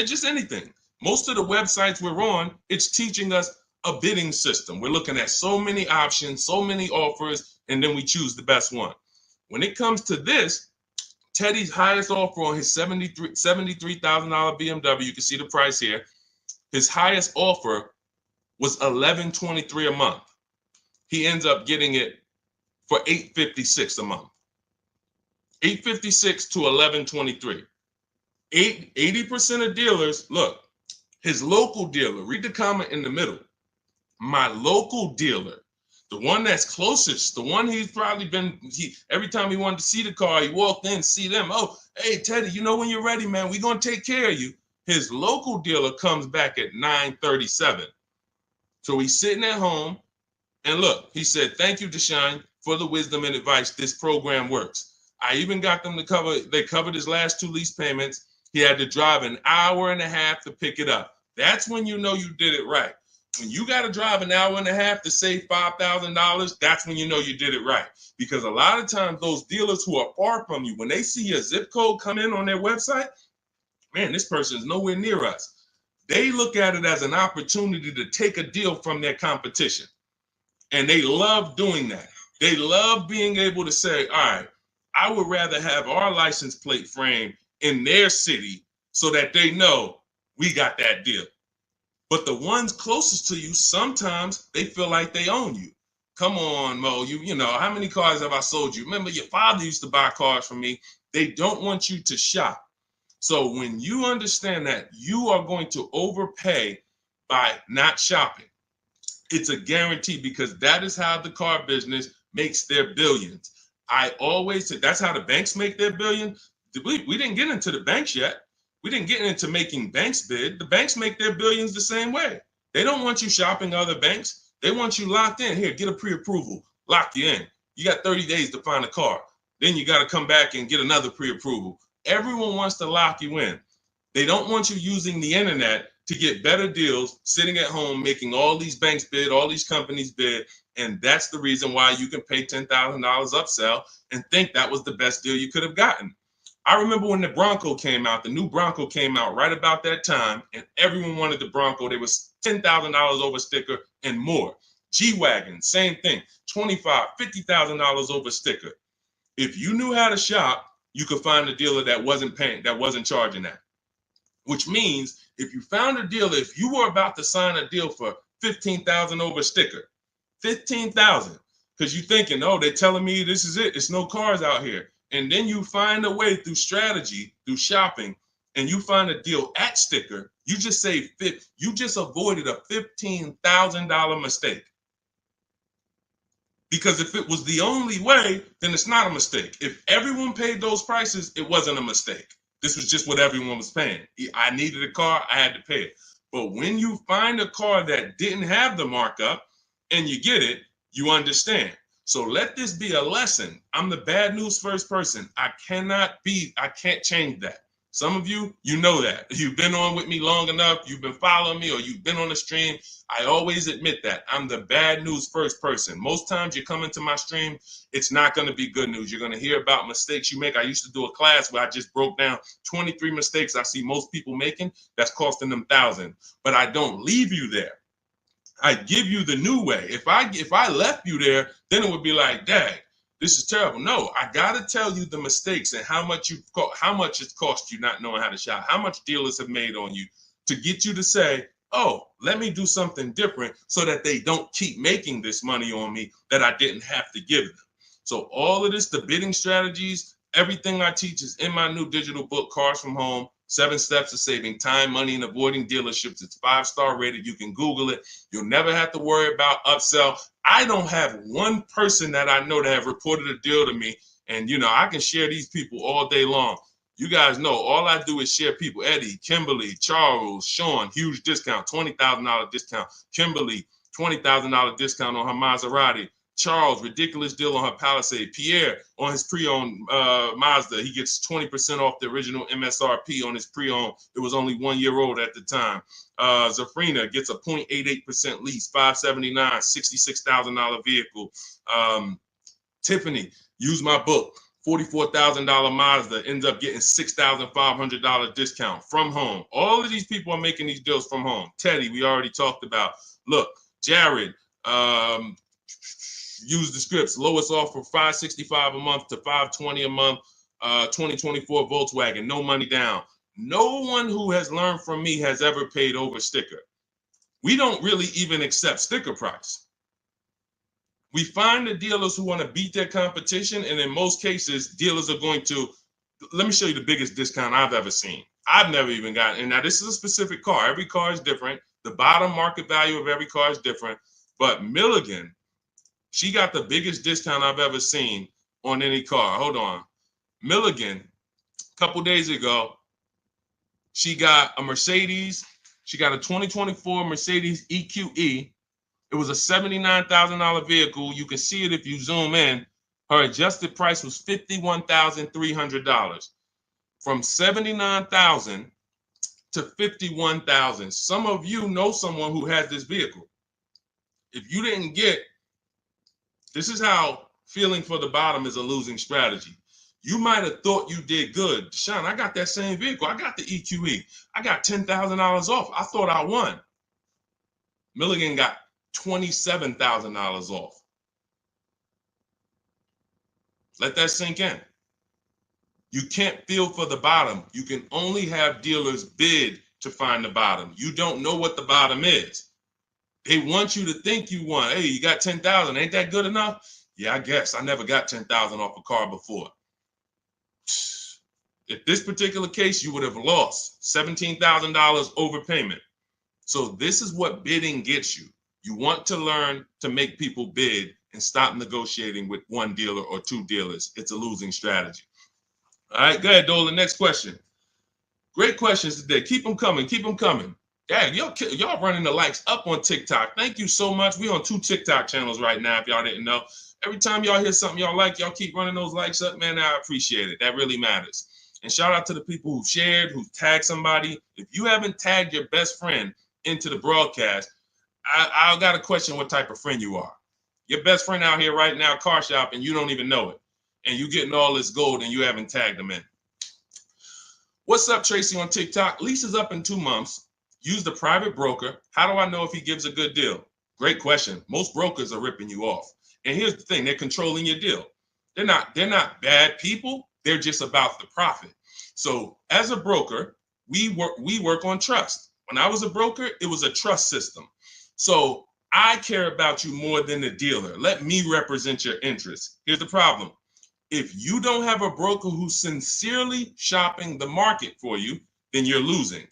just anything. Most of the websites we're on, it's teaching us a bidding system. We're looking at so many options, so many offers, and then we choose the best one. When it comes to this, Teddy's highest offer on his $73,000 BMW, you can see the price here. His highest offer was $1,123 a month. He ends up getting it for $856 a month. $856 to $1,123. 80% of dealers, look, his local dealer, read the comment in the middle. My local dealer, the one that's closest, the one he's probably been, every time he wanted to see the car, he walked in, see them. Oh, hey, Teddy, when you're ready, man, we're going to take care of you. His local dealer comes back at $937. So he's sitting at home. And look, he said, thank you, Deshone, for the wisdom and advice. This program works. I even got them they covered his last 2 lease payments. He had to drive an hour and a half to pick it up. That's when you know you did it right. When you got to drive an hour and a half to save $5,000, that's when you know you did it right. Because a lot of times those dealers who are far from you, when they see a zip code come in on their website, man, this person is nowhere near us. They look at it as an opportunity to take a deal from their competition. And they love doing that. They love being able to say, all right, I would rather have our license plate frame in their city so that they know we got that deal. But the ones closest to you, sometimes they feel like they own you. Come on, Mo, you know, how many cars have I sold you? Remember, your father used to buy cars from me. They don't want you to shop. So when you understand that you are going to overpay by not shopping, it's a guarantee because that is how the car business makes their billions. I always say that's how the banks make their billion. We didn't get into the banks yet. We didn't get into making banks bid. The banks make their billions the same way. They don't want you shopping other banks. They want you locked in. Here, get a pre-approval. Lock you in. You got 30 days to find a car. Then you got to come back and get another pre-approval. Everyone wants to lock you in. They don't want you using the internet to get better deals, sitting at home, making all these banks bid, all these companies bid. And that's the reason why you can pay $10,000 upsell and think that was the best deal you could have gotten. I remember when the Bronco came out, the new Bronco came out right about that time, and everyone wanted the Bronco. There was $10,000 over sticker and more. G-Wagon, same thing, $25,000, $50,000 over sticker. If you knew how to shop, you could find a dealer that wasn't paying, that wasn't charging that. Which means if you found a dealer, if you were about to sign a deal for $15,000 over sticker, $15,000, because you're thinking, oh, they're telling me this is it. It's no cars out here. And then you find a way through strategy, through shopping, and you find a deal at sticker, you just saved you just avoided a $15,000 mistake. Because if it was the only way, then it's not a mistake. If everyone paid those prices, it wasn't a mistake. This was just what everyone was paying. I needed a car, I had to pay it. But when you find a car that didn't have the markup and you get it, you understand. So let this be a lesson. I'm the bad news first person. I can't change that. Some of you, you know that. You've been on with me long enough, you've been following me, or you've been on the stream. I always admit that. I'm the bad news first person. Most times you come into my stream, it's not going to be good news. You're going to hear about mistakes you make. I used to do a class where I just broke down 23 mistakes I see most people making that's costing them thousands. But I don't leave you there. I give you the new way. If I left you there, then it would be like, dang, this is terrible. No, I gotta tell you the mistakes and how much it's cost you not knowing how to shop, how much dealers have made on you to get you to say, oh, let me do something different so that they don't keep making this money on me that I didn't have to give them. So all of this, the bidding strategies, everything I teach is in my new digital book, Cars from Home, 7 Steps to Saving Time, Money, and Avoiding Dealerships. It's 5-star rated. You can Google it. You'll never have to worry about upsell. I don't have one person that I know that have reported a deal to me. And, I can share these people all day long. You guys know all I do is share people. Eddie, Kimberly, Charles, Sean, huge discount, $20,000 discount. Kimberly, $20,000 discount on her Maserati. Charles, ridiculous deal on her Palisade. Pierre, on his pre-owned Mazda, he gets 20% off the original MSRP on his pre-owned. It was only 1 year old at the time. Zafrina gets a 0.88% lease, $579, $66,000 vehicle. Tiffany, use my book, $44,000 Mazda, ends up getting $6,500 discount from home. All of these people are making these deals from home. Teddy, we already talked about. Look, Jared, use the scripts. Lowest offer $565 a month to $520 a month. 2024 Volkswagen, no money down. No one who has learned from me has ever paid over sticker. We don't really even accept sticker price. We find the dealers who want to beat their competition, and in most cases, dealers are going to, let me show you the biggest discount I've ever seen. I've never even gotten, and now this is a specific car. Every car is different. The bottom market value of every car is different. But Milligan, she got the biggest discount I've ever seen on any car. Hold on. Milligan, a couple days ago, she got a Mercedes. She got a 2024 Mercedes EQE. It was a $79,000 vehicle. You can see it if you zoom in. Her adjusted price was $51,300. From $79,000 to $51,000. Some of you know someone who has this vehicle. If you didn't get, this is how feeling for the bottom is a losing strategy. You might have thought you did good. Deshone, I got that same vehicle. I got the EQE. I got $10,000 off. I thought I won. Milligan got $27,000 off. Let that sink in. You can't feel for the bottom. You can only have dealers bid to find the bottom. You don't know what the bottom is. They want you to think you won. Hey, you got 10,000. Ain't that good enough? Yeah, I guess. I never got 10,000 off a car before. If this particular case, you would have lost $17,000 overpayment. So this is what bidding gets you. You want to learn to make people bid and stop negotiating with one dealer or two dealers. It's a losing strategy. All right, go ahead, Dolan. Next question. Great questions today. Keep them coming. Keep them coming. Dang, y'all running the likes up on TikTok. Thank you so much. We on 2 TikTok channels right now, if y'all didn't know. Every time y'all hear something y'all like, y'all keep running those likes up, man. I appreciate it. That really matters. And shout out to the people who shared, who tagged somebody. If you haven't tagged your best friend into the broadcast, I got to question what type of friend you are. Your best friend out here right now, car shop, and you don't even know it. And you getting all this gold and you haven't tagged them in. What's up, Tracy on TikTok? Lease is up in 2 months. Use the private broker. How do I know if he gives a good deal? Great question. Most brokers are ripping you off. And here's the thing, they're controlling your deal. They're not bad people. They're just about the profit. So as a broker, we work on trust. When I was a broker, it was a trust system. So I care about you more than the dealer. Let me represent your interests. Here's the problem. If you don't have a broker who's sincerely shopping the market for you, then you're losing.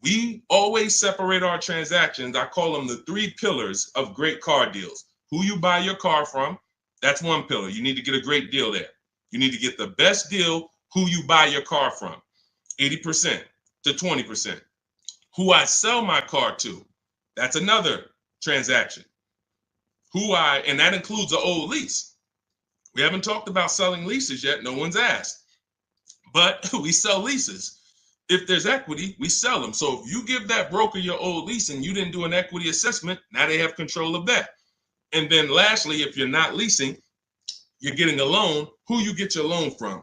We always separate our transactions. I call them the 3 pillars of great car deals. Who you buy your car from, that's one pillar. You need to get a great deal there. You need to get the best deal, who you buy your car from, 80% to 20%. Who I sell my car to, that's another transaction. And that includes an old lease. We haven't talked about selling leases yet. No one's asked. But we sell leases. If there's equity, we sell them. So if you give that broker your old lease and you didn't do an equity assessment, now they have control of that. And then lastly, if you're not leasing, you're getting a loan, who you get your loan from.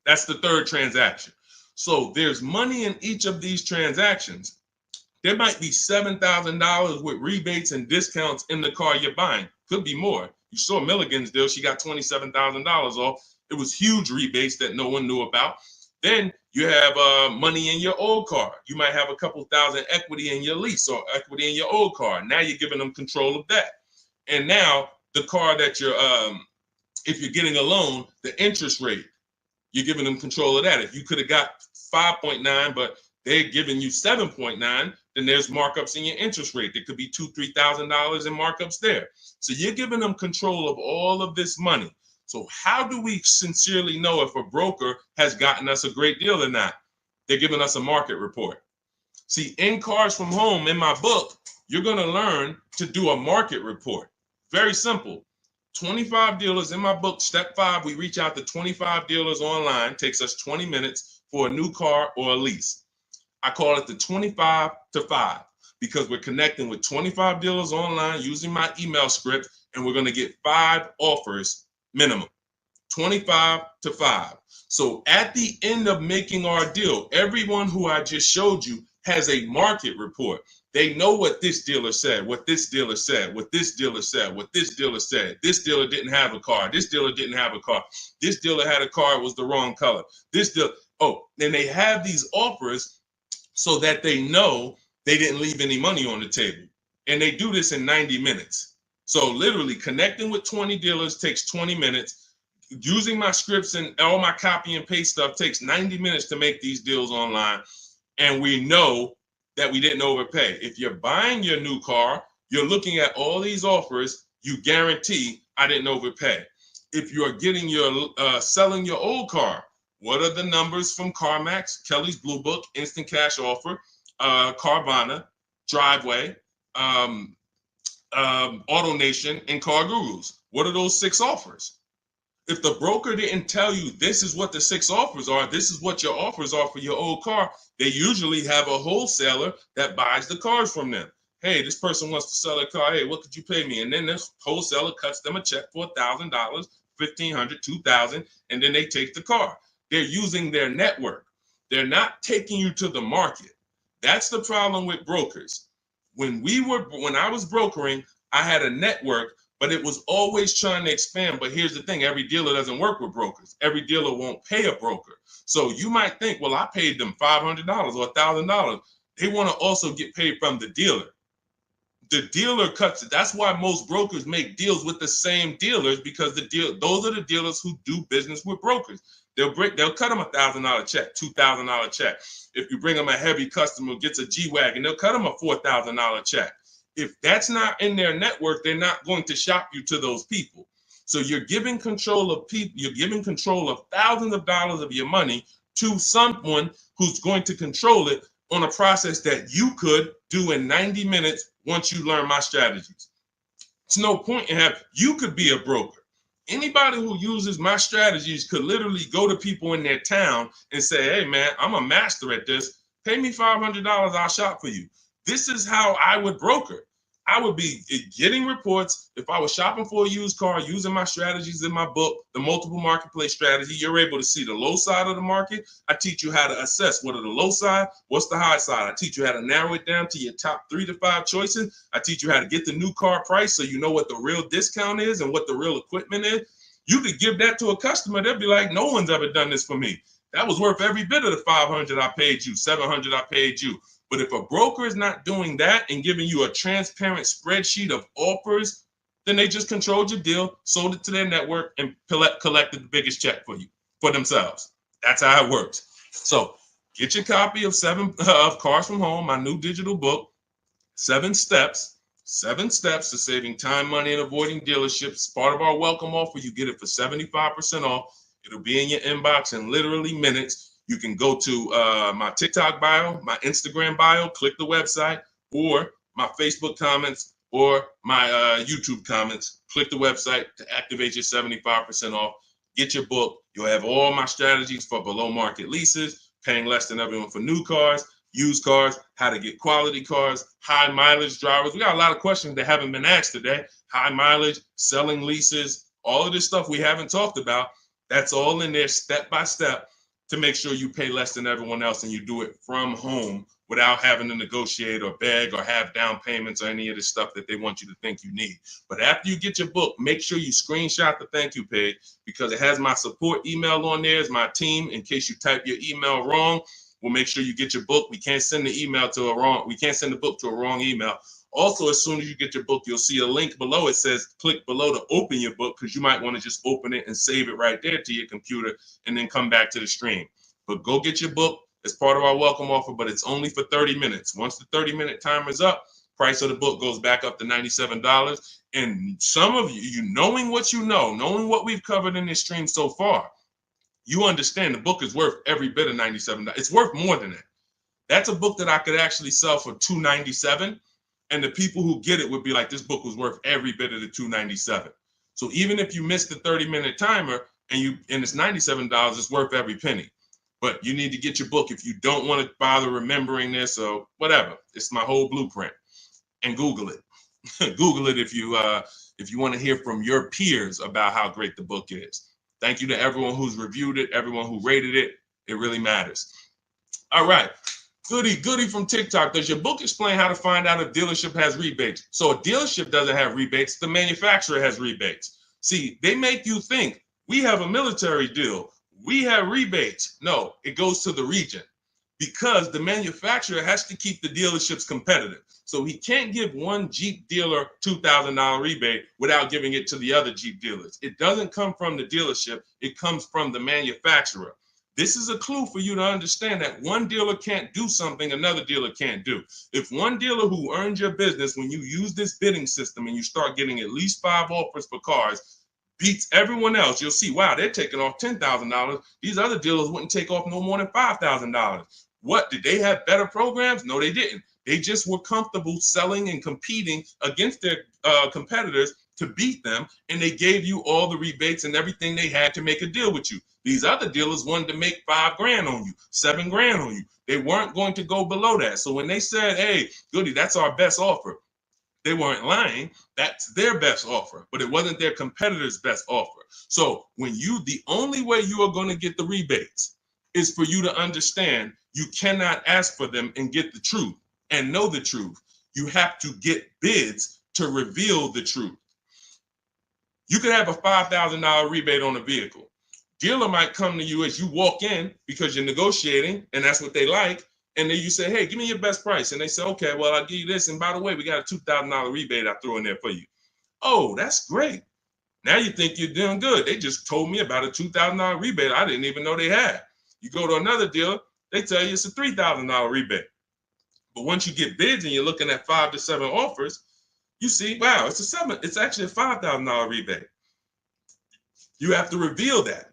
That's the 3rd transaction. So there's money in each of these transactions. There might be $7,000 with rebates and discounts in the car you're buying. Could be more. You saw Milligan's deal. She got $27,000 off. It was huge rebates that no one knew about. Then you have money in your old car. You might have a couple thousand equity in your lease or equity in your old car. Now you're giving them control of that. And now the car that you're, if you're getting a loan, the interest rate, you're giving them control of that. If you could have got 5.9, but they're giving you 7.9, then there's markups in your interest rate. There could be $2,000, $3,000 in markups there. So you're giving them control of all of this money. So how do we sincerely know if a broker has gotten us a great deal or not? They're giving us a market report. See, in Cars from Home, in my book, you're going to learn to do a market report. Very simple. 25 dealers in my book, step 5, we reach out to 25 dealers online. Takes us 20 minutes for a new car or a lease. I call it the 25 to 5 because we're connecting with 25 dealers online using my email script, and we're going to get 5 offers minimum. 25 to 5. So at the end of making our deal, everyone who I just showed you has a market report. They know what this dealer said, what this dealer said, what this dealer said, what this dealer said. This dealer didn't have a car. This dealer didn't have a car. This dealer had a car, it was the wrong color. This dealer, then they have these offers so that they know they didn't leave any money on the table. And they do this in 90 minutes. So literally connecting with 20 dealers takes 20 minutes. Using my scripts and all my copy and paste stuff takes 90 minutes to make these deals online. And we know that we didn't overpay. If you're buying your new car, you're looking at all these offers, you guarantee I didn't overpay. If you're getting your selling your old car, what are the numbers from CarMax, Kelly's Blue Book, Instant Cash Offer, Carvana, Driveway, AutoNation, and Car Gurus? What are those 6 offers? If the broker didn't tell you this is what the 6 offers are, this is what your offers are for your old car, they usually have a wholesaler that buys the cars from them. Hey, this person wants to sell a car. Hey, what could you pay me? And then this wholesaler cuts them a check for $1,000, $1,500, $2,000, and then they take the car. They're using their network. They're not taking you to the market. That's the problem with brokers. When I was brokering, I had a network, but it was always trying to expand. But here's the thing, every dealer doesn't work with brokers. Every dealer won't pay a broker. So you might think, well, I paid them $500 or $1,000. They want to also get paid from the dealer. The dealer cuts it. That's why most brokers make deals with the same dealers, because those are the dealers who do business with brokers. They'll cut them $1,000 check, $2,000 check. If you bring them a heavy customer who gets a G-Wagon, they'll cut them a $4,000 check. If that's not in their network, they're not going to shop you to those people. So you're giving control of people, you're giving control of thousands of dollars of your money to someone who's going to control it on a process that you could do in 90 minutes once you learn my strategies. It's no point in you could be a broker. Anybody who uses my strategies could literally go to people in their town and say, hey, man, I'm a master at this. Pay me $500, I'll shop for you. This is how I would broker. I would be getting reports. If I was shopping for a used car, using my strategies in my book, the multiple marketplace strategy, you're able to see the low side of the market. I teach you how to assess what are the low side, what's the high side. I teach you how to narrow it down to your top 3 to 5 choices. I teach you how to get the new car price so you know what the real discount is and what the real equipment is. You could give that to a customer. They'll be like, no one's ever done this for me. That was worth every bit of the $500 I paid you, $700 I paid you. But if a broker is not doing that and giving you a transparent spreadsheet of offers, then they just controlled your deal, sold it to their network, and collected the biggest check for you, for themselves. That's how it works. So get your copy of Cars from Home, my new digital book, 7 steps to saving time, money, and avoiding dealerships. Part of our welcome offer. You get it for 75% off. It'll be in your inbox in literally minutes. You can go to my TikTok bio, my Instagram bio, click the website, or my Facebook comments, or my YouTube comments. Click the website to activate your 75% off. Get your book. You'll have all my strategies for below market leases, paying less than everyone for new cars, used cars, how to get quality cars, high mileage drivers. We got a lot of questions that haven't been asked today. High mileage, selling leases, all of this stuff we haven't talked about. That's all in there step by step to make sure you pay less than everyone else and you do it from home without having to negotiate or beg or have down payments or any of the stuff that they want you to think you need. But after you get your book, make sure you screenshot the thank you page because it has my support email on there as my team. In case you type your email wrong, we'll make sure you get your book. We can't send the book to a wrong email. Also, as soon as you get your book, you'll see a link below. It says click below to open your book because you might want to just open it and save it right there to your computer and then come back to the stream. But go get your book. It's part of our welcome offer, but it's only for 30 minutes. Once the 30-minute timer is up, price of the book goes back up to $97. And some of you knowing what you know, knowing what we've covered in this stream so far, you understand the book is worth every bit of $97. It's worth more than that. That's a book that I could actually sell for $297. And the people who get it would be like, this book was worth every bit of the $297. So even if you miss the 30-minute timer and it's $97, it's worth every penny. But you need to get your book if you don't want to bother remembering this or whatever. It's my whole blueprint. And Google it. Google it if you want to hear from your peers about how great the book is. Thank you to everyone who's reviewed it, everyone who rated it. It really matters. All right. Goody from TikTok. Does your book explain how to find out if dealership has rebates? So a dealership doesn't have rebates. The manufacturer has rebates. See, they make you think we have a military deal. We have rebates. No, it goes to the region because the manufacturer has to keep the dealerships competitive. So he can't give one Jeep dealer $2,000 rebate without giving it to the other Jeep dealers. It doesn't come from the dealership. It comes from the manufacturer. This is a clue for you to understand that one dealer can't do something another dealer can't do. If one dealer who earned your business, when you use this bidding system and you start getting at least 5 offers for cars, beats everyone else, you'll see, wow, they're taking off $10,000. These other dealers wouldn't take off no more than $5,000. What, did they have better programs? No, they didn't. They just were comfortable selling and competing against their competitors to beat them, and they gave you all the rebates and everything they had to make a deal with you. These other dealers wanted to make $5,000 on you, $7,000 on you. They weren't going to go below that. So when they said, hey, Goody, that's our best offer, they weren't lying. That's their best offer, but it wasn't their competitor's best offer. So the only way you are going to get the rebates is for you to understand you cannot ask for them and get the truth and know the truth. You have to get bids to reveal the truth. You could have a $5,000 rebate on a vehicle. Dealer might come to you as you walk in because you're negotiating and that's what they like. And then you say, hey, give me your best price. And they say, okay, well, I'll give you this. And by the way, we got a $2,000 rebate I threw in there for you. Oh, that's great. Now you think you're doing good. They just told me about a $2,000 rebate I didn't even know they had. You go to another dealer, they tell you it's a $3,000 rebate. But once you get bids and you're looking at 5 to 7 offers, you see, wow, it's actually a $5,000 rebate. You have to reveal that.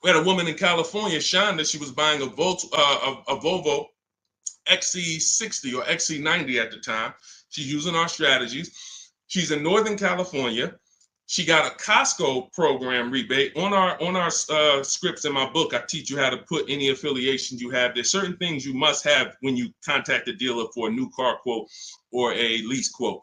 We had a woman in California, Shonda, she was buying a Volvo XC60 or XC90 at the time. She's using our strategies. She's in Northern California. She got a Costco program rebate on our scripts in my book. I teach you how to put any affiliations you have. There's certain things you must have when you contact a dealer for a new car quote or a lease quote.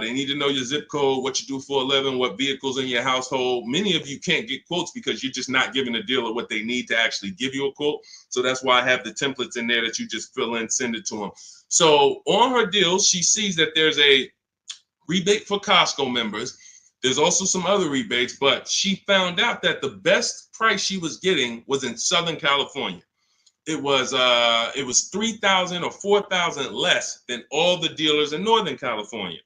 They need to know your zip code, what you do for a living, what vehicles in your household. Many of you can't get quotes because you're just not giving the dealer what they need to actually give you a quote. So that's why I have the templates in there that you just fill in, send it to them. So on her deals, she sees that there's a rebate for Costco members. There's also some other rebates, but she found out that the best price she was getting was in Southern California. It was 3,000 or 4,000 less than all the dealers in Northern California.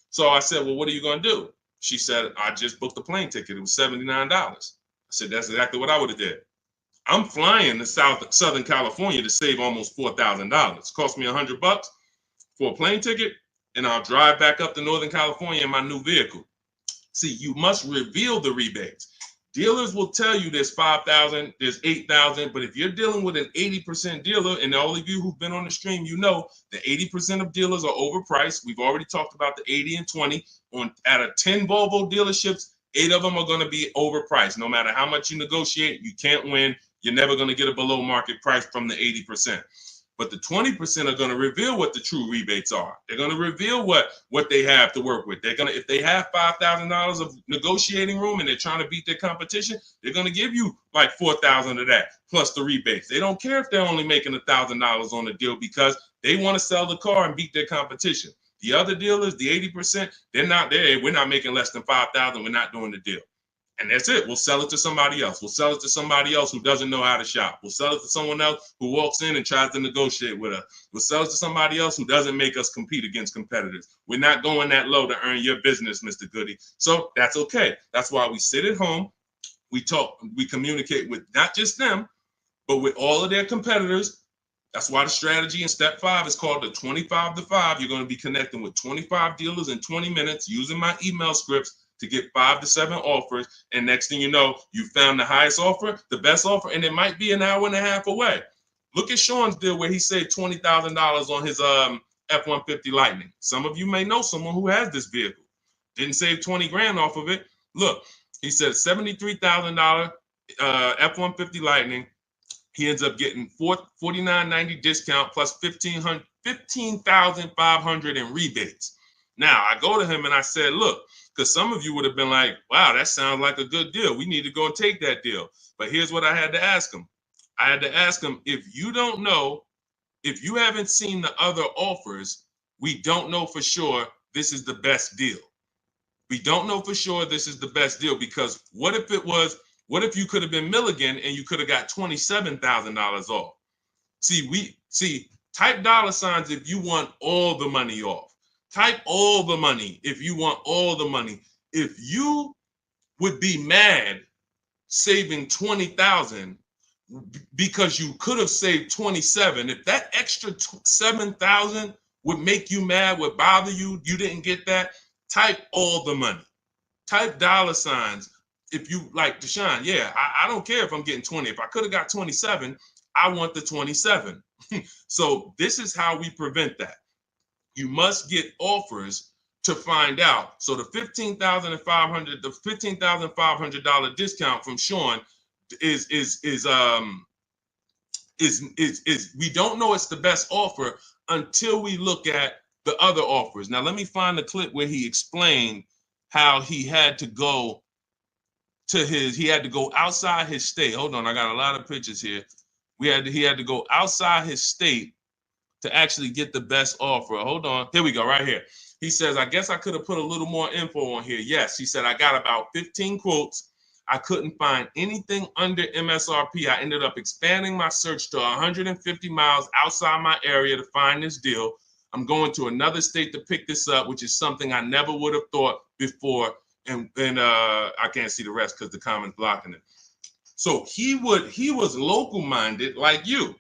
So I said, well, what are you going to do? She said, I just booked a plane ticket. It was $79. I said, that's exactly what I would have did. I'm flying to Southern California to save almost $4,000. Cost me $100 for a plane ticket, and I'll drive back up to Northern California in my new vehicle. See, you must reveal the rebates. Dealers will tell you there's 5,000, there's 8,000, but if you're dealing with an 80% dealer, and all of you who've been on the stream, you know the 80% of dealers are overpriced. We've already talked about the 80 and 20. Out of 10 Volvo dealerships, 8 of them are going to be overpriced. No matter how much you negotiate, you can't win. You're never going to get a below market price from the 80%. But the 20% are going to reveal what the true rebates are. They're going to reveal what they have to work with. They're going to, if they have $5,000 of negotiating room and they're trying to beat their competition, they're going to give you like $4,000 of that plus the rebates. They don't care if they're only making $1,000 on the deal because they want to sell the car and beat their competition. The other dealers, the 80%, they're not there. We're not making less than $5,000. We're not doing the deal. And that's it. We'll sell it to somebody else. We'll sell it to somebody else who doesn't know how to shop. We'll sell it to someone else who walks in and tries to negotiate with us. We'll sell it to somebody else who doesn't make us compete against competitors. We're not going that low to earn your business, Mr. Goody. So that's okay. That's why we sit at home. We talk, we communicate with not just them, but with all of their competitors. That's why the strategy in step 5 is called the 25 to 5. You're going to be connecting with 25 dealers in 20 minutes using my email scripts to get 5 to 7 offers. And next thing you know, you found the highest offer, the best offer, and it might be an hour and a half away. Look at Sean's deal where he saved $20,000 on his F-150 Lightning. Some of you may know someone who has this vehicle. Didn't save 20 grand off of it. Look, he said $73,000 F-150 Lightning. He ends up getting $49.90 discount plus $15,500 in rebates. Now, I go to him and I said, look, because some of you would have been like, wow, that sounds like a good deal. We need to go and take that deal. But here's what I had to ask him. I had to ask him, if you don't know, if you haven't seen the other offers, we don't know for sure this is the best deal. We don't know for sure this is the best deal because what if you could have been Milligan and you could have got $27,000 off? Type dollar signs if you want all the money off. Type all the money if you want all the money. If you would be mad saving 20,000 because you could have saved 27, if that extra 7,000 would make you mad, would bother you, you didn't get that, type all the money. Type dollar signs if you like Deshone. Yeah, I don't care if I'm getting 20. If I could have got 27, I want the 27. So this is how we prevent that. You must get offers to find out. So the $15,500 discount from Sean is we don't know it's the best offer until we look at the other offers. Now let me find the clip where he explained how he had to go outside his state. Hold on, I got a lot of pictures here. He had to go outside his state to actually get the best offer. Hold on. Here we go, right here. He says, I guess I could have put a little more info on here. Yes, he said, I got about 15 quotes. I couldn't find anything under MSRP. I ended up expanding my search to 150 miles outside my area to find this deal. I'm going to another state to pick this up, which is something I never would have thought before. And I can't see the rest because the comment's blocking it. So he was local minded like you.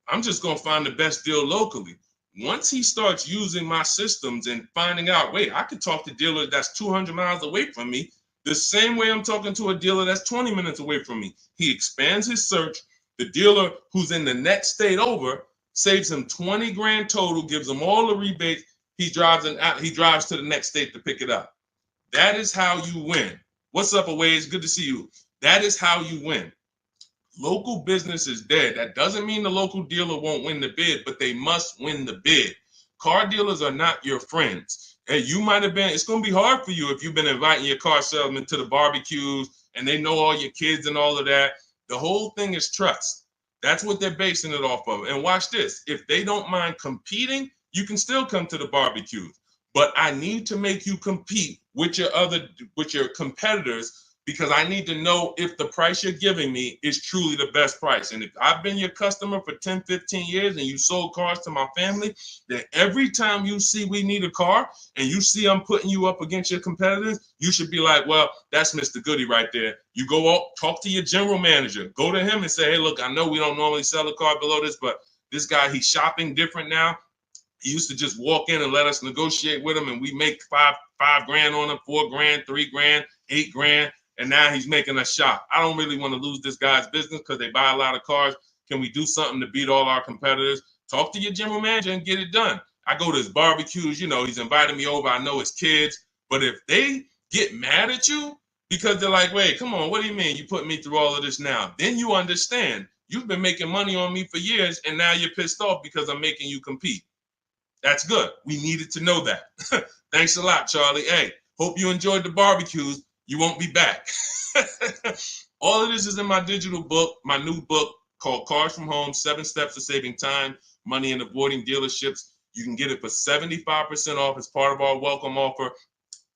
I'm just going to find the best deal locally. Once he starts using my systems and finding out, wait, I could talk to a dealer that's 200 miles away from me the same way I'm talking to a dealer that's 20 minutes away from me. He expands his search. The dealer who's in the next state over saves him 20 grand total, gives him all the rebates. He drives to the next state to pick it up. That is how you win. What's up, Aways? Good to see you. That is how you win. Local business is dead. That doesn't mean the local dealer won't win the bid, but they must win the bid. Car dealers are not your friends. Hey, you might have been, it's going to be hard for you if you've been inviting your car salesman to the barbecues and they know all your kids and all of that. The whole thing is trust. That's what they're basing it off of. And watch this. If they don't mind competing, you can still come to the barbecues. But I need to make you compete with your competitors, because I need to know if the price you're giving me is truly the best price. And if I've been your customer for 10, 15 years and you sold cars to my family, then every time you see we need a car and you see I'm putting you up against your competitors, you should be like, well, that's Mr. Goody right there. You go out, talk to your general manager, go to him and say, hey, look, I know we don't normally sell a car below this, but this guy, he's shopping different now. He used to just walk in and let us negotiate with him, and we make five grand on him, 4 grand, 3 grand, 8 grand. And now he's making us shop. I don't really want to lose this guy's business because they buy a lot of cars. Can we do something to beat all our competitors? Talk to your general manager and get it done. I go to his barbecues, he's invited me over. I know his kids. But if they get mad at you because they're like, wait, come on, what do you mean you put me through all of this now? Then you understand. You've been making money on me for years, and now you're pissed off because I'm making you compete. That's good. We needed to know that. Thanks a lot, Charlie. Hey, hope you enjoyed the barbecues. You won't be back. All of this is in my digital book, my new book called Cars from Home, 7 Steps to Saving Time, Money, and Avoiding Dealerships. You can get it for 75% off as part of our welcome offer.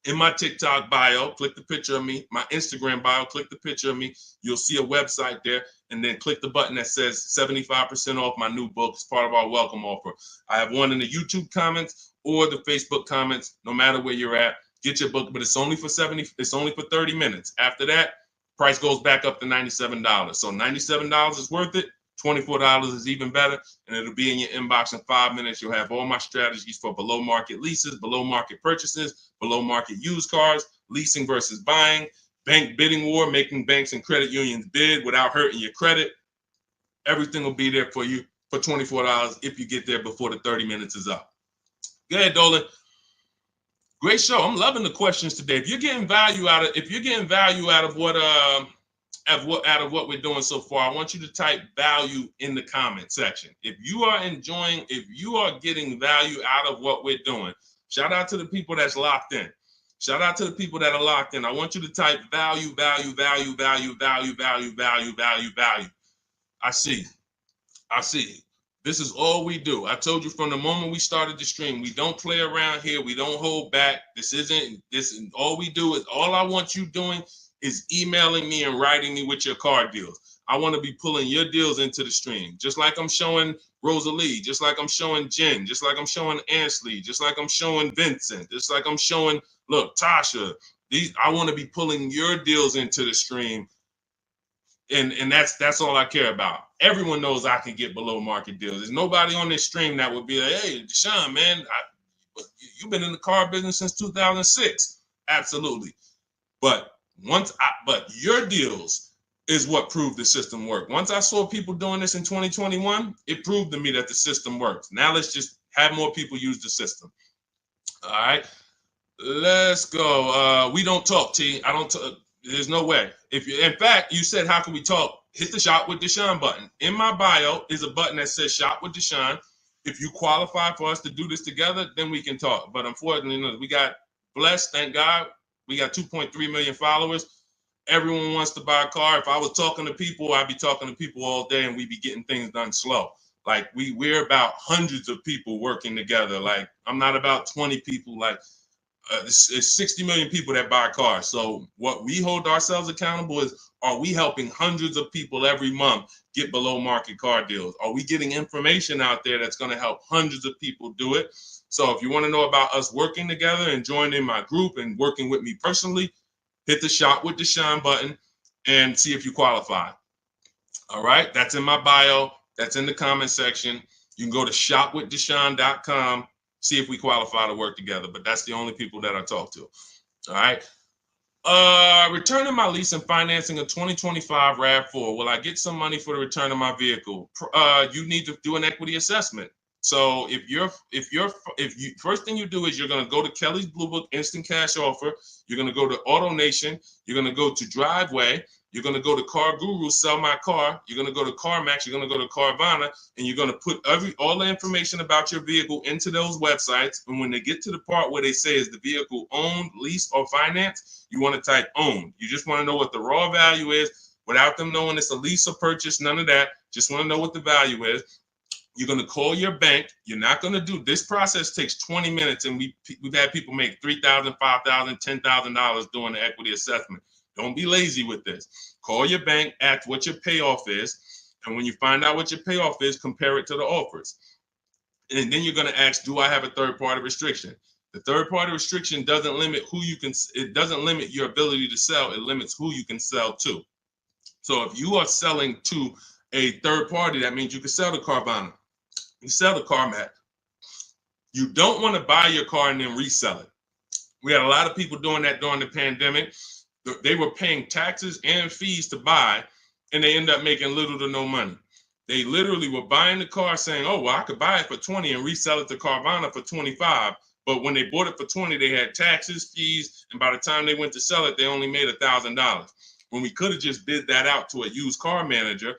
In my TikTok bio, click the picture of me. My Instagram bio, click the picture of me. You'll see a website there, and then click the button that says 75% off my new book as part of our welcome offer. I have one in the YouTube comments or the Facebook comments, no matter where you're at. Get your book, but it's only for 30 minutes. After that, price goes back up to $97. So $97 is worth it. $24 is even better, and it'll be in your inbox in 5 minutes. You'll have all my strategies for below market leases, below market purchases, below market used cars, leasing versus buying, bank bidding war, making banks and credit unions bid without hurting your credit. Everything will be there for you for $24 if you get there before the 30 minutes is up. Go ahead, Dolan. Great show. I'm loving the questions today. If you're getting value out of what we're doing so far, I want you to type value in the comment section. If you are getting value out of what we're doing, shout out to the people that's locked in. Shout out to the people that are locked in. I want you to type value, value, value, value, value, value, value, value, value. I see. This is all we do. I told you from the moment we started the stream, we don't play around here. We don't hold back. All we do is, all I want you doing is emailing me and writing me with your car deals. I want to be pulling your deals into the stream, just like I'm showing Rosalie, just like I'm showing Jen, just like I'm showing Ansley, just like I'm showing Vincent, just like I'm showing, look, Tasha. I want to be pulling your deals into the stream. And that's all I care about. Everyone knows I can get below market deals. There's nobody on this stream that would be like, hey, Deshone, man, you've been in the car business since 2006. Absolutely. But your deals is what proved the system worked. Once I saw people doing this in 2021, it proved to me that the system works. Now let's just have more people use the system. All right, let's go. We don't talk, T. I don't talk. There's no way. In fact, you said, how can we talk? Hit the Shop with Deshone button. In my bio is a button that says Shop with Deshone. If you qualify for us to do this together, then we can talk. But unfortunately, we got blessed, thank God. We got 2.3 million followers. Everyone wants to buy a car. If I was talking to people, I'd be talking to people all day and we'd be getting things done slow. Like we're about hundreds of people working together. Like I'm not about 20 people. Like it's 60 million people that buy cars. So what we hold ourselves accountable is, are we helping hundreds of people every month get below market car deals? Are we getting information out there that's going to help hundreds of people do it? So if you want to know about us working together and joining my group and working with me personally, hit the Shop with Deshone button and see if you qualify. All right, that's in my bio. That's in the comment section. You can go to shopwithdeshone.com. See if we qualify to work together, but that's the only people that I talk to. All right. Returning my lease and financing a 2025 RAV4. Will I get some money for the return of my vehicle? You need to do an equity assessment. So if you first thing you do is you're going to go to Kelly's Blue Book Instant Cash Offer. You're going to go to Auto Nation. You're going to go to Driveway. You're going to go to Car Guru, Sell My Car. You're going to go to CarMax. You're going to go to Carvana, and you're going to put all the information about your vehicle into those websites. And when they get to the part where they say is the vehicle owned, leased, or financed, you want to type owned. You just want to know what the raw value is without them knowing it's a lease or purchase. None of that. Just want to know what the value is. You're going to call your bank. You're not going to do this process takes 20 minutes, and we've had people make $3,000, $5,000, $10,000 doing the equity assessment. Don't be lazy with this. Call your bank, ask what your payoff is, and when you find out what your payoff is, compare it to the offers. And then you're going to ask, do I have a third-party restriction? The third-party restriction doesn't limit who you can. It doesn't limit your ability to sell. It limits who you can sell to. So if you are selling to a third party, that means you can sell to Carvana. You sell to CarMax. You don't want to buy your car and then resell it. We had a lot of people doing that during the pandemic. They were paying taxes and fees to buy, and they end up making little to no money. They literally were buying the car saying, oh, well, I could buy it for 20 and resell it to Carvana for 25. But when they bought it for 20, they had taxes, fees, and by the time they went to sell it, they only made $1,000. When we could have just bid that out to a used car manager,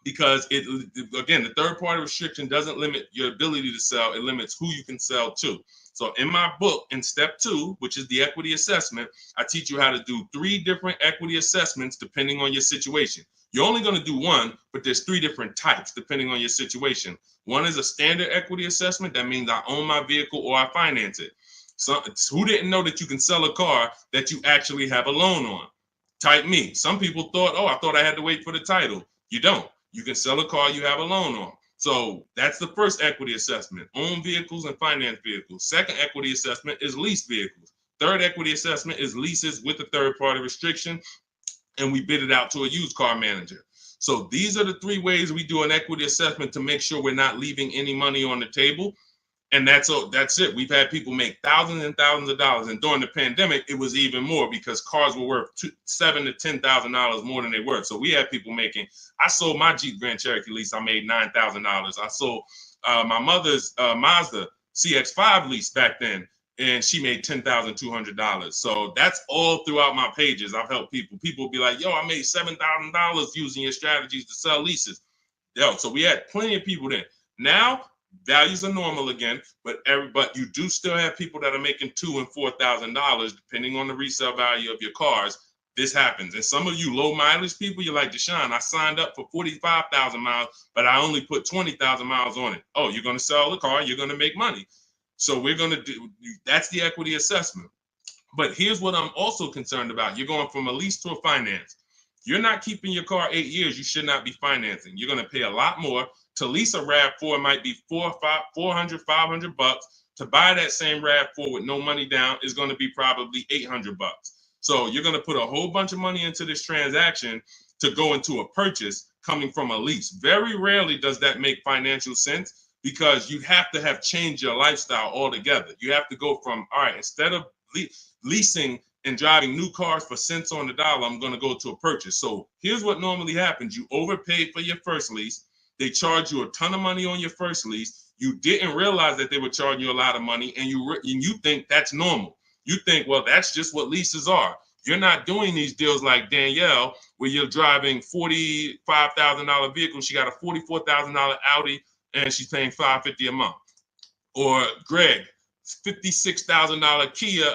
because again, the third party restriction doesn't limit your ability to sell. It limits who you can sell to. So in my book, in step 2, which is the equity assessment, I teach you how to do 3 different equity assessments depending on your situation. You're only going to do one, but there's 3 different types depending on your situation. One is a standard equity assessment. That means I own my vehicle or I finance it. So who didn't know that you can sell a car that you actually have a loan on? Type me. Some people thought, oh, I thought I had to wait for the title. You don't. You can sell a car you have a loan on. So that's the first equity assessment, own vehicles and finance vehicles. Second equity assessment is lease vehicles. Third equity assessment is leases with a third party restriction, and we bid it out to a used car manager. So these are the 3 ways we do an equity assessment to make sure we're not leaving any money on the table. And that's it. We've had people make thousands and thousands of dollars. And during the pandemic, it was even more because cars were worth $7,000 to $10,000 more than they were. So we had people making, I sold my Jeep Grand Cherokee lease. I made $9,000. I sold my mother's Mazda CX-5 lease back then, and she made $10,200. So that's all throughout my pages. I've helped people. People be like, yo, I made $7,000 using your strategies to sell leases. Yo, so we had plenty of people then. Now, values are normal again, but you do still have people that are making $2,000 and $4,000 depending on the resale value of your cars. This happens, and some of you low mileage people, you're like, Deshone, I signed up for 45,000 miles, but I only put 20,000 miles on it. Oh, you're going to sell the car, you're going to make money. So we're going to do that's the equity assessment. But here's what I'm also concerned about: you're going from a lease to a finance. You're not keeping your car 8 years. You should not be financing. You're going to pay a lot more. To lease a RAV4 might be $400, $500. To buy that same RAV4 with no money down is going to be probably $800. So you're going to put a whole bunch of money into this transaction to go into a purchase coming from a lease. Very rarely does that make financial sense because you have to have changed your lifestyle altogether. You have to go from, all right, instead of leasing and driving new cars for cents on the dollar, I'm going to go to a purchase. So here's what normally happens. You overpaid for your first lease. They charge you a ton of money on your first lease. You didn't realize that they were charging you a lot of money, and you think that's normal. You think, well, that's just what leases are. You're not doing these deals like Danielle, where you're driving $45,000 vehicle. She got a $44,000 Audi, and she's paying $550 a month. Or Greg, $56,000 Kia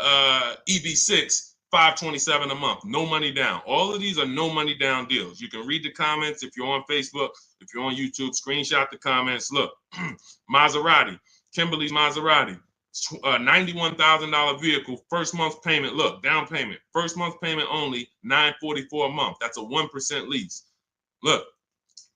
EV6. $527 a month, no money down. All of these are no money down deals. You can read the comments if you're on Facebook, if you're on YouTube, screenshot the comments. Look, Maserati, Kimberly's Maserati, $91,000 vehicle, first month's payment. Look, down payment, first month's payment only, $944 a month. That's a 1% lease. Look,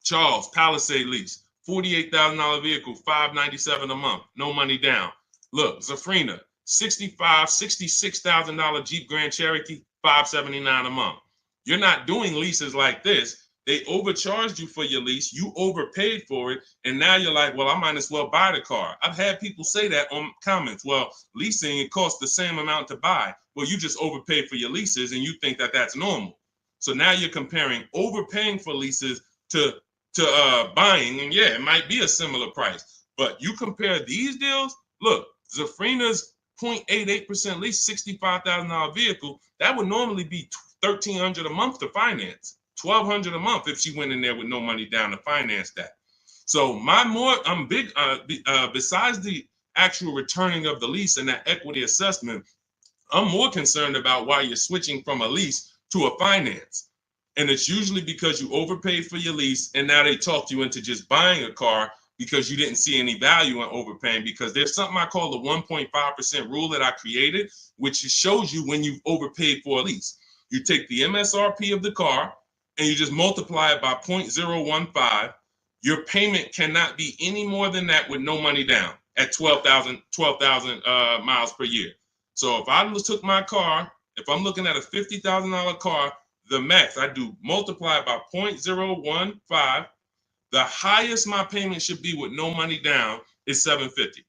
Charles, Palisade lease, $48,000 vehicle, $597 a month, no money down. Look, Zafrina, $66,000 Jeep Grand Cherokee, $579 a month. You're not doing leases like this. They overcharged you for your lease. You overpaid for it. And now you're like, well, I might as well buy the car. I've had people say that on comments. Well, leasing, it costs the same amount to buy. Well, you just overpaid for your leases and you think that that's normal. So now you're comparing overpaying for leases to buying. And yeah, it might be a similar price. But you compare these deals, look, Zafrina's 0.88% lease, $65,000 vehicle, that would normally be $1,300 a month to finance, $1,200 a month if she went in there with no money down to finance that. So I'm big, besides the actual returning of the lease and that equity assessment, I'm more concerned about why you're switching from a lease to a finance. And it's usually because you overpaid for your lease and now they talked you into just buying a car because you didn't see any value in overpaying, because there's something I call the 1.5% rule that I created, which shows you when you've overpaid for a lease. You take the MSRP of the car and you just multiply it by 0.015. Your payment cannot be any more than that with no money down at 12,000 miles per year. So if I took my car, if I'm looking at a $50,000 car, the max I do multiply by 0.015. The highest my payment should be with no money down is $750.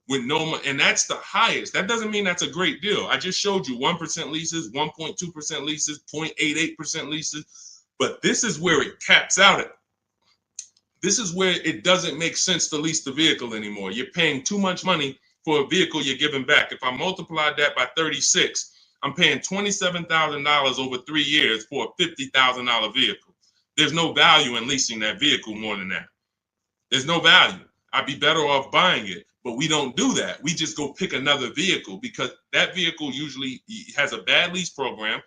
With no money, and that's the highest. That doesn't mean that's a great deal. I just showed you 1% leases, 1.2% leases, 0.88% leases, but this is where it caps out at. This is where it doesn't make sense to lease the vehicle anymore. You're paying too much money for a vehicle you're giving back. If I multiplied that by 36, I'm paying $27,000 over 3 years for a $50,000 vehicle. There's no value in leasing that vehicle more than that. There's no value. I'd be better off buying it, but we don't do that. We just go pick another vehicle because that vehicle usually has a bad lease program.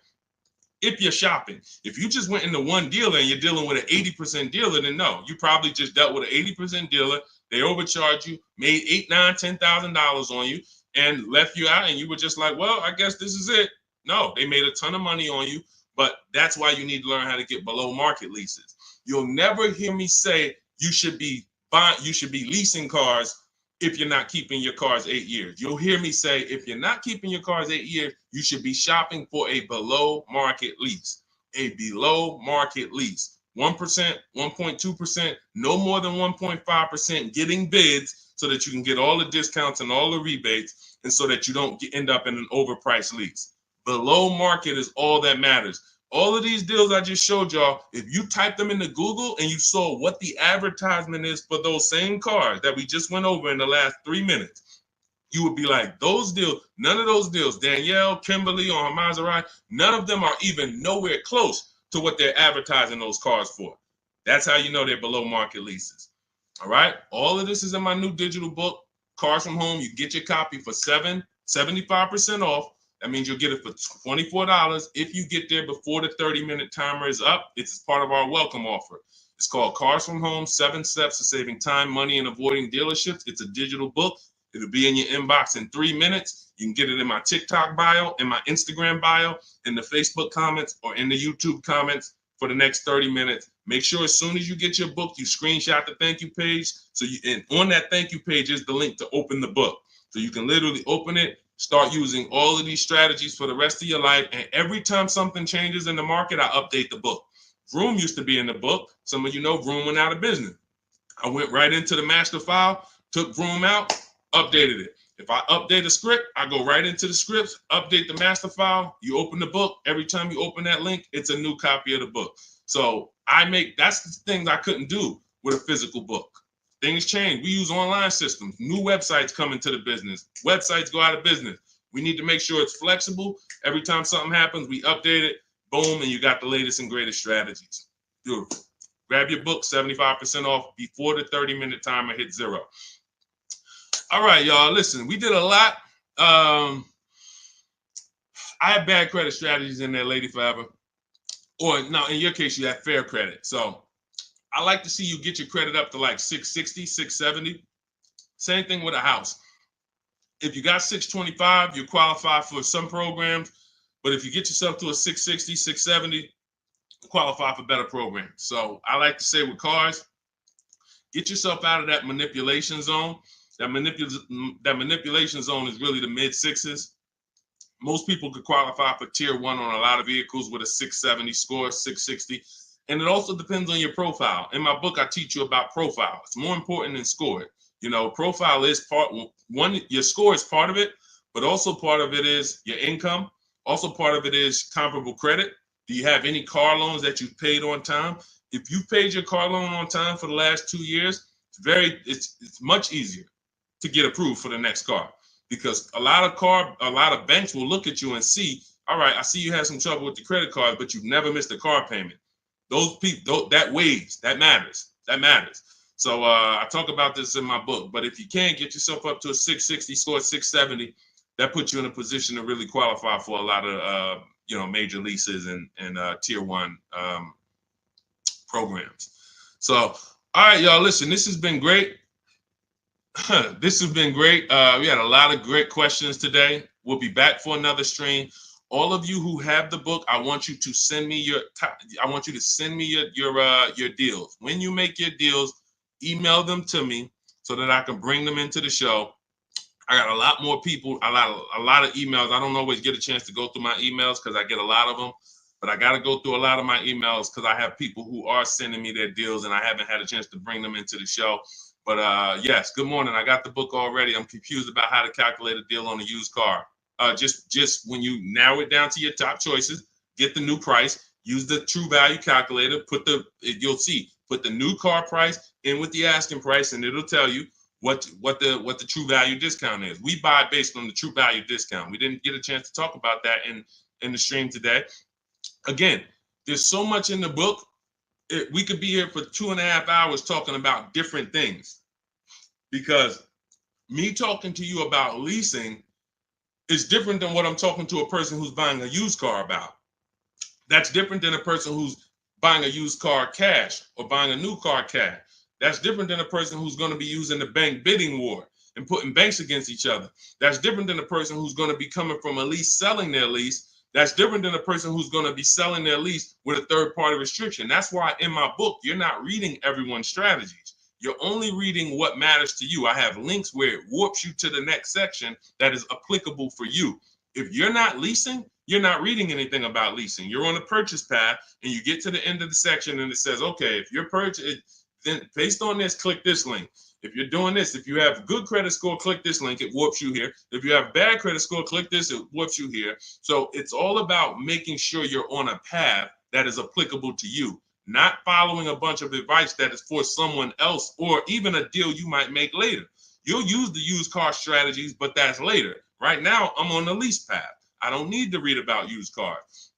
If you're shopping, if you just went into one dealer and you're dealing with an 80% dealer, then no, you probably just dealt with an 80% dealer. They overcharged you, made $8,000, $9,000, $10,000 on you, and left you out. And you were just like, well, I guess this is it. No, they made a ton of money on you, but that's why you need to learn how to get below market leases. You'll never hear me say you should be leasing cars if you're not keeping your cars 8 years. You'll hear me say, if you're not keeping your cars 8 years, you should be shopping for a below market lease. A below market lease. 1%, 1.2%, no more than 1.5%, getting bids so that you can get all the discounts and all the rebates, and so that you don't end up in an overpriced lease. Below market is all that matters. All of these deals I just showed y'all, if you type them into Google and you saw what the advertisement is for those same cars that we just went over in the last 3 minutes, you would be like, those deals, none of those deals, Danielle, Kimberly, or Maserati, none of them are even nowhere close to what they're advertising those cars for. That's how you know they're below market leases. All right. All of this is in my new digital book, Cars from Home. You get your copy for 75% off. That means you'll get it for $24 if you get there before the 30-minute timer is up. It's part of our welcome offer. It's called Cars from Home, 7 Steps to Saving Time, Money, and Avoiding Dealerships. It's a digital book. It'll be in your inbox in 3 minutes. You can get it in my TikTok bio, in my Instagram bio, in the Facebook comments, or in the YouTube comments for the next 30 minutes. Make sure as soon as you get your book, you screenshot the thank you page. And on that thank you page is the link to open the book. So you can literally open it, start using all of these strategies for the rest of your life. And every time something changes in the market, I update the book. Vroom used to be in the book. Some of you know Vroom went out of business. I went right into the master file, took Vroom out, updated it. If I update a script, I go right into the scripts, update the master file. You open the book. Every time you open that link, it's a new copy of the book. So that's the things I couldn't do with a physical book. Things change. We use online systems. New websites come into the business. Websites go out of business. We need to make sure it's flexible. Every time something happens, we update it. Boom, and you got the latest and greatest strategies. Beautiful. Grab your book, 75% off before the 30-minute timer hits 0. All right, y'all. Listen, we did a lot. I have bad credit strategies in there, Lady Forever. Or no, in your case, you have fair credit. So I like to see you get your credit up to like 660, 670. Same thing with a house. If you got 625, you qualify for some programs. But if you get yourself to a 660, 670, you qualify for better programs. So I like to say with cars, get yourself out of that manipulation zone. That manipulation zone is really the mid-6s. Most people could qualify for tier 1 on a lot of vehicles with a 670 score, 660. And it also depends on your profile. In my book, I teach you about profile. It's more important than score. You know, profile is part one. Your score is part of it, but also part of it is your income. Also part of it is comparable credit. Do you have any car loans that you've paid on time? If you've paid your car loan on time for the last 2 years, It's much easier to get approved for the next car, because a lot of banks will look at you and see, all right, I see you had some trouble with the credit card, but you've never missed a car payment. Those people, that weighs, that matters. So I talk about this in my book. But if you can get yourself up to a 660 score, 670, that puts you in a position to really qualify for a lot of major leases and tier one programs. So, all right, y'all, listen, this has been great. This has been great. We had a lot of great questions today. We'll be back for another stream. All of you who have the book, I want you to send me your deals. When you make your deals, email them to me so that I can bring them into the show. I got a lot more people, a lot of emails. I don't always get a chance to go through my emails because I get a lot of them, but I got to go through a lot of my emails because I have people who are sending me their deals and I haven't had a chance to bring them into the show. But yes, good morning. I got the book already. I'm confused about how to calculate a deal on a used car. Just when you narrow it down to your top choices, get the new price, use the true value calculator, put the new car price in with the asking price, and it'll tell you what the true value discount is. We buy based on the true value discount. We didn't get a chance to talk about that in the stream today. Again, there's so much in the book. We could be here for 2.5 hours talking about different things, because me talking to you about leasing is different than what I'm talking to a person who's buying a used car about. That's different than a person who's buying a used car cash or buying a new car cash. That's different than a person who's going to be using the bank bidding war and putting banks against each other. That's different than a person who's going to be coming from a lease, selling their lease. That's different than a person who's going to be selling their lease with a third-party restriction. That's why in my book, you're not reading everyone's strategies. You're only reading what matters to you. I have links where it warps you to the next section that is applicable for you. If you're not leasing, you're not reading anything about leasing. You're on a purchase path and you get to the end of the section and it says, okay, if you're purchasing, then based on this, click this link. If you're doing this, if you have good credit score, click this link, it warps you here. If you have bad credit score, click this, it warps you here. So it's all about making sure you're on a path that is applicable to you, not following a bunch of advice that is for someone else or even a deal you might make later. You'll use the used car strategies, but that's later. Right now, I'm on the lease path. I don't need to read about used cars.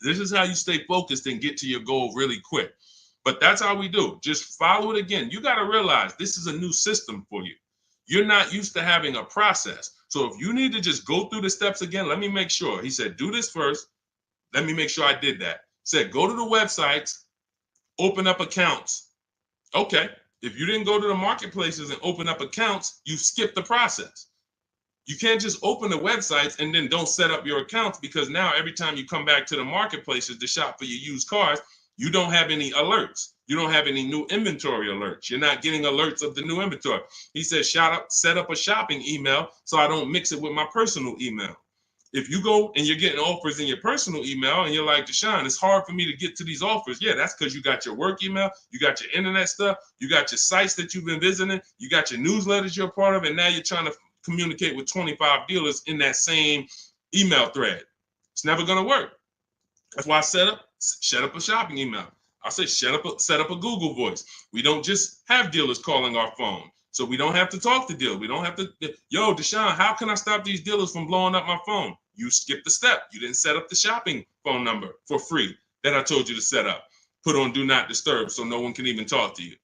This is how you stay focused and get to your goal really quick. But that's how we do. Just follow it again. You got to realize this is a new system for you. You're not used to having a process. So if you need to just go through the steps again, let me make sure. He said, do this first. Let me make sure I did that. Said, go to the websites, open up accounts. Okay. If you didn't go to the marketplaces and open up accounts, you skipped the process. You can't just open the websites and then don't set up your accounts, because now every time you come back to the marketplaces to shop for your used cars, you don't have any alerts. You don't have any new inventory alerts. You're not getting alerts of the new inventory. He says, set up a shopping email so I don't mix it with my personal email. If you go and you're getting offers in your personal email and you're like, Deshone, it's hard for me to get to these offers. Yeah, that's because you got your work email, you got your internet stuff, you got your sites that you've been visiting, you got your newsletters you're a part of, and now you're trying to communicate with 25 dealers in that same email thread. It's never going to work. That's why I set up a shopping email. I say set up a Google Voice. We don't just have dealers calling our phone, so we don't have to talk to dealers. We don't have to, yo, Deshone, how can I stop these dealers from blowing up my phone? You skipped the step. You didn't set up the shopping phone number for free that I told you to set up. Put on do not disturb so no one can even talk to you.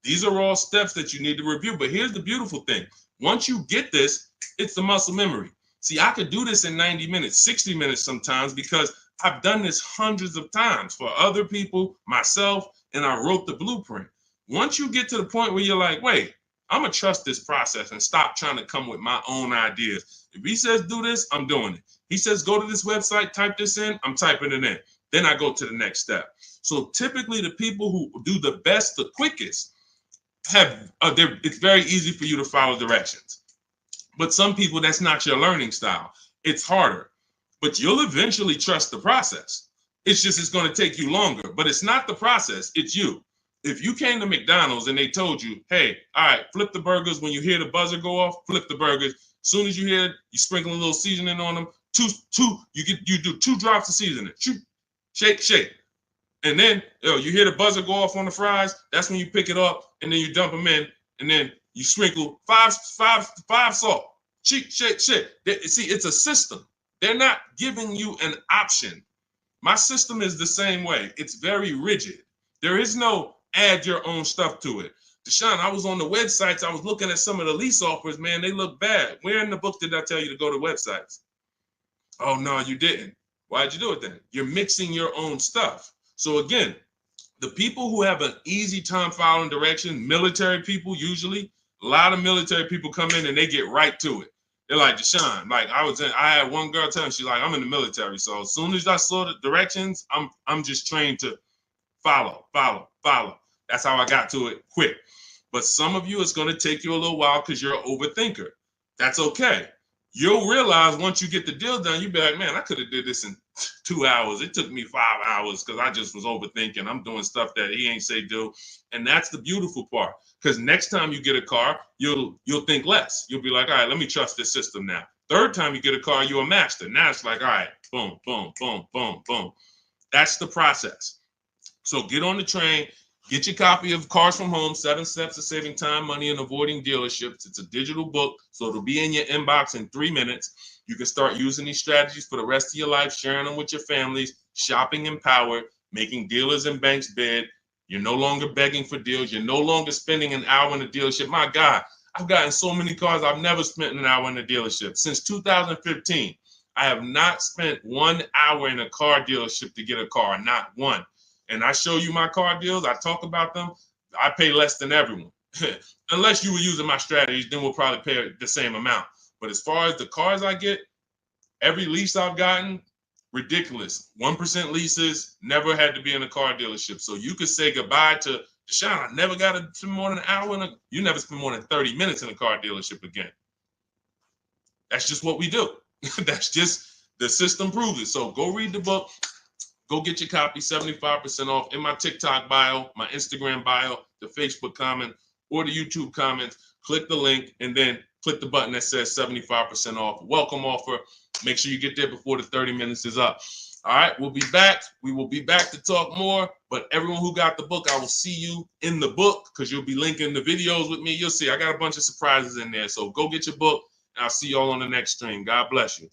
These are all steps that you need to review. But here's the beautiful thing. Once you get this, it's the muscle memory. See, I could do this in 90 minutes, 60 minutes sometimes, because I've done this hundreds of times for other people, myself, and I wrote the blueprint. Once you get to the point where you're like, wait, I'm going to trust this process and stop trying to come with my own ideas. If he says do this, I'm doing it. He says go to this website, type this in, I'm typing it in. Then I go to the next step. So typically the people who do the best, the quickest, it's very easy for you to follow directions. But some people, that's not your learning style. It's harder. But you'll eventually trust the process. It's going to take you longer. But it's not the process, it's you. If you came to McDonald's and they told you, hey, all right, flip the burgers. When you hear the buzzer go off, flip the burgers. As soon as you hear it, you sprinkle a little seasoning on them. You do 2 drops of seasoning. Shake. And then you hear the buzzer go off on the fries. That's when you pick it up and then you dump them in. and then you sprinkle five salt. Shit. See, it's a system. They're not giving you an option. My system is the same way. It's very rigid. There is no add your own stuff to it. Deshone, I was on the websites. I was looking at some of the lease offers. Man, they look bad. Where in the book did I tell you to go to websites? Oh, no, you didn't. Why'd you do it then? You're mixing your own stuff. So again, the people who have an easy time following direction, military people usually, a lot of military people come in and they get right to it. They're like, Deshone, like I had one girl tell me, she's like, I'm in the military. So as soon as I saw the directions, I'm just trained to follow. That's how I got to it quick. But some of you, it's going to take you a little while because you're an overthinker. That's okay. You'll realize once you get the deal done, you'll be like, man, I could have did this in 2 hours. It took me 5 hours because I just was overthinking. I'm doing stuff that he ain't say do. And that's the beautiful part. Because next time you get a car, you'll think less. You'll be like, all right, let me trust this system now. Third time you get a car, you're a master. Now it's like, all right, boom, boom, boom, boom, boom. That's the process. So get on the train. Get your copy of Cars from Home, 7 Steps to Saving Time, Money, and Avoiding Dealerships. It's a digital book, so it'll be in your inbox in 3 minutes. You can start using these strategies for the rest of your life, sharing them with your families, shopping empowered, making dealers and banks bid. You're no longer begging for deals. You're no longer spending an hour in a dealership. My God, I've gotten so many cars. I've never spent an hour in a dealership. Since 2015, I have not spent 1 hour in a car dealership to get a car, not one. And I show you my car deals, I talk about them, I pay less than everyone. Unless you were using my strategies, then we'll probably pay the same amount. But as far as the cars I get, every lease I've gotten, ridiculous. 1% leases, never had to be in a car dealership. So you could say goodbye to Deshone, I never got to spend more than an hour you never spend more than 30 minutes in a car dealership again. That's just what we do. That's just, the system proves it. So go read the book. Go get your copy, 75% off in my TikTok bio, my Instagram bio, the Facebook comment, or the YouTube comments. Click the link and then click the button that says 75% off. Welcome offer. Make sure you get there before the 30 minutes is up. All right, we'll be back. We will be back to talk more. But everyone who got the book, I will see you in the book because you'll be linking the videos with me. You'll see I got a bunch of surprises in there. So go get your book, and I'll see you all on the next stream. God bless you.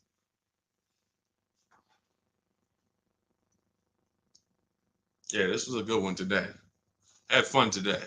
Yeah, this was a good one today. Had fun today.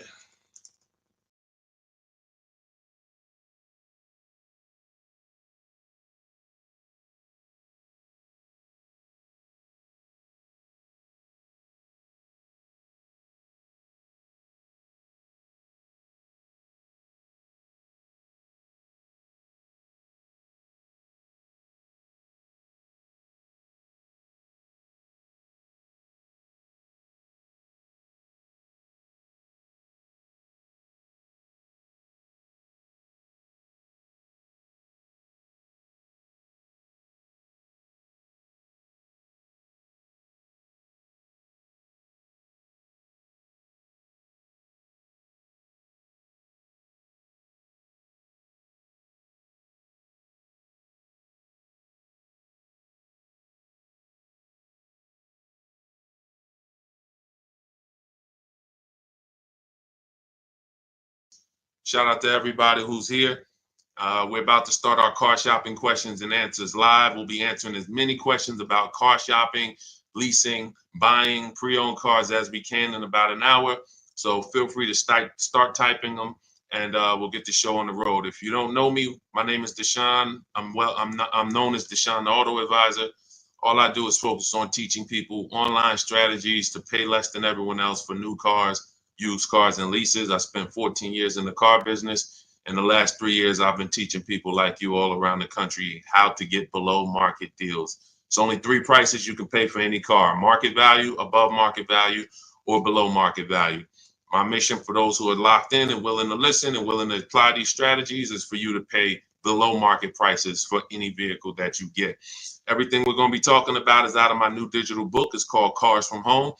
Shout out to everybody who's here. We're about to start our car shopping questions and answers live. We'll be answering as many questions about car shopping, leasing, buying, pre-owned cars as we can in about an hour. So feel free to start typing them, and we'll get the show on the road. If you don't know me, my name is Deshone. I'm known as Deshone, the Auto Advisor. All I do is focus on teaching people online strategies to pay less than everyone else for new cars, used cars, and leases. I spent 14 years in the car business. In the last 3 years, I've been teaching people like you all around the country how to get below market deals. It's only 3 prices you can pay for any car: market value, above market value, or below market value. My mission for those who are locked in and willing to listen and willing to apply these strategies is for you to pay below market prices for any vehicle that you get. Everything we're going to be talking about is out of my new digital book. It's called Cars from Home.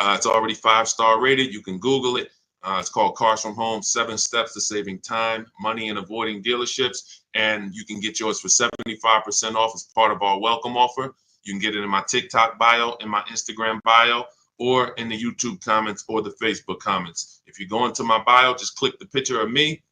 It's already 5-star rated. You can Google it. It's called Cars from Home, 7 Steps to Saving Time, Money, and Avoiding Dealerships. And you can get yours for 75% off as part of our welcome offer. You can get it in my TikTok bio, in my Instagram bio, or in the YouTube comments or the Facebook comments. If you go into my bio, just click the picture of me.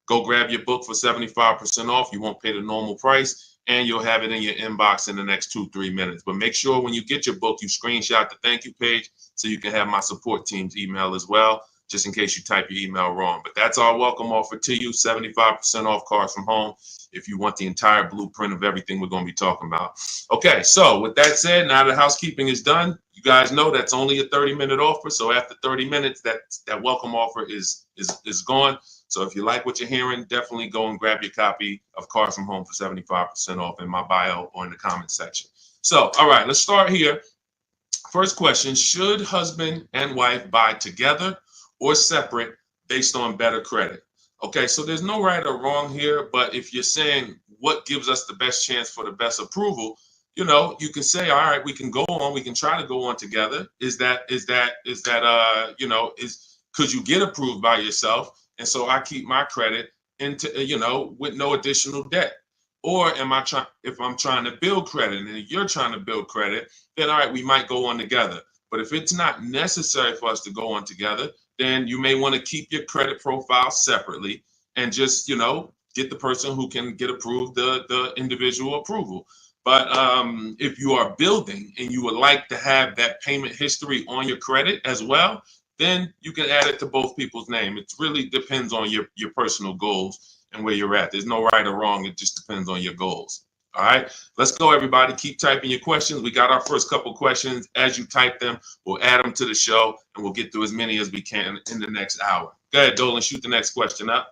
Go grab your book for 75% off. You won't pay the normal price, and you'll have it in your inbox in the next 2-3 minutes. But make sure when you get your book, you screenshot the thank you page so you can have my support team's email as well, just in case you type your email wrong. But that's our welcome offer to you, 75% off Cars from Home, if you want the entire blueprint of everything we're going to be talking about. Okay, so with that said, now the housekeeping is done. You guys know that's only a 30-minute offer. So after 30 minutes, that welcome offer is gone. So if you like what you're hearing, definitely go and grab your copy of Cars from Home for 75% off in my bio or in the comment section. So, all right, let's start here. First question, should husband and wife buy together or separate based on better credit? Okay, so there's no right or wrong here, but if you're saying what gives us the best chance for the best approval, you know, you can say, all right, we can go on, we can try to go on together. Could you get approved by yourself? And so I keep my credit into, with no additional debt. Or if I'm trying to build credit and you're trying to build credit, then all right, we might go on together. But if it's not necessary for us to go on together, then you may want to keep your credit profile separately and just, get the person who can get approved the individual approval. But if you are building and you would like to have that payment history on your credit as well, then you can add it to both people's name. It really depends on your personal goals and where you're at. There's no right or wrong. It just depends on your goals. All right, let's go, everybody. Keep typing your questions. We got our first couple questions. As you type them, we'll add them to the show, and we'll get through as many as we can in the next hour. Go ahead, Dolan, shoot the next question up.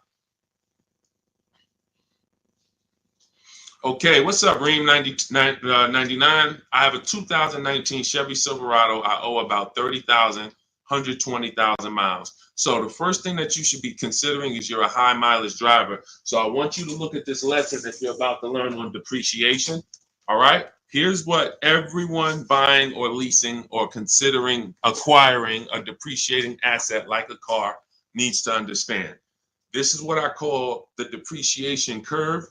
Okay, what's up, Reem 99? I have a 2019 Chevy Silverado. I owe about 30,000, 120,000 miles. So the first thing that you should be considering is you're a high mileage driver. So I want you to look at this lesson that you're about to learn on depreciation. All right, here's what everyone buying or leasing or considering acquiring a depreciating asset like a car needs to understand. This is what I call the depreciation curve.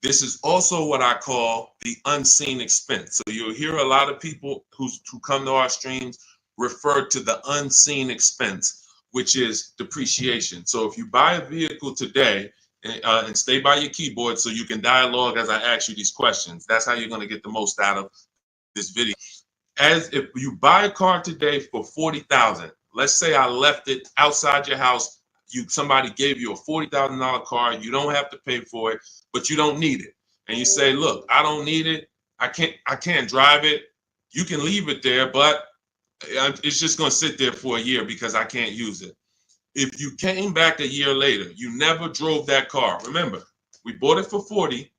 This is also what I call the unseen expense. So you'll hear a lot of people who come to our streams refer to the unseen expense, which is depreciation. So if you buy a vehicle today, and stay by your keyboard so you can dialogue as I ask you these questions. That's how you're going to get the most out of this video. As if you buy a car today for 40,000, let's say I left it outside your house. Somebody gave you a $40,000 car. You don't have to pay for it, but you don't need it. And you say, look, I don't need it. I can't drive it. You can leave it there, but it's just going to sit there for a year because I can't use it. If you came back a year later, you never drove that car. Remember, we bought it for 40.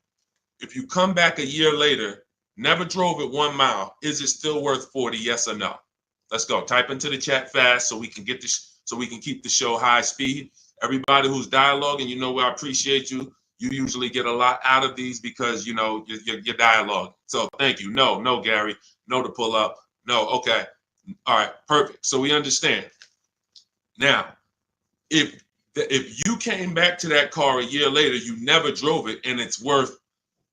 If you come back a year later, never drove it 1 mile, is it still worth 40? Yes or no? Let's go. Type into the chat fast so we can get this, so we can keep the show high speed. Everybody who's dialoguing, I appreciate you. You usually get a lot out of these because your dialogue. So thank you. No, Gary. No to pull up. No. Okay. All right. Perfect. So we understand. Now, if you came back to that car a year later, you never drove it, and it's worth,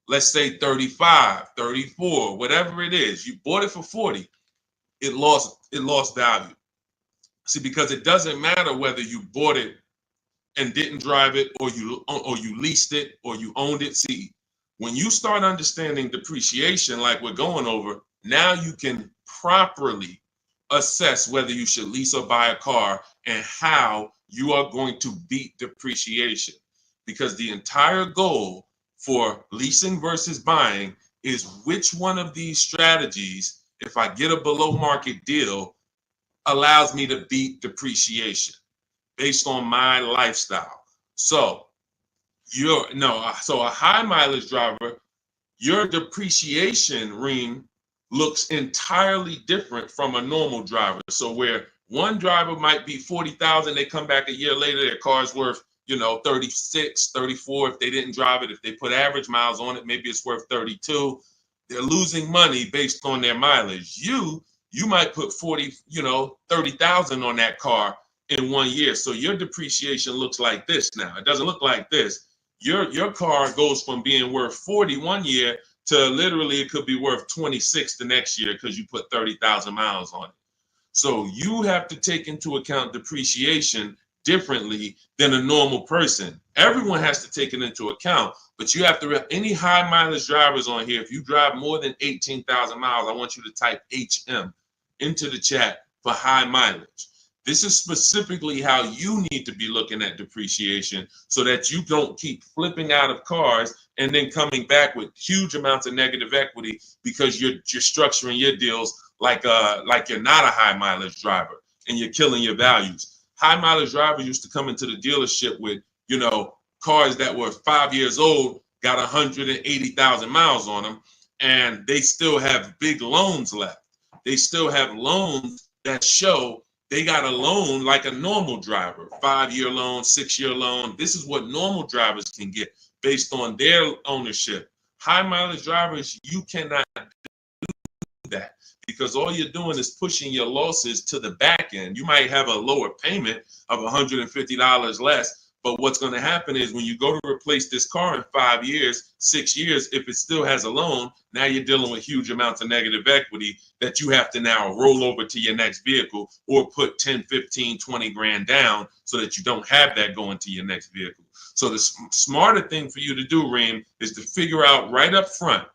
let's say 35, 34, whatever it is, you bought it for 40, it lost value. See, because it doesn't matter whether you bought it and didn't drive it, or you leased it, or you owned it. See, when you start understanding depreciation like we're going over, now you can properly assess whether you should lease or buy a car and how you are going to beat depreciation. Because the entire goal for leasing versus buying is which one of these strategies, if I get a below market deal, allows me to beat depreciation based on my lifestyle. So so a high mileage driver, your depreciation ring looks entirely different from a normal driver. So where one driver might be 40,000, they come back a year later, their car's worth, 36, 34. If they didn't drive it, if they put average miles on it, maybe it's worth 32. They're losing money based on their mileage. You might put 30,000 on that car in 1 year. So your depreciation looks like this now. It doesn't look like this. Your car goes from being worth 40 1 year to literally it could be worth 26 the next year because you put 30,000 miles on it. So you have to take into account depreciation differently than a normal person. Everyone has to take it into account, but you have to, any high mileage drivers on here, if you drive more than 18,000 miles, I want you to type HM into the chat for high mileage. This is specifically how you need to be looking at depreciation so that you don't keep flipping out of cars and then coming back with huge amounts of negative equity because you're structuring your deals like you're not a high mileage driver and you're killing your values. High mileage drivers used to come into the dealership with, cars that were 5 years old, got 180,000 miles on them, and they still have big loans left. They still have loans that show they got a loan like a normal driver, 5-year loan, 6-year loan. This is what normal drivers can get based on their ownership. High mileage drivers, you cannot do that because all you're doing is pushing your losses to the back end. You might have a lower payment of $150 less, but what's going to happen is when you go to replace this car in 5 years, 6 years, if it still has a loan, now you're dealing with huge amounts of negative equity that you have to now roll over to your next vehicle or put 10, 15, 20 grand down so that you don't have that going to your next vehicle. So the smarter thing for you to do, Reem, is to figure out right up front,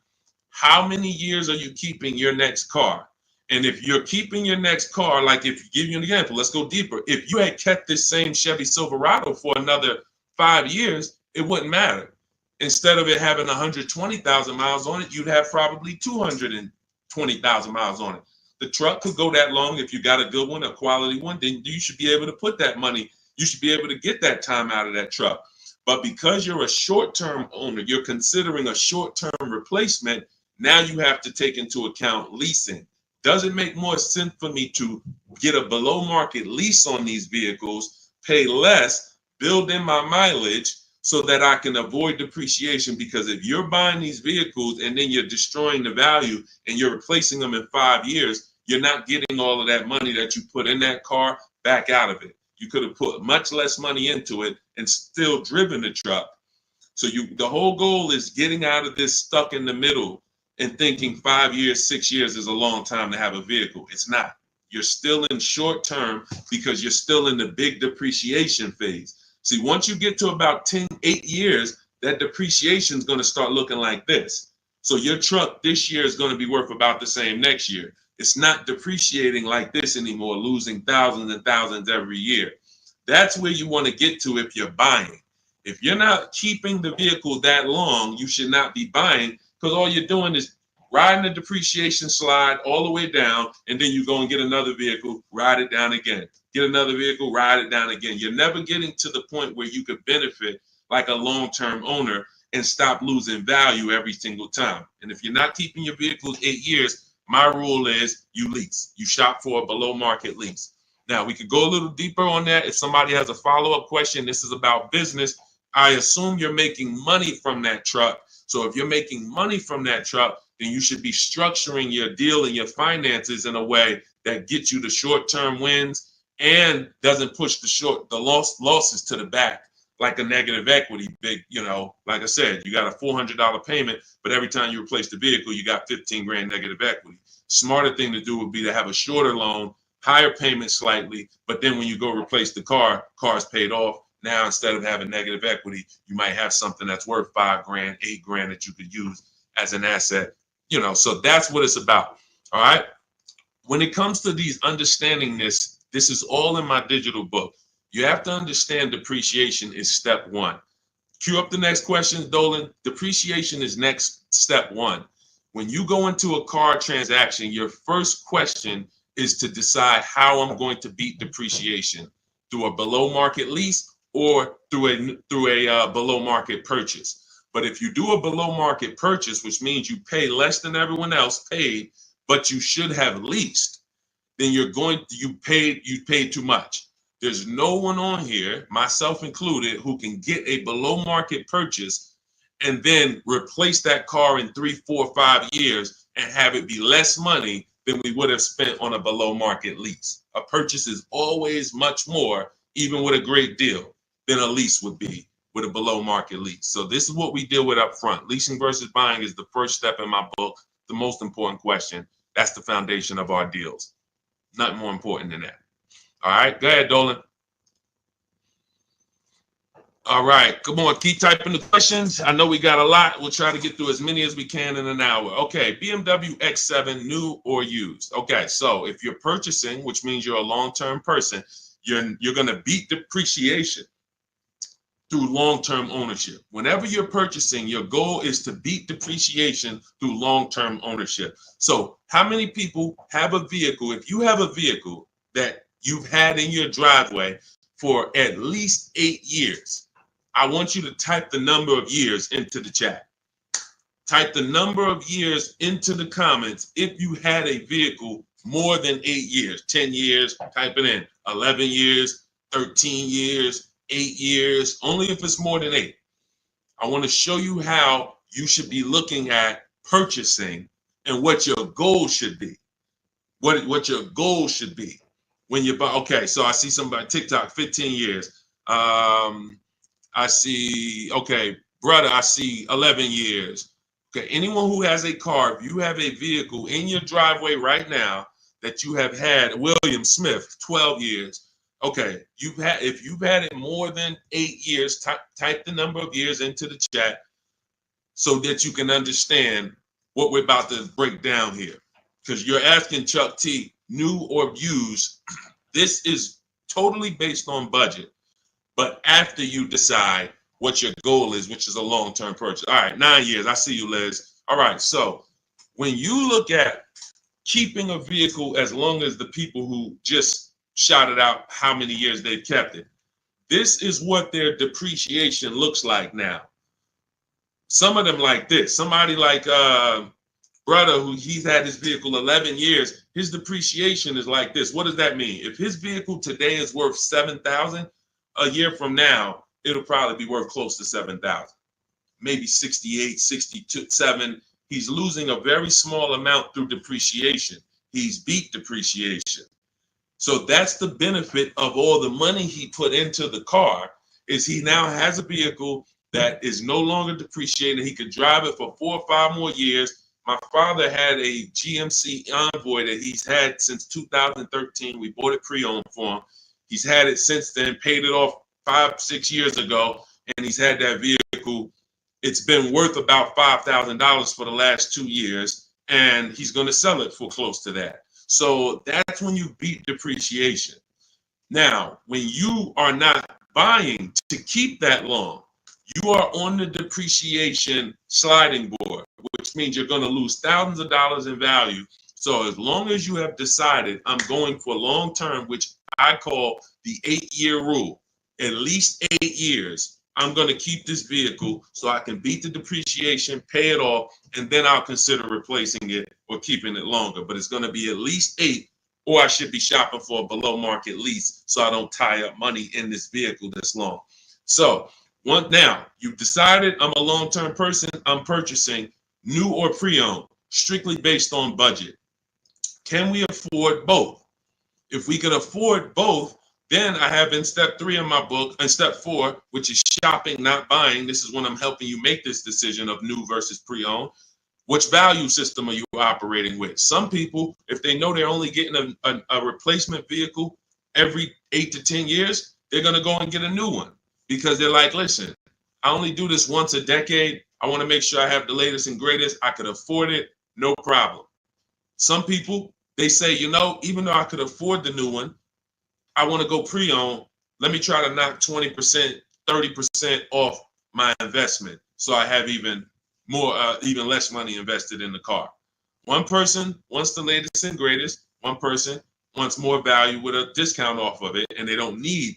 how many years are you keeping your next car? And if you're keeping your next car, like if you give you an example, let's go deeper. If you had kept this same Chevy Silverado for another 5 years, it wouldn't matter. Instead of it having 120,000 miles on it, you'd have probably 220,000 miles on it. The truck could go that long. If you got a good one, a quality one, then you should be able to put that money. You should be able to get that time out of that truck. But because you're a short-term owner, you're considering a short-term replacement. Now you have to take into account leasing. Does it make more sense for me to get a below market lease on these vehicles, pay less, build in my mileage so that I can avoid depreciation? Because if you're buying these vehicles and then you're destroying the value and you're replacing them in 5 years, you're not getting all of that money that you put in that car back out of it. You could have put much less money into it and still driven the truck. So the whole goal is getting out of this stuck in the middle and thinking 5 years, 6 years is a long time to have a vehicle. It's not. You're still in short term because you're still in the big depreciation phase. See, once you get to about 8 years, that depreciation is going to start looking like this. So your truck this year is going to be worth about the same next year. It's not depreciating like this anymore, losing thousands and thousands every year. That's where you want to get to if you're buying. If you're not keeping the vehicle that long, you should not be buying, because all you're doing is riding the depreciation slide all the way down, and then you go and get another vehicle, ride it down again. Get another vehicle, ride it down again. You're never getting to the point where you could benefit like a long-term owner and stop losing value every single time. And if you're not keeping your vehicles 8 years, my rule is you lease. You shop for a below-market lease. Now, we could go a little deeper on that. If somebody has a follow-up question, this is about business. I assume you're making money from that truck. So if you're making money from that truck, then you should be structuring your deal and your finances in a way that gets you the short-term wins and doesn't push the losses to the back like a negative equity. Like I said, you got a $400 payment, but every time you replace the vehicle, you got 15 grand negative equity. Smarter thing to do would be to have a shorter loan, higher payment slightly, but then when you go replace the car's paid off. Now, instead of having negative equity, you might have something that's worth 5 grand, 8 grand that you could use as an asset. So that's what it's about. All right. When it comes to these understanding this is all in my digital book. You have to understand depreciation is step one. Cue up the next question, Dolan. Depreciation is next step one. When you go into a car transaction, your first question is to decide how I'm going to beat depreciation, through a below market lease or through a below market purchase. But if you do a below market purchase, which means you pay less than everyone else paid, but you should have leased, then you paid too much. There's no one on here, myself included, who can get a below market purchase and then replace that car in 3, 4, 5 years and have it be less money than we would have spent on a below market lease. A purchase is always much more, even with a great deal, than a lease would be with a below market lease. So this is what we deal with up front. Leasing versus buying is the first step in my book, the most important question. That's the foundation of our deals. Nothing more important than that. All right, go ahead, Dolan. All right, come on, keep typing the questions. I know we got a lot. We'll try to get through as many as we can in an hour. Okay, BMW X7, new or used. Okay, so if you're purchasing, which means you're a long-term person, you're going to beat depreciation through long-term ownership. Whenever you're purchasing, your goal is to beat depreciation through long-term ownership. So how many people have a vehicle? If you have a vehicle that you've had in your driveway for at least 8 years, I want you to type the number of years into the chat. Type the number of years into the comments if you had a vehicle more than 8 years, 10 years, type it in, 11 years, 13 years, 8 years, only if it's more than 8. I want to show you how you should be looking at purchasing and what your goal should be. What your goal should be when you buy. Okay, so I see somebody TikTok 15 years. I see, okay, brother, I see 11 years. Okay, anyone who has a car, if you have a vehicle in your driveway right now that you have had, William Smith, 12 years. Okay, if you've had it more than 8 years, type the number of years into the chat so that you can understand what we're about to break down here. Because you're asking Chuck T, new or used. This is totally based on budget. But after you decide what your goal is, which is a long-term purchase. All right, 9 years. I see you, Liz. All right, so when you look at keeping a vehicle as long as the people who just shouted out how many years they've kept it, this is what their depreciation looks like now. Some of them like this. Somebody like brother who he's had his vehicle 11 years, his depreciation is like this. What does that mean? If his vehicle today is worth $7,000, a year from now, it'll probably be worth close to 7,000, maybe 68, 62, 7. He's losing a very small amount through depreciation. He's beat depreciation. So that's the benefit of all the money he put into the car, is he now has a vehicle that is no longer depreciated. He could drive it for 4 or 5 more years. My father had a GMC Envoy that he's had since 2013. We bought it pre-owned for him. He's had it since then, paid it off 5, 6 years ago, and he's had that vehicle. It's been worth about $5,000 for the last 2 years, and he's going to sell it for close to that. So that's when you beat depreciation. Now, when you are not buying to keep that long, you are on the depreciation sliding board, which means you're going to lose thousands of dollars in value. So as long as you have decided I'm going for long term, which I call the 8-year rule, at least 8 years, I'm going to keep this vehicle so I can beat the depreciation, pay it off, and then I'll consider replacing it or keeping it longer. But it's going to be at least 8, or I should be shopping for a below market lease so I don't tie up money in this vehicle this long. So now you've decided I'm a long-term person, I'm purchasing new or pre-owned, strictly based on budget. Can we afford both? If we can afford both, then I have in step 3 in my book, and step 4, which is shopping, not buying. This is when I'm helping you make this decision of new versus pre-owned. Which value system are you operating with? Some people, if they know they're only getting a replacement vehicle every 8 to 10 years, they're going to go and get a new one because they're like, listen, I only do this once a decade. I want to make sure I have the latest and greatest. I could afford it, no problem. Some people, they say, you know, even though I could afford the new one, I want to go pre-owned. Let me try to knock 20%, 30% off my investment so I have even less money invested in the car. One person wants the latest and greatest. One person wants more value with a discount off of it, and they don't need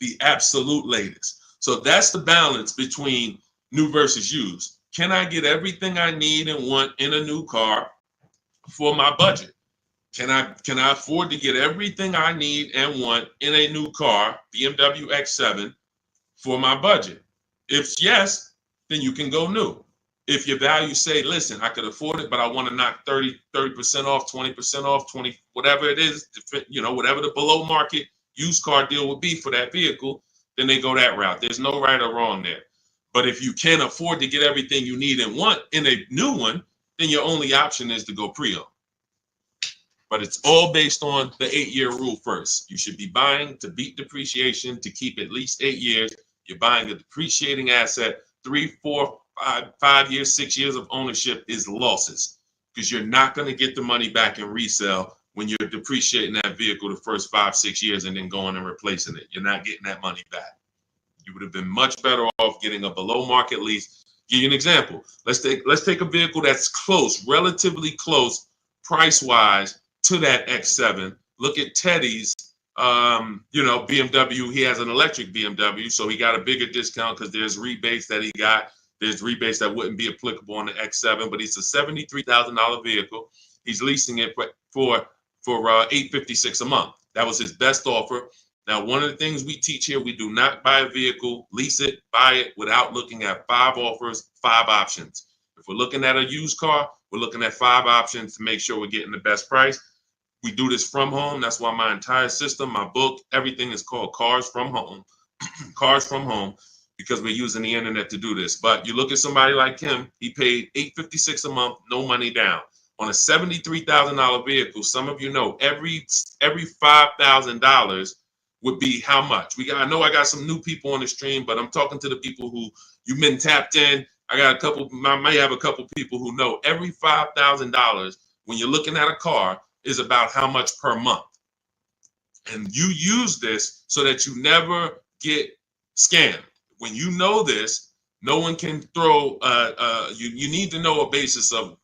the absolute latest. So that's the balance between new versus used. Can I get everything I need and want in a new car for my budget? Can I afford to get everything I need and want in a new car, BMW X7, for my budget? If yes, then you can go new. If your value say, listen, I could afford it, but I want to knock 30% off, 20% off, 20, whatever it is, whatever the below market used car deal would be for that vehicle, then they go that route. There's no right or wrong there. But if you can't afford to get everything you need and want in a new one, then your only option is to go pre-owned. But it's all based on the 8-year rule first. You should be buying to beat depreciation to keep at least 8 years. You're buying a depreciating asset. 3, 4, 5 years, 6 years of ownership is losses because you're not going to get the money back in resale when you're depreciating that vehicle the first 5, 6 years and then going and replacing it. You're not getting that money back. You would have been much better off getting a below market lease. Give you an example. Let's take a vehicle that's close, relatively close, price wise to that X7. Look at Teddy's, BMW. He has an electric BMW, so he got a bigger discount because there's rebates that he got. There's rebates that wouldn't be applicable on the X7, but it's a $73,000 vehicle. He's leasing it for $856 a month. That was his best offer. Now, one of the things we teach here, we do not buy a vehicle, lease it, buy it without looking at 5 offers, 5 options. If we're looking at a used car, we're looking at 5 options to make sure we're getting the best price. We do this from home. That's why my entire system, my book, everything is called Cars from Home. Cars from Home, because we're using the internet to do this. But you look at somebody like him, he paid $856 a month, no money down. On a $73,000 vehicle, some of you know every $5,000 would be how much? I know I got some new people on the stream, but I'm talking to the people who you've been tapped in. I may have a couple people who know every $5,000 when you're looking at a car is about how much per month. And you use this so that you never get scammed. When you know this, no one can throw, you need to know a basis of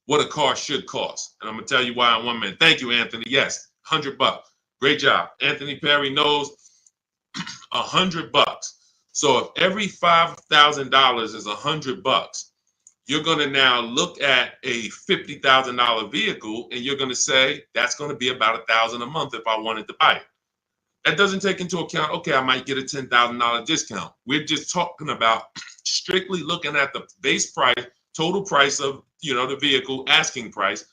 what a car should cost. And I'm gonna tell you why in 1 minute. Thank you, Anthony. Yes, $100. Great job. Anthony Perry knows $100. So if every $5,000 is $100, you're going to now look at a $50,000 vehicle and you're going to say that's going to be about $1,000 a month if I wanted to buy it. That doesn't take into account, okay, I might get a $10,000 discount. We're just talking about strictly looking at the base price, total price of the vehicle, asking price.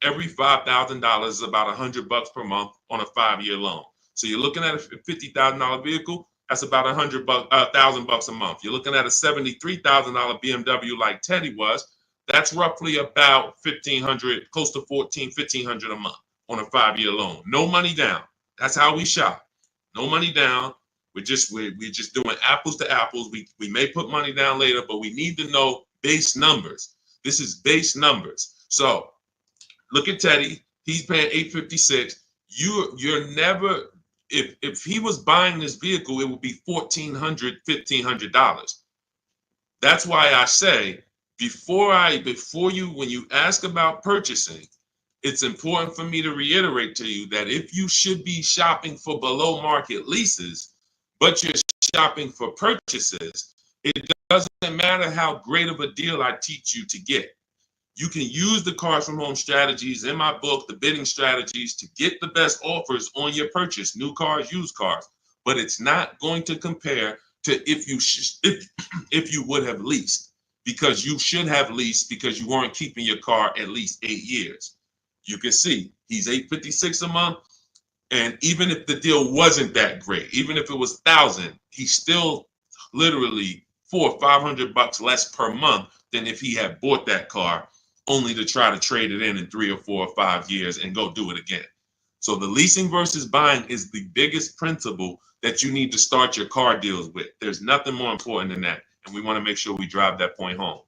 Every $5,000 is about $100 per month on a 5-year loan. So you're looking at a $50,000 vehicle, that's about $1,000 a month. You're looking at a $73,000 BMW like Teddy was, that's roughly about $1,500, close to $1,500 a month on a 5-year loan. No money down. That's how we shop. No money down. We're just doing apples to apples. We may put money down later, but we need to know base numbers. This is base numbers. So look at Teddy. He's paying $856. You're never, if he was buying this vehicle, it would be $1,400, $1,500. That's why I say when you ask about purchasing, it's important for me to reiterate to you that if you should be shopping for below market leases, but you're shopping for purchases, it doesn't matter how great of a deal I teach you to get. You can use the Cars from Home strategies in my book, the bidding strategies, to get the best offers on your purchase, new cars, used cars. But it's not going to compare to if you would have leased, because you should have leased because you weren't keeping your car at least 8 years. You can see he's $856 a month, and even if the deal wasn't that great, even if it was $1,000, he's still literally $400 or $500 less per month than if he had bought that car only to try to trade it in 3 or 4 or 5 years and go do it again. So the leasing versus buying is the biggest principle that you need to start your car deals with. There's nothing more important than that, and we want to make sure we drive that point home.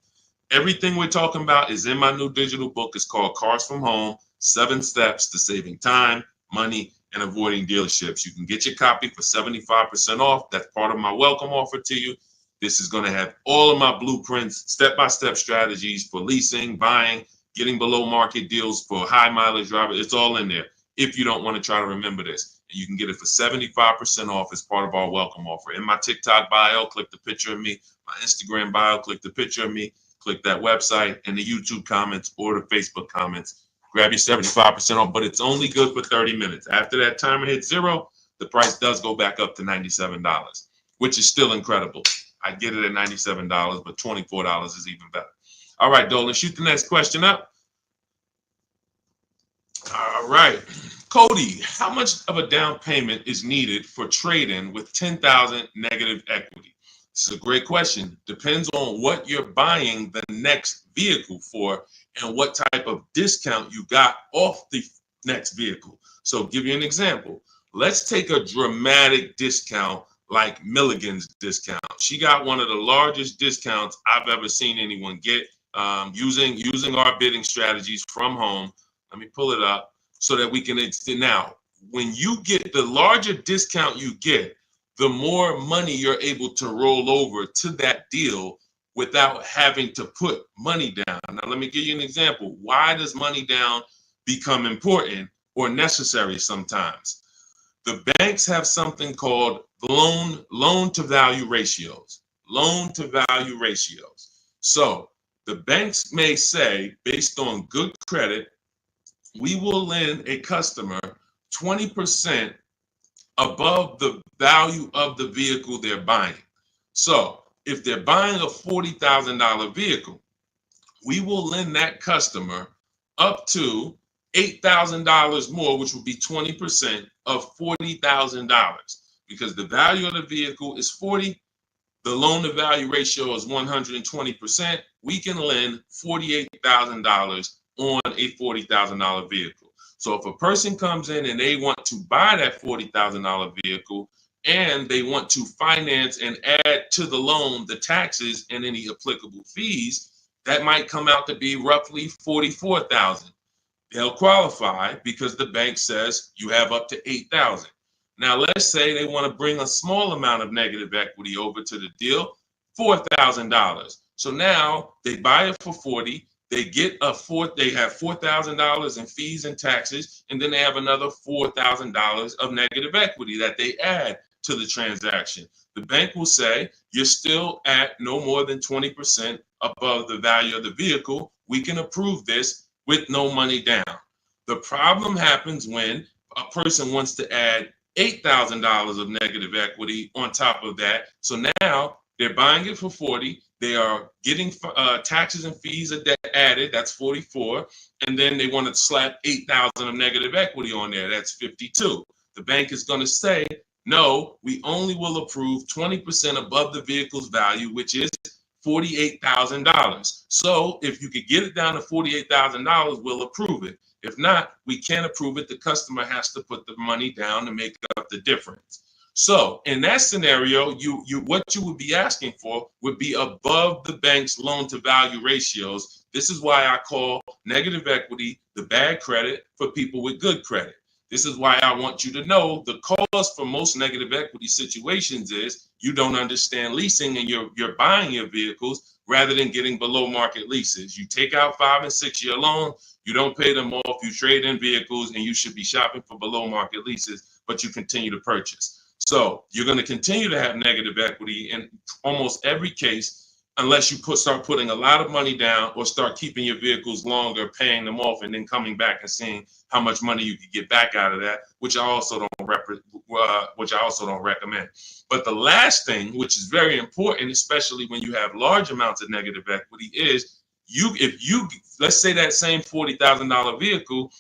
Everything we're talking about is in my new digital book. It's called Cars from Home, 7 Steps to Saving Time, Money, and Avoiding Dealerships. You can get your copy for 75% off. That's part of my welcome offer to you. This is going to have all of my blueprints, step-by-step strategies for leasing, buying, getting below market deals for high mileage drivers. It's all in there if you don't want to try to remember this. And you can get it for 75% off as part of our welcome offer. In my TikTok bio, click the picture of me. My Instagram bio, click the picture of me. Click that website, and the YouTube comments or the Facebook comments. Grab your 75% off, but it's only good for 30 minutes. After that timer hits 0, the price does go back up to $97, which is still incredible. I get it at $97, but $24 is even better. All right, Dolan, shoot the next question up. All right. Cody, how much of a down payment is needed for trade-in with $10,000 negative equity? This is a great question. Depends on what you're buying the next vehicle for and what type of discount you got off the next vehicle. So give you an example. Let's take a dramatic discount like Milligan's discount. She got one of the largest discounts I've ever seen anyone get using our bidding strategies from home. Let me pull it up so that we can now. When you get the larger discount you get, the more money you're able to roll over to that deal without having to put money down. Now, let me give you an example. Why does money down become important or necessary sometimes? The banks have something called loan to value ratios. Loan to value ratios. So the banks may say, based on good credit, we will lend a customer 20% above the value of the vehicle they're buying. So if they're buying a $40,000 vehicle, we will lend that customer up to $8,000 more, which would be 20% of $40,000. Because the value of the vehicle is 40, the loan to value ratio is 120%. We can lend $48,000 on a $40,000 vehicle. So if a person comes in and they want to buy that $40,000 vehicle and they want to finance and add to the loan the taxes and any applicable fees, that might come out to be roughly $44,000. They'll qualify because the bank says you have up to $8,000. Now, let's say they want to bring a small amount of negative equity over to the deal, $4,000. So now they buy it for 40. They get they have $4,000 in fees and taxes, and then they have another $4,000 of negative equity that they add to the transaction. The bank will say you're still at no more than 20% above the value of the vehicle. We can approve this with no money down. The problem happens when a person wants to add $8,000 of negative equity on top of that. So now they're buying it for 40. They are getting taxes and fees added. That's 44. And then they want to slap 8,000 of negative equity on there. That's 52. The bank is going to say, no, we only will approve 20% above the vehicle's value, which is $48,000. So if you could get it down to $48,000, we'll approve it. If not, we can't approve it. The customer has to put the money down to make up the difference. So in that scenario, what you would be asking for would be above the bank's loan to value ratios. This is why I call negative equity the bad credit for people with good credit. This is why I want you to know the cause for most negative equity situations is you don't understand leasing and you're buying your vehicles rather than getting below market leases. You take out 5 and 6 year loans, you don't pay them off, you trade in vehicles, and you should be shopping for below market leases, but you continue to purchase. So you're going to continue to have negative equity in almost every case unless you start putting a lot of money down or start keeping your vehicles longer, paying them off, and then coming back and seeing how much money you could get back out of that, which I also don't recommend. But the last thing, which is very important, especially when you have large amounts of negative equity, is let's say that same $40,000 vehicle,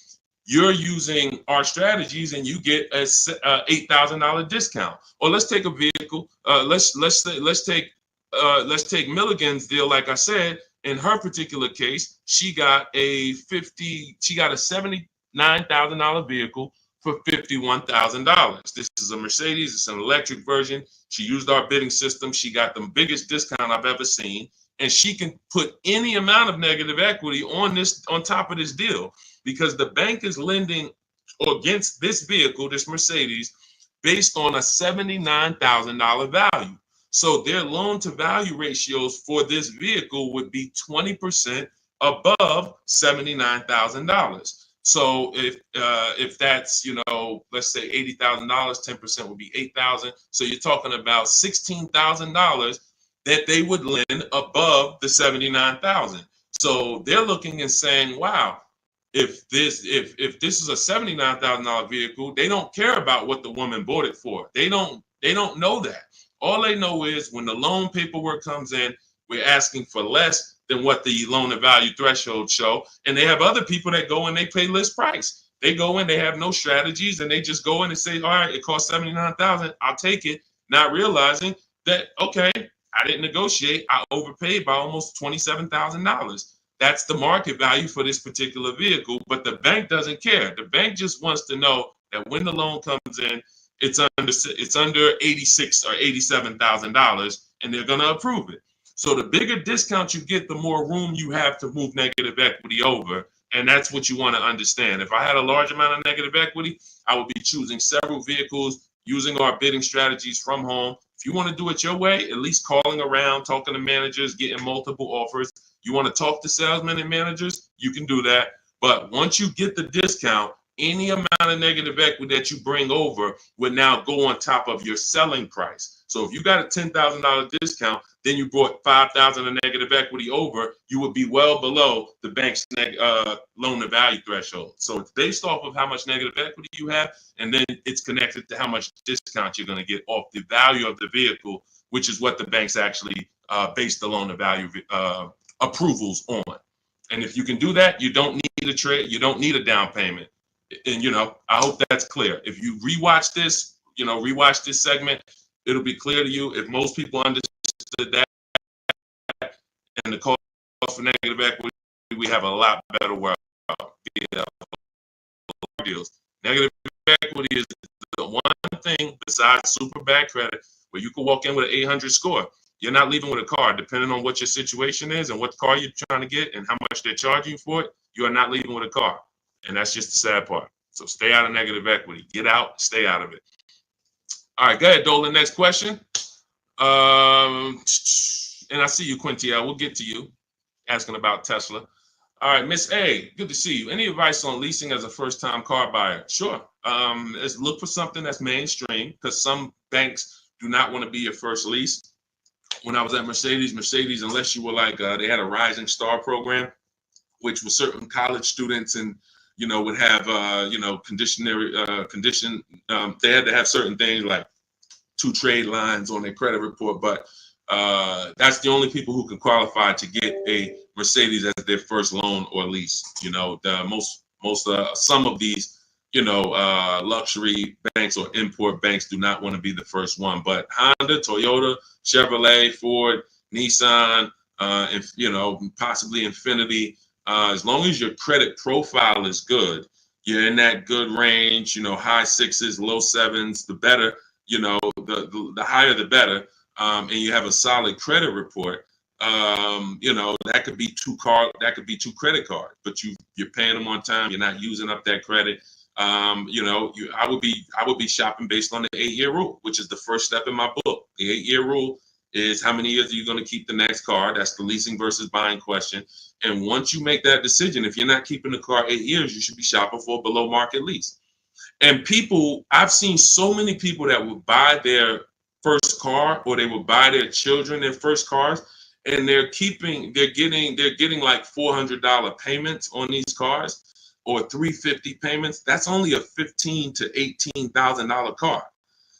you're using our strategies and you get a $8,000 discount. Or let's take a vehicle. Let's take Milligan's deal. Like I said, in her particular case, she got a $79,000 vehicle for $51,000. This is a Mercedes. It's an electric version. She used our bidding system. She got the biggest discount I've ever seen, and she can put any amount of negative equity on top of this deal because the bank is lending against this vehicle, this Mercedes, based on a $79,000 value. So their loan to value ratios for this vehicle would be 20% above $79,000. So if that's, let's say $80,000, 10% would be $8,000. So you're talking about $16,000 that they would lend above the $79,000. So they're looking and saying, wow, if this is a $79,000 vehicle, they don't care about what the woman bought it for. They don't know that. All they know is when the loan paperwork comes in, we're asking for less than what the loan to value threshold show. And they have other people that go and they pay list price. They go in, they have no strategies, and they just go in and say, all right, it costs $79,000, I'll take it, not realizing that, okay, I didn't negotiate. I overpaid by almost $27,000. That's the market value for this particular vehicle, but the bank doesn't care. The bank just wants to know that when the loan comes in, it's under 86 or $87,000, and they're going to approve it. So the bigger discount you get, the more room you have to move negative equity over, and that's what you want to understand. If I had a large amount of negative equity, I would be choosing several vehicles, using our bidding strategies from home. If you want to do it your way, at least calling around, talking to managers, getting multiple offers. You want to talk to salesmen and managers, you can do that. But once you get the discount, any amount of negative equity that you bring over would now go on top of your selling price. So if you got a $10,000 discount, then you brought $5,000 of negative equity over, you would be well below the bank's loan to value threshold. So it's based off of how much negative equity you have, and then it's connected to how much discount you're going to get off the value of the vehicle, which is what the banks actually base the loan to value approvals on. And if you can do that, you don't need a trade, you don't need a down payment. And I hope that's clear. If you rewatch this, rewatch this segment, it'll be clear to you. If most people understood that and the cost for negative equity, we have a lot better world. Deals. Negative equity is the one thing besides super bad credit where you can walk in with an 800 score. You're not leaving with a car, depending on what your situation is and what car you're trying to get and how much they're charging you for it. You are not leaving with a car. And that's just the sad part. So stay out of negative equity. Get out, stay out of it. All right, go ahead, Dolan. Next question. And I see you, Quintia. We'll get to you asking about Tesla. All right, Miss A, good to see you. Any advice on leasing as a first-time car buyer? Sure. Let's look for something that's mainstream because some banks do not want to be your first lease. When I was at Mercedes, unless you were like, they had a Rising Star program, which was certain college students and, would have, condition. They had to have certain things like 2 trade lines on their credit report, but that's the only people who can qualify to get a Mercedes as their first loan or lease. Some of these, luxury banks or import banks do not want to be the first one, but Honda, Toyota, Chevrolet, Ford, Nissan, and possibly Infiniti. As long as your credit profile is good, you're in that good range, high 6s, low 7s, the better, the higher the better, and you have a solid credit report, that could be 2 credit cards, but you're paying them on time, you're not using up that credit. I would be shopping based on the 8-year rule, which is the first step in my book. The 8-year rule is how many years are you going to keep the next car? That's the leasing versus buying question. And once you make that decision, if you're not keeping the car 8 years, you should be shopping for a below market lease. And I've seen so many people that would buy their first car or they would buy their children their first cars, and they're getting like $400 payments on these cars or $350 payments. That's only a $15,000 to $18,000 car.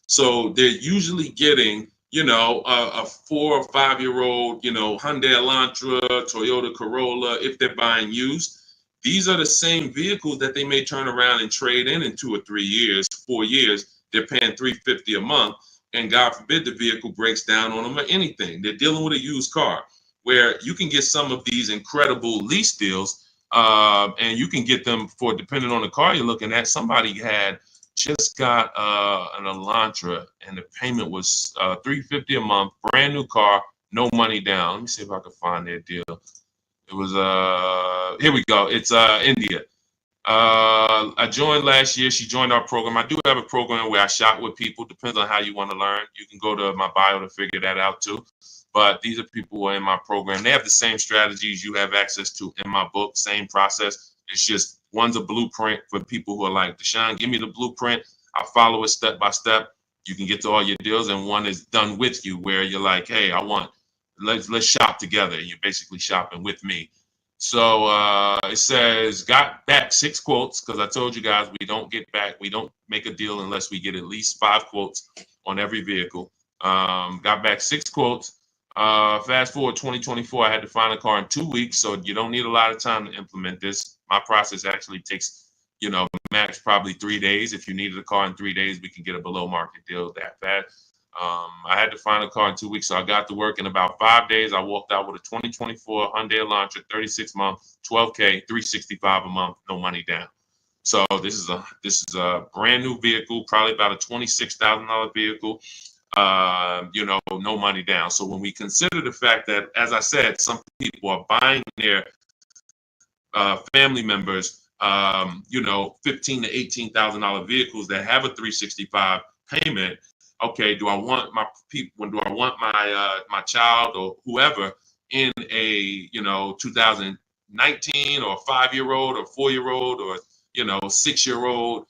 So they're usually getting a 4 or 5-year-old, Hyundai Elantra, Toyota Corolla, if they're buying used. These are the same vehicles that they may turn around and trade in 2 or 3 years, 4 years. They're paying $350 a month, and God forbid the vehicle breaks down on them or anything. They're dealing with a used car, where you can get some of these incredible lease deals, and you can get them for, depending on the car you're looking at. Somebody had just got an Elantra, and the payment was $350 a month, brand new car, no money down. Let me see if I can find their deal. It was here we go. It's India. I joined last year. She joined our program. I do have a program where I shop with people. Depends on how you want to learn. You can go to my bio to figure that out too. But these are people who are in my program. They have the same strategies you have access to in my book, same process. It's just one's a blueprint for people who are like, Deshone, give me the blueprint. I'll follow it step by step. You can get to all your deals. And one is done with you, where you're like, hey, let's shop together. You're basically shopping with me. So it says, got back 6 quotes, because I told you guys we don't make a deal unless we get at least 5 quotes on every vehicle. Got back 6 quotes. Fast forward 2024, I had to find a car in 2 weeks, so you don't need a lot of time to implement this. My process actually takes, max probably 3 days. If you needed a car in 3 days, we can get a below market deal that fast. I had to find a car in 2 weeks, so I got to work in about 5 days. I walked out with a 2024 Hyundai Elantra, 36 month, 12K, 365 a month, no money down. So this is a brand new vehicle, probably about a $26,000 vehicle. No money down. So when we consider the fact that, as I said, some people are buying their family members, $15,000 to $18,000 vehicles that have a 365 payment. Okay, do I want my people? Do I want my child or whoever in a 2019 or 5-year-old or 4-year-old or 6-year-old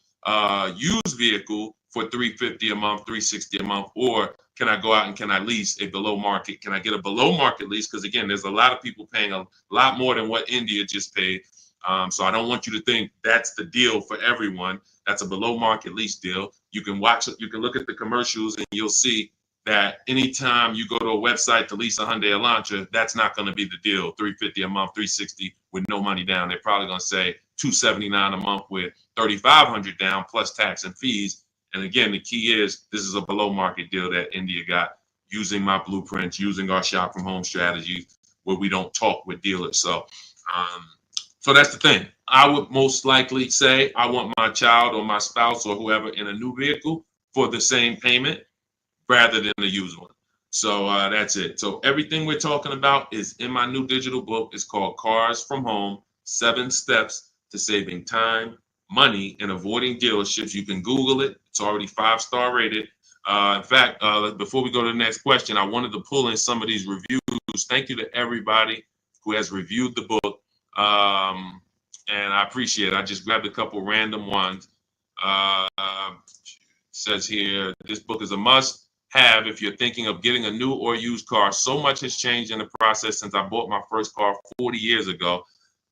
used vehicle for $350 a month, $360 a month, or can I go out and can I lease a below market? Can I get a below market lease? Because again, there's a lot of people paying a lot more than what India just paid. So I don't want you to think that's the deal for everyone. That's a below market lease deal. You can look at the commercials and you'll see that anytime you go to a website to lease a Hyundai Elantra, that's not going to be the deal. $350 a month, $360 with no money down. They're probably going to say $279 a month with $3,500 down plus tax and fees. And again, the key is this is a below market deal that India got using my blueprints, using our shop from home strategy where we don't talk with dealers. So that's the thing. I would most likely say I want my child or my spouse or whoever in a new vehicle for the same payment rather than a used one. So that's it. So everything we're talking about is in my new digital book. It's called Cars from Home, 7 Steps to Saving Time, Money, and Avoiding Dealerships. You can Google it. It's already 5-star rated. In fact, before we go to the next question, I wanted to pull in some of these reviews. Thank you to everybody who has reviewed the book. And I appreciate it. I just grabbed a couple random ones. Says here, this book is a must have if you're thinking of getting a new or used car. So much has changed in the process since I bought my first car 40 years ago.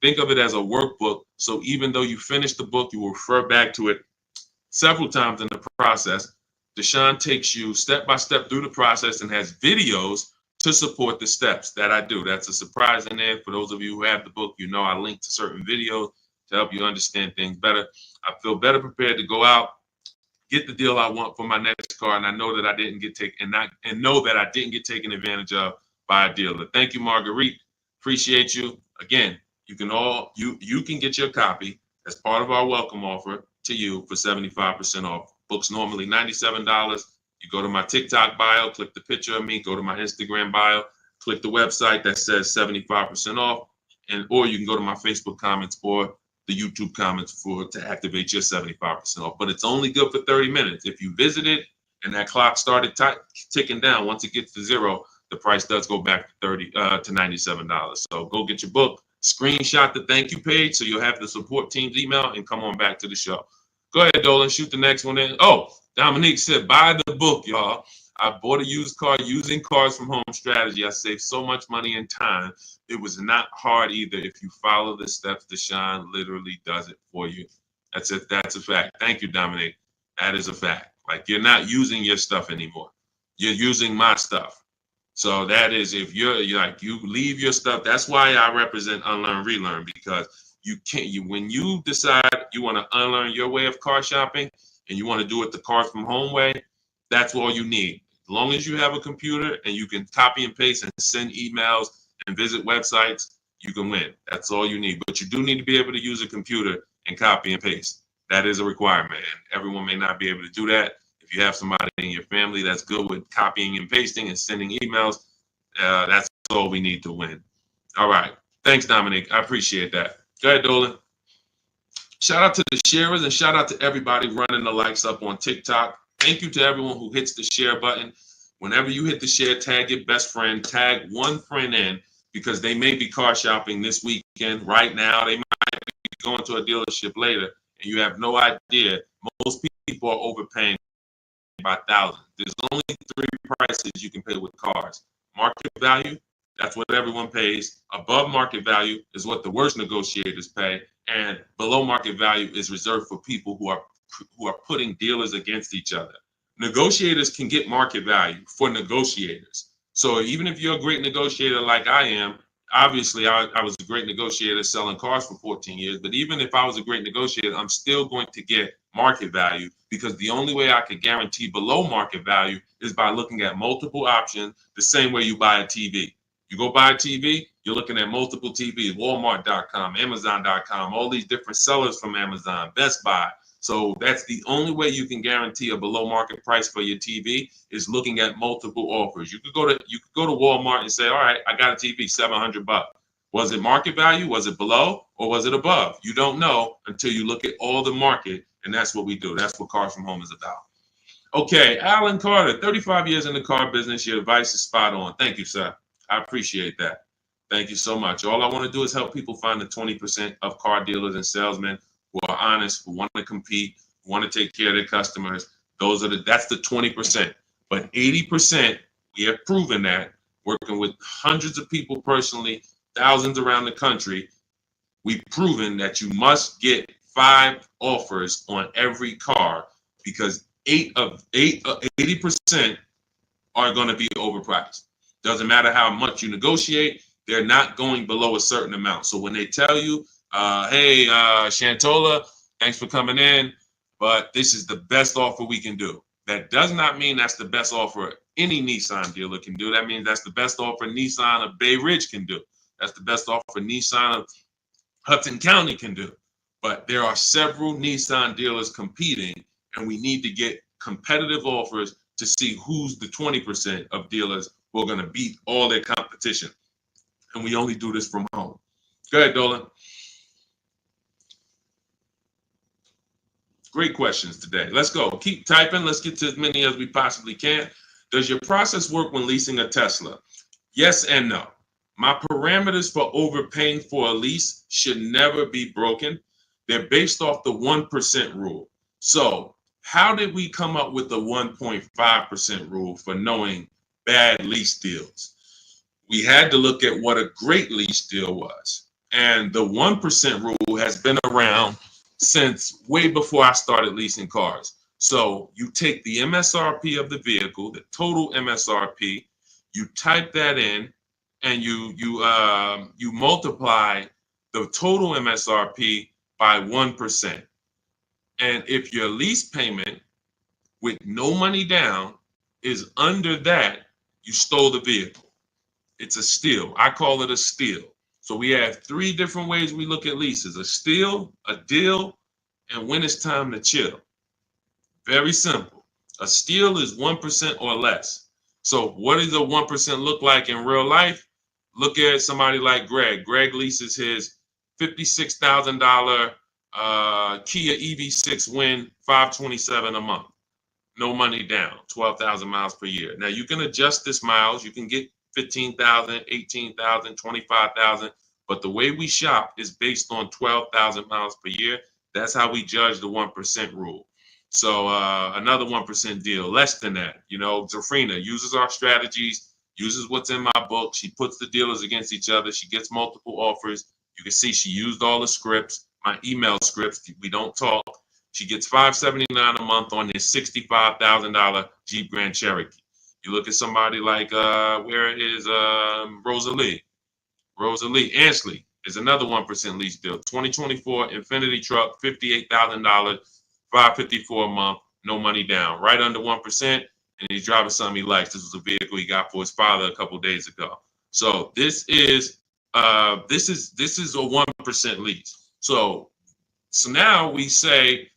Think of it as a workbook. So even though you finish the book, you will refer back to it several times in the process. Deshone takes you step by step through the process and has videos to support the steps that I do. That's a surprise in there. For those of you who have the book, I link to certain videos to help you understand things better. I feel better prepared to go out, get the deal I want for my next car, and I know that I didn't get taken advantage of by a dealer. Thank you, Marguerite. Appreciate you. Again, you can get your copy as part of our welcome offer to you for 75% off. Book's normally $97. You go to my TikTok bio, click the picture of me, go to my Instagram bio, click the website that says 75% off, or you can go to my Facebook comments or the YouTube comments to activate your 75% off. But it's only good for 30 minutes. If you visit it and that clock started ticking down, once it gets to 0, the price does go back to $97. So go get your book, screenshot the thank you page so you'll have the support team's email and come on back to the show. Go ahead, Dolan, shoot the next one in. Oh, Dominique said, buy the book, y'all. I bought a used car using Cars from Home strategy. I saved so much money and time. It was not hard either. If you follow the steps, Deshone literally does it for you. That's it. That's a fact. Thank you, Dominique. That is a fact. Like, you're not using your stuff anymore. You're using my stuff. So that is, if you leave your stuff. That's why I represent Unlearn, Relearn, because when you decide you want to unlearn your way of car shopping and you want to do it the Cars from Home way, that's all you need. As long as you have a computer and you can copy and paste and send emails and visit websites, you can win. That's all you need. But you do need to be able to use a computer and copy and paste. That is a requirement. And everyone may not be able to do that. If you have somebody in your family that's good with copying and pasting and sending emails, that's all we need to win. All right. Thanks, Dominic. I appreciate that. Go ahead, Dolan. Shout out to the sharers and shout out to everybody running the likes up on TikTok. Thank you to everyone who hits the share button. Whenever you hit the share, tag your best friend, tag one friend in, because they may be car shopping this weekend. Right now, they might be going to a dealership later, and you have no idea. Most people are overpaying by thousands. There's only 3 prices you can pay with cars. Market value, that's what everyone pays. Above market value is what the worst negotiators pay. And below market value is reserved for people who are putting dealers against each other. Negotiators can get market value for negotiators. So even if you're a great negotiator like I am, obviously I was a great negotiator selling cars for 14 years, but even if I was a great negotiator, I'm still going to get market value, because the only way I could guarantee below market value is by looking at multiple options, the same way you buy a TV. You go buy a TV, you're looking at multiple TVs, Walmart.com, Amazon.com, all these different sellers from Amazon, Best Buy. So that's the only way you can guarantee a below market price for your TV, is looking at multiple offers. You could go to Walmart and say, all right, I got a TV, $700. Was it market value? Was it below? Or was it above? You don't know until you look at all the market, and that's what we do. That's what Cars from Home is about. Okay, Alan Carter, 35 years in the car business. Your advice is spot on. Thank you, sir. I appreciate that. Thank you so much. All I want to do is help people find the 20% of car dealers and salesmen who are honest, who want to compete, who want to take care of their customers. That's the 20%. But 80%, we have proven that, working with hundreds of people personally, thousands around the country, we've proven that you must get 5 offers on every car, because 80% are going to be overpriced. Doesn't matter how much you negotiate, they're not going below a certain amount. So when they tell you, hey, Shantola, thanks for coming in, but this is the best offer we can do, that does not mean that's the best offer any Nissan dealer can do. That means that's the best offer Nissan of Bay Ridge can do. That's the best offer Nissan of Hudson County can do. But there are several Nissan dealers competing, and we need to get competitive offers to see who's the 20% of dealers who are going to beat all their competition. And we only do this from home. Go ahead, Dolan. Great questions today. Let's go. Keep typing. Let's get to as many as we possibly can. Does your process work when leasing a Tesla? Yes and no. My parameters for overpaying for a lease should never be broken. They're based off the 1% rule. So how did we come up with the 1.5% rule for knowing bad lease deals? We had to look at what a great lease deal was. And the 1% rule has been around since way before I started leasing cars. So you take the MSRP of the vehicle, the total MSRP, you type that in, and you multiply the total MSRP by 1%. And if your lease payment with no money down is under that, you stole the vehicle. It's a steal. I call it a steal. So we have 3 different ways we look at leases: a steal, a deal, and when it's time to chill. Very simple. A steal is 1% or less. So what does a 1% look like in real life? Look at somebody like Greg. Greg leases his $56,000 Kia EV6 Win, $527 a month. No money down, 12,000 miles per year. Now you can adjust this miles. You can get 15,000, 18,000, 25,000. But the way we shop is based on 12,000 miles per year. That's how we judge the 1% rule. So another 1% deal, less than that. You know, Zafrina uses our strategies, uses what's in my book. She puts the dealers against each other. She gets multiple offers. You can see she used all the scripts, my email scripts. We don't talk. She gets $579 a month on this $65,000 Jeep Grand Cherokee. You look at somebody like, where is Rosalie? Rosalie Ansley is another 1% lease deal. 2024 Infiniti truck, $58,000, $554 a month, no money down, right under 1%. And he's driving something he likes. This was a vehicle he got for his father a couple of days ago. So this is a 1% lease. So now we say,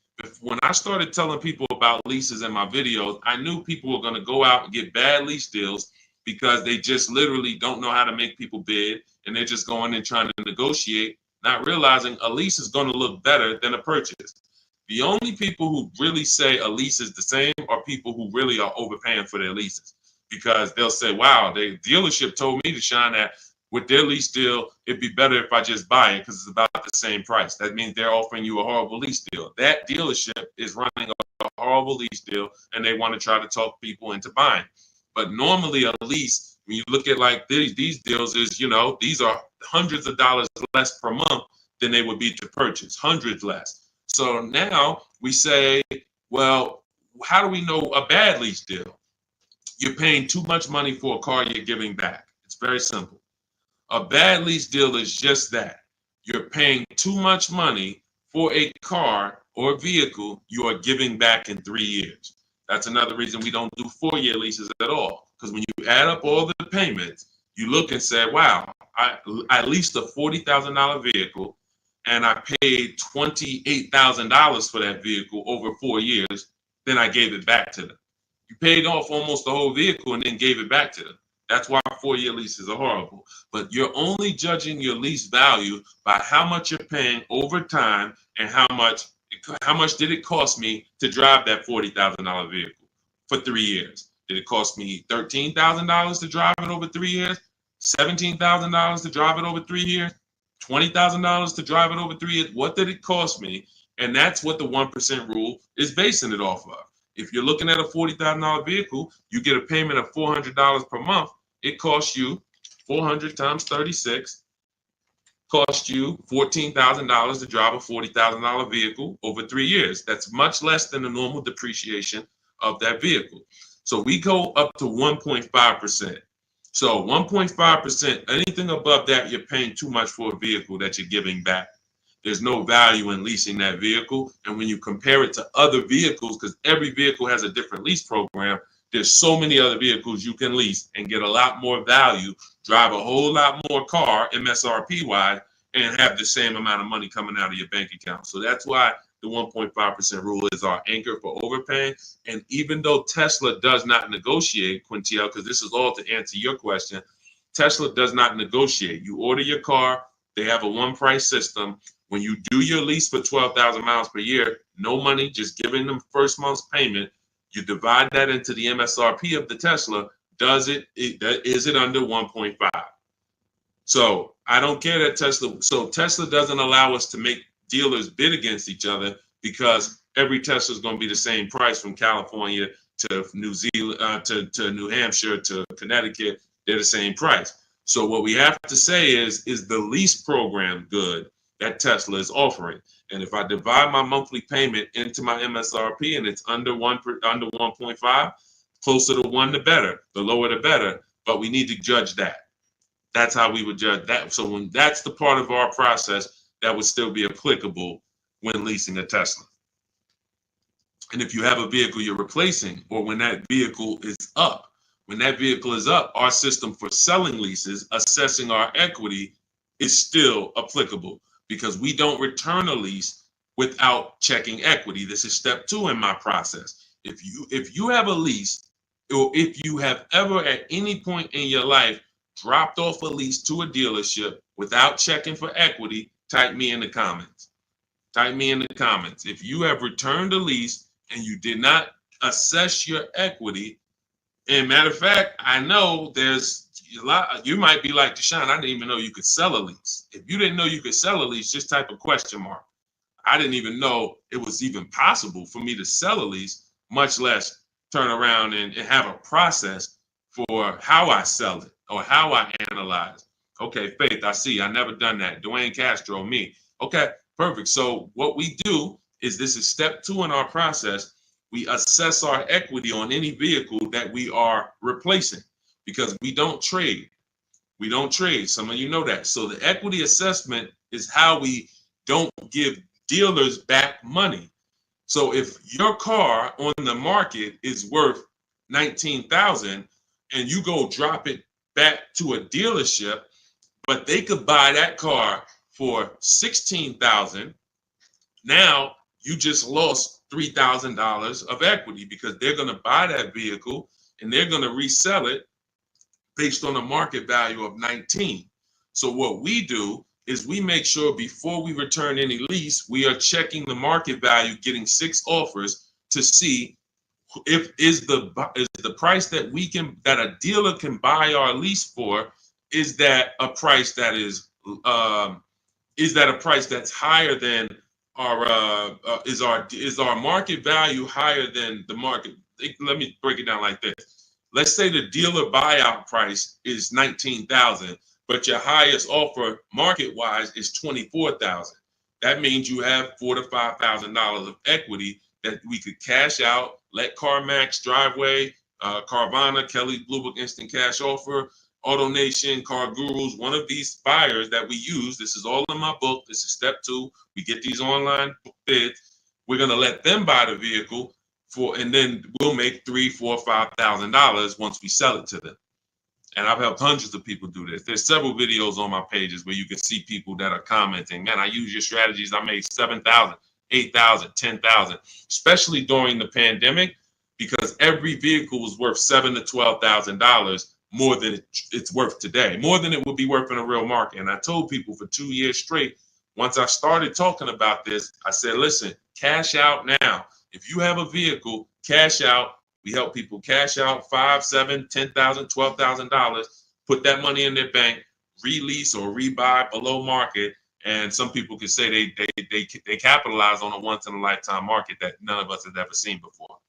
when I started telling people about leases in my videos, I knew people were going to go out and get bad lease deals because they just literally don't know how to make people bid, and they're just going in trying to negotiate, not realizing a lease is going to look better than a purchase. The only people who really say a lease is the same are people who really are overpaying for their leases, because they'll say, wow, the dealership told me to shine that with their lease deal, it'd be better if I just buy it because it's about the same price. That means they're offering you a horrible lease deal. That dealership is running a horrible lease deal, and they want to try to talk people into buying. But normally a lease, when you look at like these deals, is, you know, these are hundreds of dollars less per month than they would be to purchase, hundreds less. So now we say, well, how do we know a bad lease deal? You're paying too much money for a car you're giving back. It's very simple. A bad lease deal is just that. You're paying too much money for a car or vehicle you are giving back in 3 years. That's another reason we don't do 4-year leases at all. Because when you add up all the payments, you look and say, wow, I leased a $40,000 vehicle and I paid $28,000 for that vehicle over 4 years. Then I gave it back to them. You paid off almost the whole vehicle and then gave it back to them. That's why 4-year leases are horrible. But you're only judging your lease value by how much you're paying over time and how much did it cost me to drive that $40,000 vehicle for 3 years. Did it cost me $13,000 to drive it over 3 years? $17,000 to drive it over 3 years? $20,000 to drive it over 3 years? What did it cost me? And that's what the 1% rule is basing it off of. If you're looking at a $40,000 vehicle, you get a payment of $400 per month. It costs you 400 times 36, cost you $14,000 to drive a $40,000 vehicle over 3 years. That's much less than the normal depreciation of that vehicle. So we go up to 1.5%. So 1.5%, anything above that, you're paying too much for a vehicle that you're giving back. There's no value in leasing that vehicle. And when you compare it to other vehicles, because every vehicle has a different lease program, there's so many other vehicles you can lease and get a lot more value, drive a whole lot more car MSRP wise, and have the same amount of money coming out of your bank account. So that's why the 1.5% rule is our anchor for overpaying. And even though Tesla does not negotiate, Quintiel, because this is all to answer your question, Tesla does not negotiate. You order your car, they have a one price system. When you do your lease for 12,000 miles per year, no money, just giving them first month's payment. You divide that into the MSRP of the Tesla. Is it under 1.5? So I don't care that Tesla. So Tesla doesn't allow us to make dealers bid against each other because every Tesla is going to be the same price from California to New Zealand to New Hampshire to Connecticut. They're the same price. So what we have to say is the lease program good that Tesla is offering? And if I divide my monthly payment into my MSRP and it's under 1.5, closer to 1 the better, the lower the better. But we need to judge that. That's how we would judge that. So when that's the part of our process that would still be applicable when leasing a Tesla. And if you have a vehicle you're replacing, or when that vehicle is up, our system for selling leases, assessing our equity is still applicable because we don't return a lease without checking equity. This is step 2 in my process. If you have a lease, or if you have ever at any point in your life dropped off a lease to a dealership without checking for equity, type me in the comments. Type me in the comments. If you have returned a lease and you did not assess your equity, and matter of fact, I know there's a lot, you might be like Deshone, I didn't even know you could sell a lease. If you didn't know you could sell a lease, just type a question mark. I didn't even know it was even possible for me to sell a lease, much less turn around and have a process for how I sell it or how I analyze. Okay, Faith, I see. I never done that. Dwayne Castro, me. Okay, perfect. So what we do is, this is step 2 in our process. We assess our equity on any vehicle that we are replacing because we don't trade. We don't trade. Some of you know that. So the equity assessment is how we don't give dealers back money. So if your car on the market is worth $19,000 and you go drop it back to a dealership, but they could buy that car for $16,000, now you just lost $3,000 of equity because they're going to buy that vehicle and they're going to resell it based on a market value of 19. So what we do is we make sure before we return any lease, we are checking the market value, getting 6 offers to see if is the price that a dealer can buy our lease for, is that a price that is a price that's higher than our is our market value higher than the market? Let me break it down like this. Let's say the dealer buyout price is $19,000, but your highest offer market-wise is $24,000. That means you have $4,000 to $5,000 of equity that we could cash out, let CarMax, Driveway, Carvana, Kelly Blue Book Instant Cash Offer, AutoNation, Car Gurus, one of these buyers that we use, this is all in my book. This is step 2. We get these online bids. We're going to let them buy the vehicle and then we'll make $3,000, $4,000, $5,000 once we sell it to them. And I've helped hundreds of people do this. There's several videos on my pages where you can see people that are commenting, man, I use your strategies. I made 7,000, 8,000, 10,000, especially during the pandemic, because every vehicle was worth $7,000 to $12,000 more than it's worth today, more than it would be worth in a real market. And I told people for 2 years straight, once I started talking about this, I said, listen, cash out now. If you have a vehicle, cash out. We help people cash out $5,000, $7,000, $10,000, $12,000, put that money in their bank, release or rebuy below market. And some people can say they capitalize on a once in a lifetime market that none of us have ever seen before.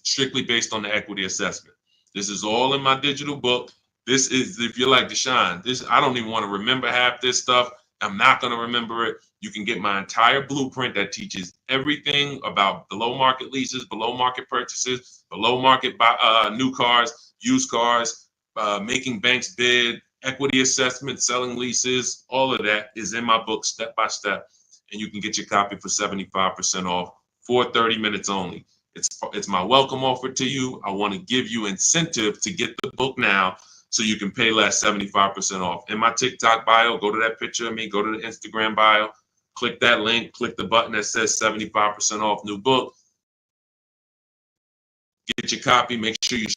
Strictly based on the equity assessment. This is all in my digital book. This is, if you're like Deshone, I don't even want to remember half this stuff. I'm not going to remember it. You can get my entire blueprint that teaches everything about below market leases, below market purchases, below market new cars, used cars, making banks bid, equity assessment, selling leases. All of that is in my book step by step. And you can get your copy for 75% off for 30 minutes only. It's my welcome offer to you. I want to give you incentive to get the book now so you can pay less, 75% off. In my TikTok bio, go to that picture of me, go to the Instagram bio, click that link, click the button that says 75% off new book. Get your copy. Make sure you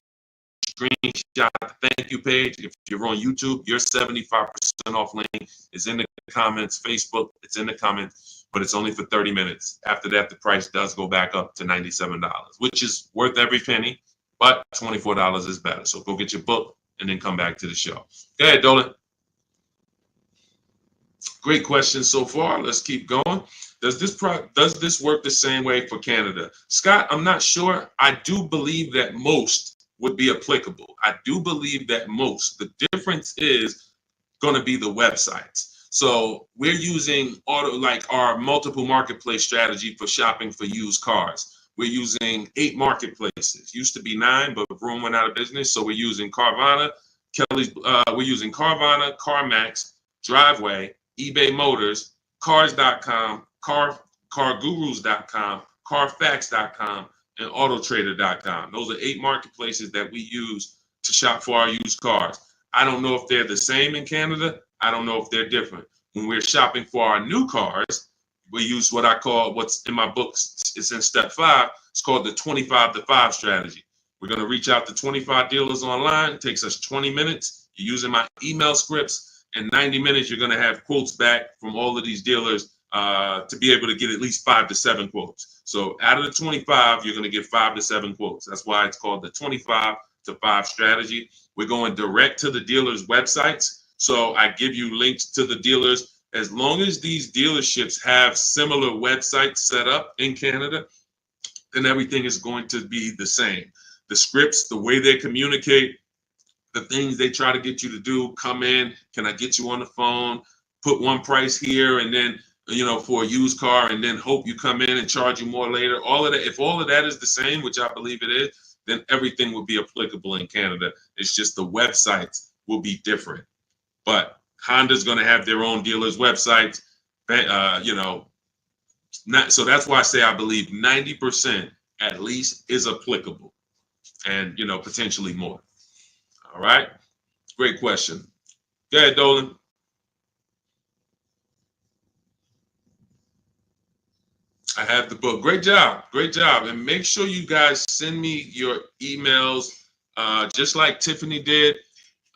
screenshot the thank you page. If you're on YouTube, your 75% off link is in the comments. Facebook, it's in the comments, but it's only for 30 minutes. After that, the price does go back up to $97, which is worth every penny, but $24 is better. So go get your book and then come back to the show. Go ahead, Dolan. Great question so far. Let's keep going. Does this work the same way for Canada? Scott, I'm not sure. I do believe that most would be applicable. I do believe that most. The difference is going to be the websites. So we're using our multiple marketplace strategy for shopping for used cars. We're using 8 marketplaces. Used to be 9, but Vroom went out of business. So we're using Carvana, we're using Carvana, CarMax, Driveway, eBay Motors, Cars.com, CarGurus.com, Carfax.com, and Autotrader.com. Those are 8 marketplaces that we use to shop for our used cars. I don't know if they're the same in Canada. I don't know if they're different. When we're shopping for our new cars, we use what I call, what's in my books, it's in step 5, it's called the 25 to 5 strategy. We're going to reach out to 25 dealers online. It takes us 20 minutes. You're using my email scripts. In 90 minutes, you're going to have quotes back from all of these dealers to be able to get at least 5 to 7 quotes. So out of the 25, you're going to get 5 to 7 quotes. That's why it's called the 25 to 5 strategy. We're going direct to the dealers' websites. So I give you links to the dealers. As long as these dealerships have similar websites set up in Canada, then everything is going to be the same. The scripts, the way they communicate, the things they try to get you to do, come in, can I get you on the phone, put one price here, and then, for a used car, and then hope you come in and charge you more later. All of that, if all of that is the same, which I believe it is, then everything will be applicable in Canada. It's just the websites will be different. But Honda's going to have their own dealers' websites, so that's why I say I believe 90% at least is applicable, and potentially more. All right, great question. Go ahead, Dolan. I have the book. Great job, and make sure you guys send me your emails, just like Tiffany did.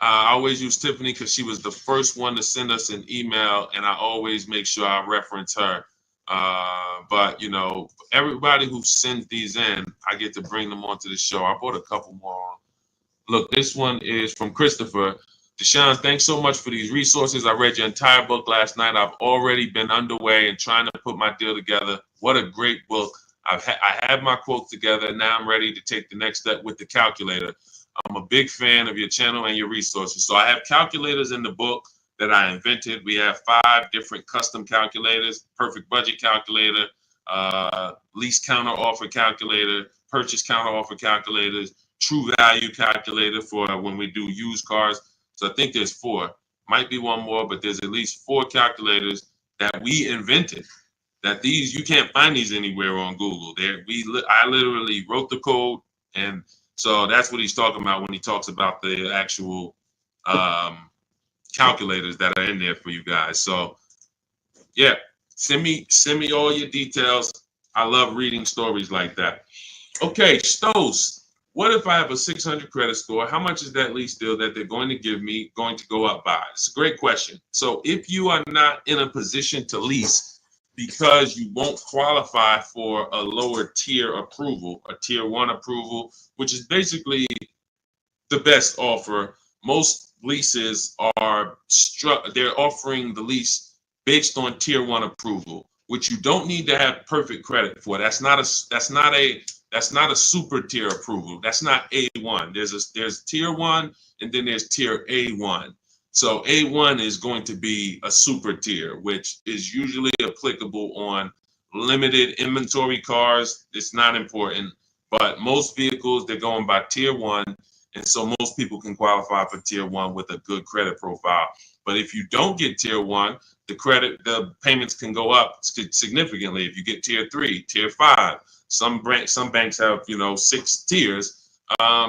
I always use Tiffany because she was the first one to send us an email, and I always make sure I reference her. But everybody who sends these in, I get to bring them onto the show. I brought a couple more. Look, this one is from Christopher. Deshone, thanks so much for these resources. I read your entire book last night. I've already been underway and trying to put my deal together. What a great book. I have my quotes together. Now I'm ready to take the next step with the calculator. I'm a big fan of your channel and your resources. So I have calculators in the book that I invented. We have 5 different custom calculators: perfect budget calculator, lease counter offer calculator, purchase counter offer calculators, true value calculator for when we do used cars. So I think there's 4, might be one more, but there's at least 4 calculators that we invented. That these, you can't find these anywhere on Google. I literally wrote the code, and so that's what he's talking about when he talks about the actual calculators that are in there for you guys. So yeah, send me all your details. I love reading stories like that. Okay, Stos, what if I have a 600 credit score? How much is that lease deal that they're going to give me going to go up by? It's a great question. So if you are not in a position to lease because you won't qualify for a lower tier approval, a tier 1 approval, which is basically the best offer. Most leases are they're offering the lease based on tier 1 approval, which you don't need to have perfect credit for. That's not a super tier approval. That's not A1. There's tier 1 and then there's tier A1. So A1 is going to be a super tier, which is usually applicable on limited inventory cars. It's not important, but most vehicles, they're going by tier 1. And so most people can qualify for tier 1 with a good credit profile. But if you don't get tier 1, the payments can go up significantly. If you get tier 3, tier 5, some banks have 6 tiers.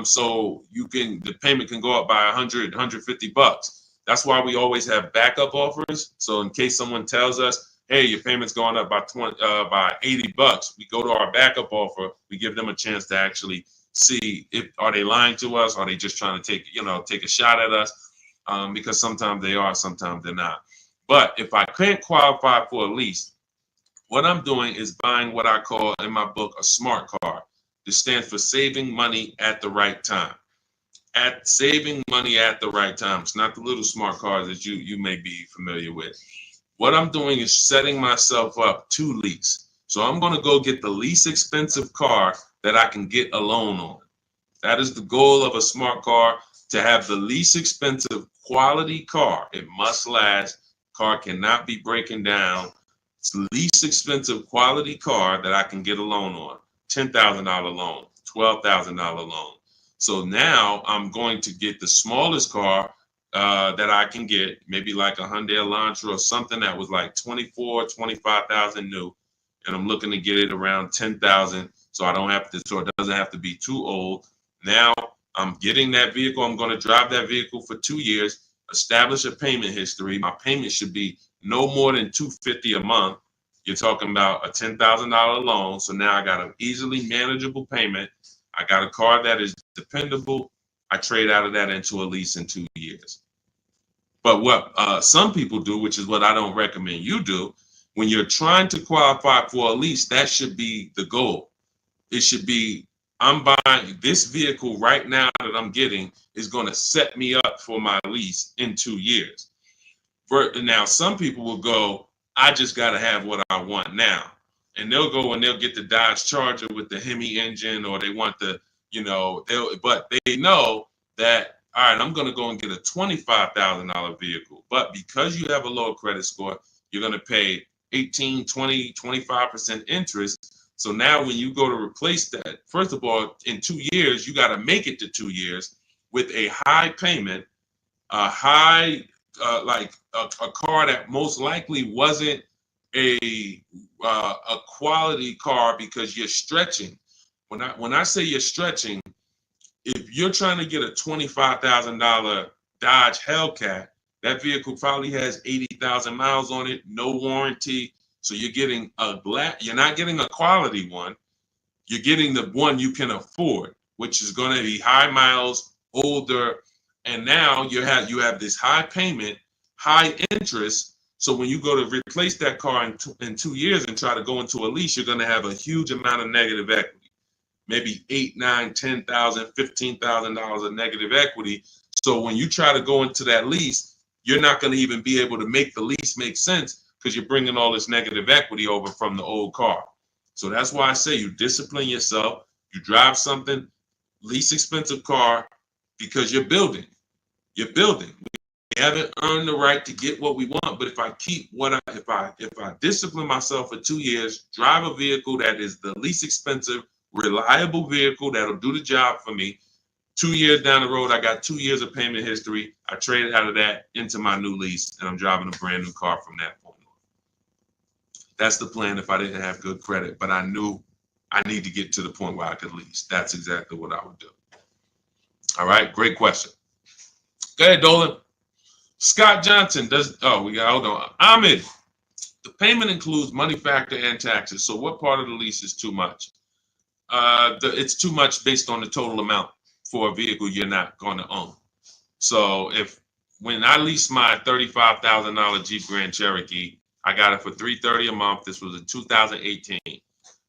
So the payment can go up by $100, $150. That's why we always have backup offers. So in case someone tells us, hey, your payment's going up by $80, we go to our backup offer. We give them a chance to actually see if are they lying to us, are they just trying to take a shot at us, because sometimes they are, sometimes they're not. But if I can't qualify for a lease, what I'm doing is buying what I call in my book a smart card. This stands for saving money at the right time. Saving money at the right time. It's not the little smart cards that you may be familiar with. What I'm doing is setting myself up to lease. So I'm going to go get the least expensive car that I can get a loan on. That is the goal of a smart car, to have the least expensive quality car. It must last. Car cannot be breaking down. It's the least expensive quality car that I can get a loan on. $10,000 loan, $12,000 loan. So now I'm going to get the smallest car that I can get, maybe like a Hyundai Elantra or something that was like 24, 25,000 new. And I'm looking to get it around 10,000. So it doesn't have to be too old. Now I'm getting that vehicle. I'm going to drive that vehicle for 2 years, establish a payment history. My payment should be no more than $250 a month. You're talking about a $10,000 loan. So now I got an easily manageable payment. I got a car that is dependable. I trade out of that into a lease in 2 years. But what some people do, which is what I don't recommend you do, when you're trying to qualify for a lease, that should be the goal. It should be, I'm buying this vehicle right now that I'm getting is going to set me up for my lease in 2 years. Now, some people will go, I just got to have what I want now. And they'll go and they'll get the Dodge Charger with the Hemi engine, or they want but they know that, all right, I'm going to go and get a $25,000 vehicle. But because you have a low credit score, you're going to pay 18, 20, 25% interest. So now when you go to replace that, first of all, in 2 years, you got to make it to 2 years with a high payment, a high, like a car that most likely wasn't a quality car, because you're stretching. When I say you're stretching, if you're trying to get a $25,000 Dodge Hellcat, that vehicle probably has 80,000 miles on it, no warranty. So you're getting you're not getting a quality one. You're getting the one you can afford, which is going to be high miles, older, and now you have this high payment, high interest. So when you go to replace that car in 2 years and try to go into a lease, you're going to have a huge amount of negative equity, maybe $8,000, $9,000, $10,000, $15,000 of negative equity. So when you try to go into that lease, you're not going to even be able to make the lease make sense, because you're bringing all this negative equity over from the old car. So that's why I say you discipline yourself. You drive something, least expensive car, because you're building. You're building. We haven't earned the right to get what we want, but if I keep if I discipline myself for 2 years, drive a vehicle that is the least expensive, reliable vehicle that'll do the job for me, 2 years down the road, I got 2 years of payment history. I traded out of that into my new lease, and I'm driving a brand new car from that point on. That's the plan if I didn't have good credit, but I knew I need to get to the point where I could lease. That's exactly what I would do. All right, great question. Go ahead, Dolan. Scott Johnson hold on. Ahmed, the payment includes money factor and taxes. So what part of the lease is too much? It's too much based on the total amount for a vehicle you're not going to own. So when I leased my $35,000 Jeep Grand Cherokee, I got it for $330 a month. This was in 2018.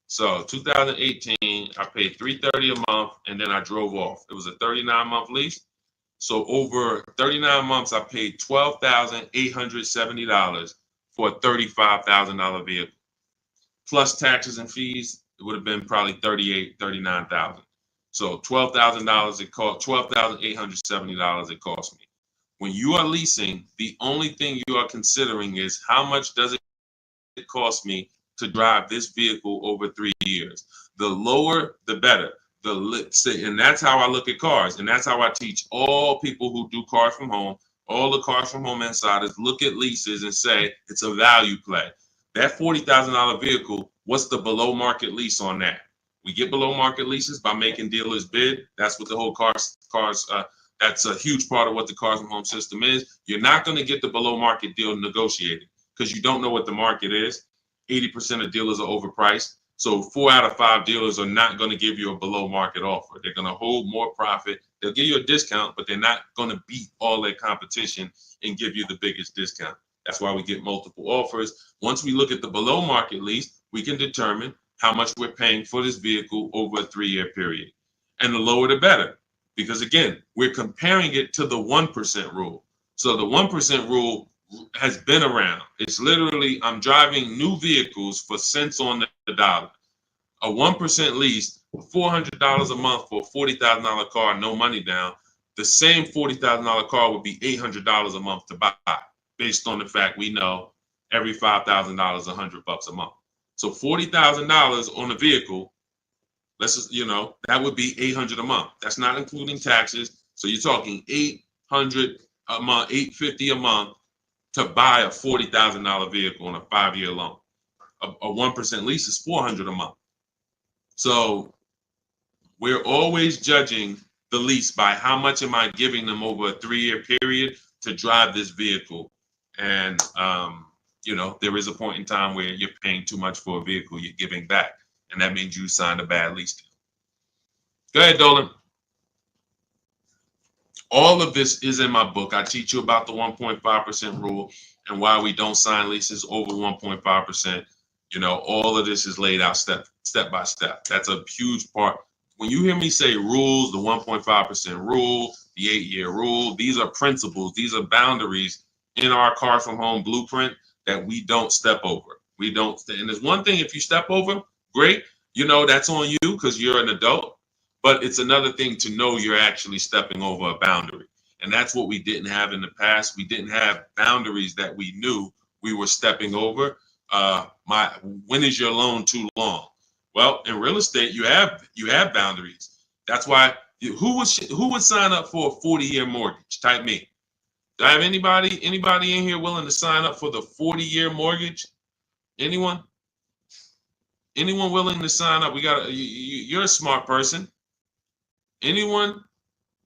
So 2018, I paid $330 a month, and then I drove off. It was a 39-month lease. So over 39 months, I paid $12,870 for a $35,000 vehicle. Plus taxes and fees, it would have been probably $39,000. So $12,000 it cost, $12,870 it cost me. When you are leasing, the only thing you are considering is how much does it cost me to drive this vehicle over 3 years. The lower, the better. And that's how I look at cars, and that's how I teach all people who do cars from home, all the cars from home insiders, look at leases and say it's a value play. That $40,000 vehicle, what's the below market lease on that? We get below market leases by making dealers bid. That's what the whole cars. That's a huge part of what the cars from home system is. You're not going to get the below market deal negotiated because you don't know what the market is. 80% of dealers are overpriced. So 4 out of 5 dealers are not going to give you a below market offer. They're going to hold more profit. They'll give you a discount, but they're not going to beat all their competition and give you the biggest discount. That's why we get multiple offers. Once we look at the below market lease, we can determine how much we're paying for this vehicle over a 3-year period. And the lower the better. Because again, we're comparing it to the 1% rule. So the 1% rule has been around. It's literally, I'm driving new vehicles for cents on the dollar. A 1% lease, $400 a month for a $40,000 car, no money down. The same $40,000 car would be $800 a month to buy, based on the fact we know every $5,000 is $100 a month. So $40,000 on a vehicle, that would be $800 a month. That's not including taxes. So you're talking $800 a month, $850 a month to buy a $40,000 vehicle on a 5-year loan. A 1% lease is $400 a month. So we're always judging the lease by how much am I giving them over a 3-year period to drive this vehicle. And, there is a point in time where you're paying too much for a vehicle you're giving back. And that means you signed a bad lease deal. Go ahead, Dolan. All of this is in my book. I teach you about the 1.5% rule and why we don't sign leases over 1.5%. All of this is laid out step by step. That's a huge part. When you hear me say rules, the 1.5% rule, the 8-year rule, these are principles. These are boundaries in our Cars from Home blueprint that we don't step over. We don't. And there's one thing, if you step over, great. That's on you because you're an adult. But it's another thing to know you're actually stepping over a boundary. And that's what we didn't have in the past. We didn't have boundaries that we knew we were stepping over. When is your loan too long? Well, in real estate, you have boundaries. That's why who would sign up for a 40-year mortgage? Type me. Do I have anybody in here willing to sign up for the 40-year mortgage? Anyone? Anyone willing to sign up? You're a smart person. Anyone?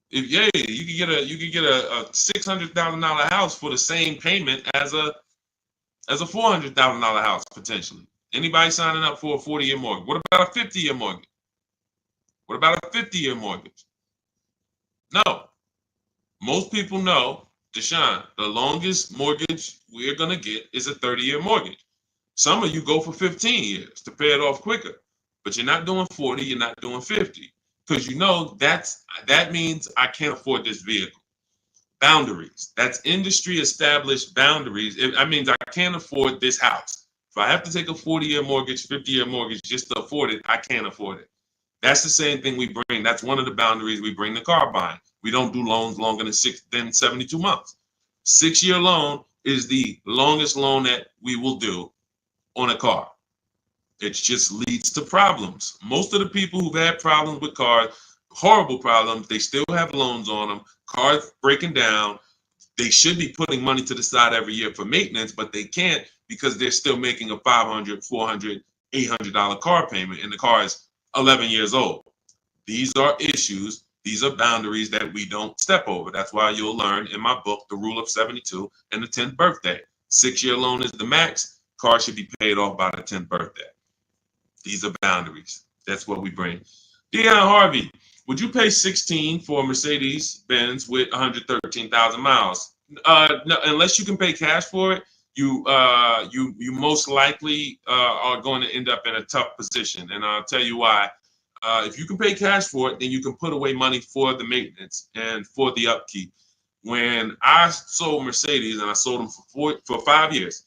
You could get a $600,000 house for the same payment as a $400,000 house potentially. Anybody signing up for a 40-year mortgage? What about a 50-year mortgage? What about a 50-year mortgage? No. Most people know, Deshone, the longest mortgage we're gonna get is a 30-year mortgage. Some of you go for 15 years to pay it off quicker, but you're not doing 40, you're not doing 50. Because that means I can't afford this vehicle. Boundaries. That's industry established boundaries. That means I can't afford this house. If I have to take a 40-year mortgage, 50-year mortgage just to afford it, I can't afford it. That's the same thing we bring. That's one of the boundaries we bring to car buying. We don't do loans longer than 72 months. 6-year loan is the longest loan that we will do on a car. It just leads to problems. Most of the people who've had problems with cars, horrible problem. They still have loans on them, cars breaking down. They should be putting money to the side every year for maintenance, but they can't because they're still making a $500, $400, $800 car payment, and the car is 11 years old. These are issues. These are boundaries that we don't step over. That's why you'll learn in my book, The Rule of 72 and the 10th birthday. 6-year loan is the max. Car should be paid off by the 10th birthday. These are boundaries. That's what we bring. Dion Harvey, would you pay 16 for a Mercedes Benz with 113,000 miles? No, unless you can pay cash for it, you most likely are going to end up in a tough position, and I'll tell you why. If you can pay cash for it, then you can put away money for the maintenance and for the upkeep. When I sold Mercedes, and I sold them for 5 years,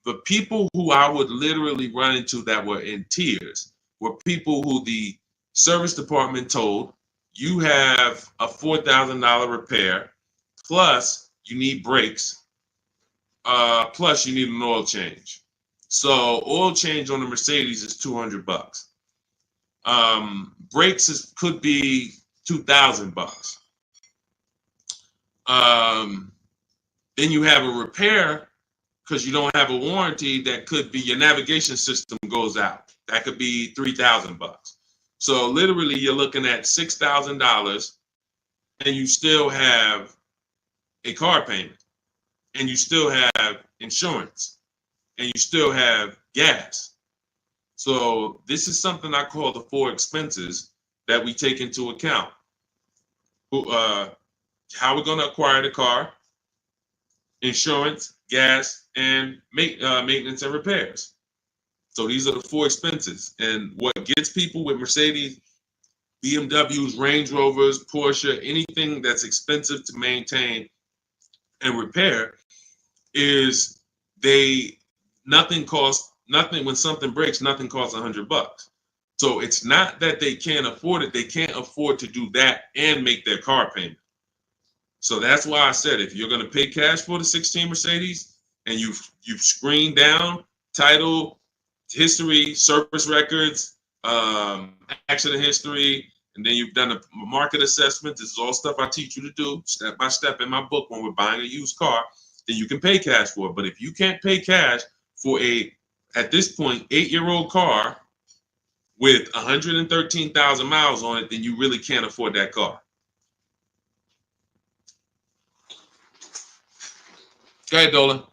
the people who I would literally run into that were in tears were people who the service department told, you have a $4,000 repair, plus you need brakes, plus you need an oil change. So oil change on the Mercedes is $200. Brakes could be $2,000. Then you have a repair because you don't have a warranty that could be your navigation system goes out. That could be $3,000. So literally you're looking at $6,000 and you still have a car payment and you still have insurance and you still have gas. So this is something I call the 4 expenses that we take into account. How we're going to acquire the car, insurance, gas, and maintenance and repairs. So these are the 4 expenses. And what gets people with Mercedes, BMWs, Range Rovers, Porsche, anything that's expensive to maintain and repair is nothing when something breaks, nothing costs $100. So it's not that they can't afford it. They can't afford to do that and make their car payment. So that's why I said, if you're going to pay cash for the 16 Mercedes and you've screened down title, history, service records, accident history, and then you've done a market assessment. This is all stuff I teach you to do step by step in my book when we're buying a used car. Then you can pay cash for it. But if you can't pay cash for at this point, 8-year-old car with 113,000 miles on it, then you really can't afford that car. Go ahead, Dolan.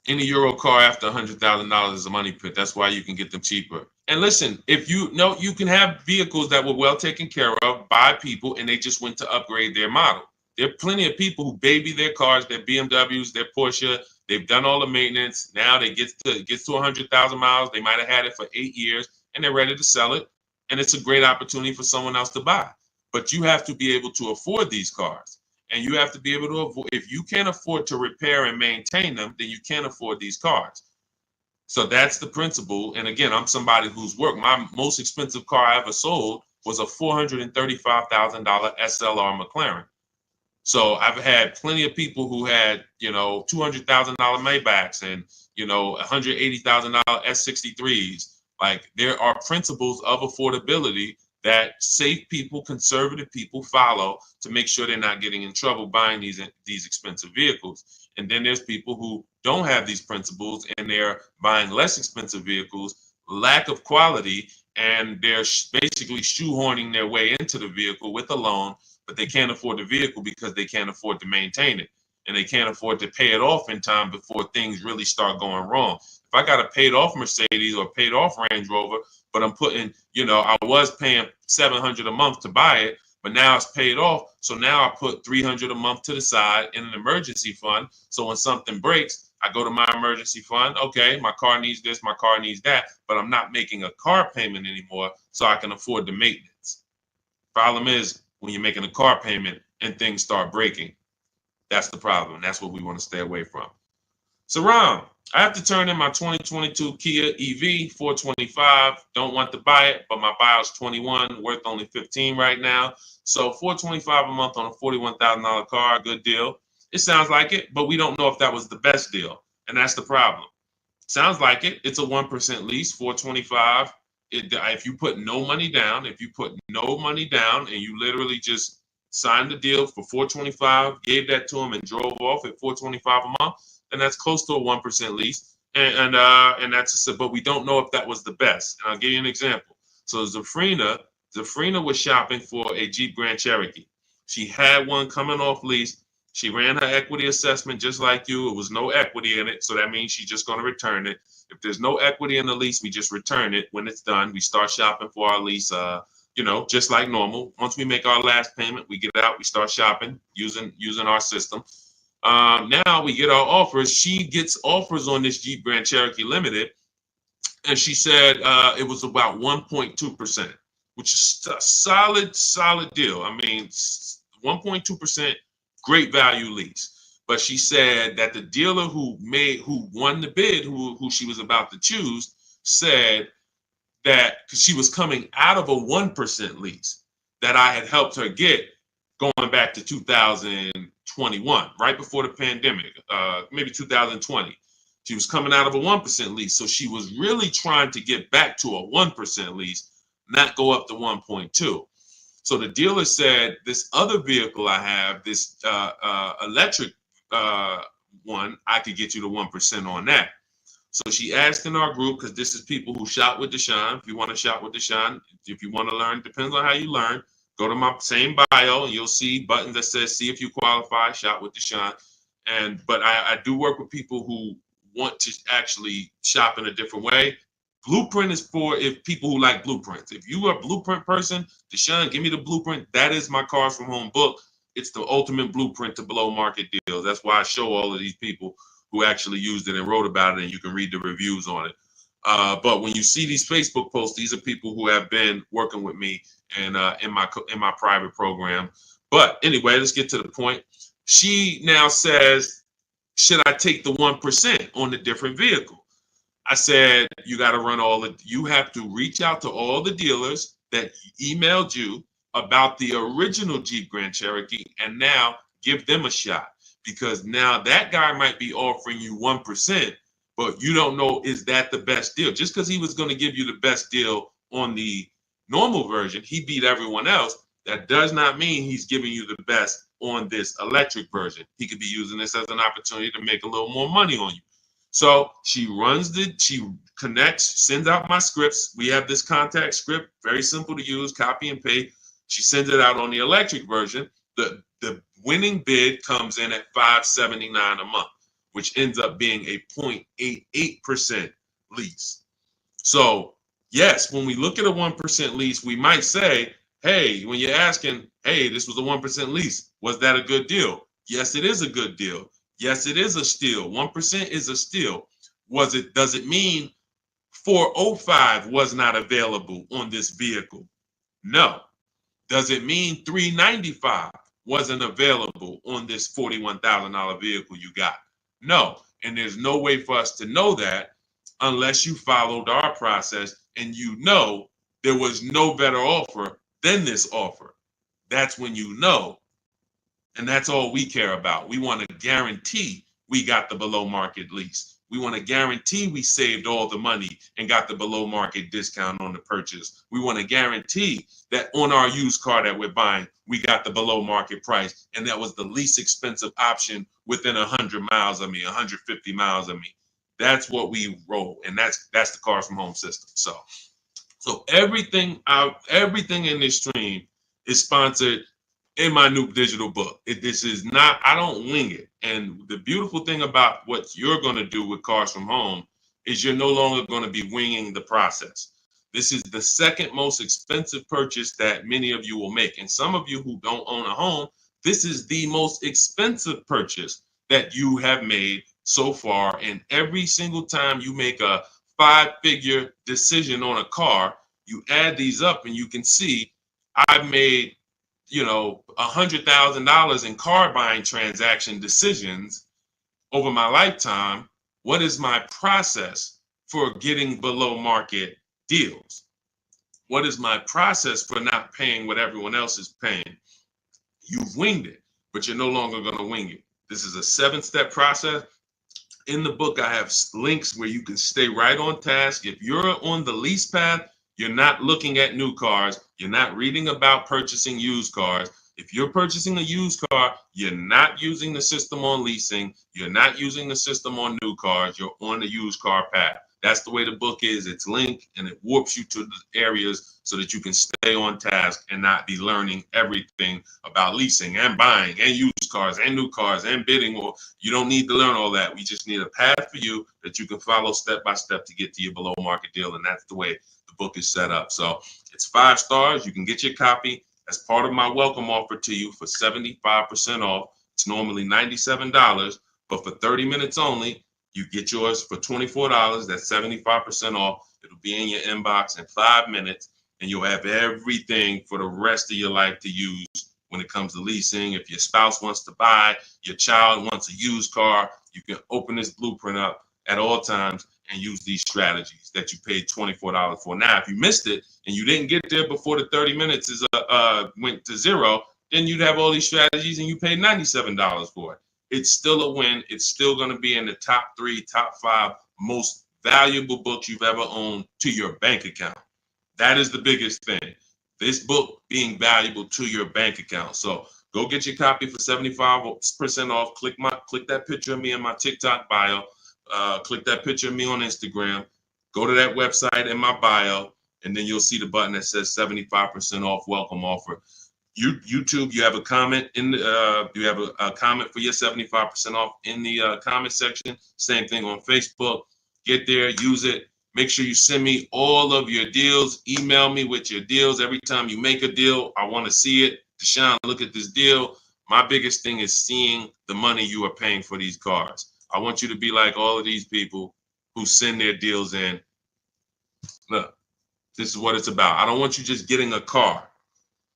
Any Euro car after $100,000 is a money pit. That's why you can get them cheaper. And listen, if you know, you can have vehicles that were well taken care of by people and they just went to upgrade their model. There are plenty of people who baby their cars, their BMWs, their Porsche. They've done all the maintenance. Now they get to 100,000 miles. They might have had it for 8 years and they're ready to sell it. And it's a great opportunity for someone else to buy. But you have to be able to afford these cars. And you have to be able to avoid, if you can't afford to repair and maintain them, then you can't afford these cars. So that's the principle. And again, I'm somebody who's worked. My most expensive car I ever sold was a $435,000 SLR McLaren. So I've had plenty of people who had, $200,000 Maybachs and, $180,000 S63s. Like, there are principles of affordability that safe people, conservative people follow to make sure they're not getting in trouble buying these expensive vehicles. And then there's people who don't have these principles and they're buying less expensive vehicles, lack of quality, and they're basically shoehorning their way into the vehicle with a loan, but they can't afford the vehicle because they can't afford to maintain it. And they can't afford to pay it off in time before things really start going wrong. If I got a paid off Mercedes or paid off Range Rover, but I'm putting, I was paying $700 a month to buy it, but now it's paid off. So now I put $300 a month to the side in an emergency fund. So when something breaks, I go to my emergency fund. Okay, my car needs this, my car needs that, but I'm not making a car payment anymore, so I can afford the maintenance. Problem is, when you're making a car payment and things start breaking, that's the problem. That's what we want to stay away from. So, Ron, I have to turn in my 2022 Kia EV 425. Don't want to buy it, but my BIOS 21, worth only 15 right now. So $425 a month on a $41,000 car, good deal. It sounds like it, but we don't know if that was the best deal, and that's the problem. Sounds like it. It's a 1% lease, 425. If you put no money down, and you literally just signed the deal for 425, gave that to them and drove off at 425 a month, then that's close to a 1% lease. And that's but we don't know if that was the best. And I'll give you an example. So Zafrina was shopping for a Jeep Grand Cherokee. She had one coming off lease. She ran her equity assessment just like you. It was no equity in it, so that means she's just going to return it. If there's no equity in the lease, we just return it. When it's done, we start shopping for our lease, just like normal. Once we make our last payment, we get out, we start shopping using our system. Now we get our offers. She gets offers on this Jeep Grand Cherokee Limited, and she said it was about 1.2%, which is a solid deal. I mean, 1.2%. Great value lease. But she said that the dealer who won the bid, who she was about to choose, said that because she was coming out of a 1% lease that I had helped her get going back to 2021, right before the pandemic, maybe 2020. She was coming out of a 1% lease. So she was really trying to get back to a 1% lease, not go up to 1.2. So the dealer said, this other vehicle I have, this electric one, I could get you to 1% on that. So she asked in our group, because this is people who shop with Deshone. If you want to shop with Deshone, if you want to learn, depends on how you learn. Go to my same bio and you'll see buttons that says, see if you qualify, shop with Deshone. But I do work with people who want to actually shop in a different way. Blueprint is for people who like blueprints. If you are a blueprint person, Deshone, give me the blueprint. That is my Cars from Home book. It's the ultimate blueprint to below market deals. That's why I show all of these people who actually used it and wrote about it, and you can read the reviews on it. But when you see these Facebook posts, these are people who have been working with me and in my private program. But anyway, let's get to the point. She now says, should I take the 1% on the different vehicle? I said, you got to you have to reach out to all the dealers that emailed you about the original Jeep Grand Cherokee and now give them a shot, because now that guy might be offering you 1%, but you don't know, is that the best deal? Just because he was going to give you the best deal on the normal version, he beat everyone else. That does not mean he's giving you the best on this electric version. He could be using this as an opportunity to make a little more money on you. So she connects, sends out my scripts. We have this contact script, very simple to use, copy and paste. She sends it out on the electric version. The winning bid comes in at $579 a month, which ends up being a 0.88% lease. So yes, when we look at a 1% lease, we might say, hey, when you're asking, hey, this was a 1% lease, was that a good deal? Yes, it is a good deal. Yes, it is a steal. 1% is a steal. Does it mean 405 was not available on this vehicle? No. Does it mean 395 wasn't available on this $41,000 vehicle you got? No. And there's no way for us to know that unless you followed our process and you know there was no better offer than this offer. That's when you know. And that's all we care about. We want to guarantee we got the below market lease. We want to guarantee we saved all the money and got the below market discount on the purchase. We want to guarantee that on our used car that we're buying, we got the below market price. And that was the least expensive option within 100 miles of me, 150 miles of me. That's what we roll. And that's the Cars from Home system. So everything in this stream is sponsored in my new digital book. This is not, I don't wing it. And the beautiful thing about what you're going to do with Cars from Home is you're no longer going to be winging the process. This is the second most expensive purchase that many of you will make. And some of you who don't own a home, this is the most expensive purchase that you have made so far. And every single time you make a 5-figure decision on a car, you add these up and you can see I've made $100,000 in car buying transaction decisions over my lifetime. What is my process for getting below market deals? What is my process for not paying what everyone else is paying? You've winged it, but you're no longer going to wing it. This is a 7-step process. In the book, I have links where you can stay right on task. If you're on the lease path, you're not looking at new cars. You're not reading about purchasing used cars. If you're purchasing a used car, you're not using the system on leasing. You're not using the system on new cars. You're on the used car path. That's the way the book is. It's linked and it warps you to the areas so that you can stay on task and not be learning everything about leasing and buying and used cars and new cars and bidding. Or you don't need to learn all that. We just need a path for you that you can follow step by step to get to your below market deal. And that's the way the book is set up. So it's 5 stars. You can get your copy as part of my welcome offer to you for 75% off. It's normally $97, but for 30 minutes only, you get yours for $24. That's 75% off. It'll be in your inbox in 5 minutes, and you'll have everything for the rest of your life to use when it comes to leasing. If your spouse wants to buy, your child wants a used car, you can open this blueprint up at all times and use these strategies that you paid $24 for. Now, if you missed it and you didn't get there before the 30 minutes is went to zero, then you'd have all these strategies and you paid $97 for it. It's still a win. It's still going to be in the top 3, top 5 most valuable books you've ever owned to your bank account. That is the biggest thing. This book being valuable to your bank account. So go get your copy for 75% off. Click that picture of me in my TikTok bio. Click that picture of me on Instagram. Go to that website in my bio, and then you'll see the button that says 75% off welcome offer. YouTube, you have a comment in the, you have a comment for your 75% off in the comment section. Same thing on Facebook. Get there, use it. Make sure you send me all of your deals. Email me with your deals. Every time you make a deal, I want to see it. Deshone, look at this deal. My biggest thing is seeing the money you are paying for these cars. I want you to be like all of these people who send their deals in. Look, this is what it's about. I don't want you just getting a car.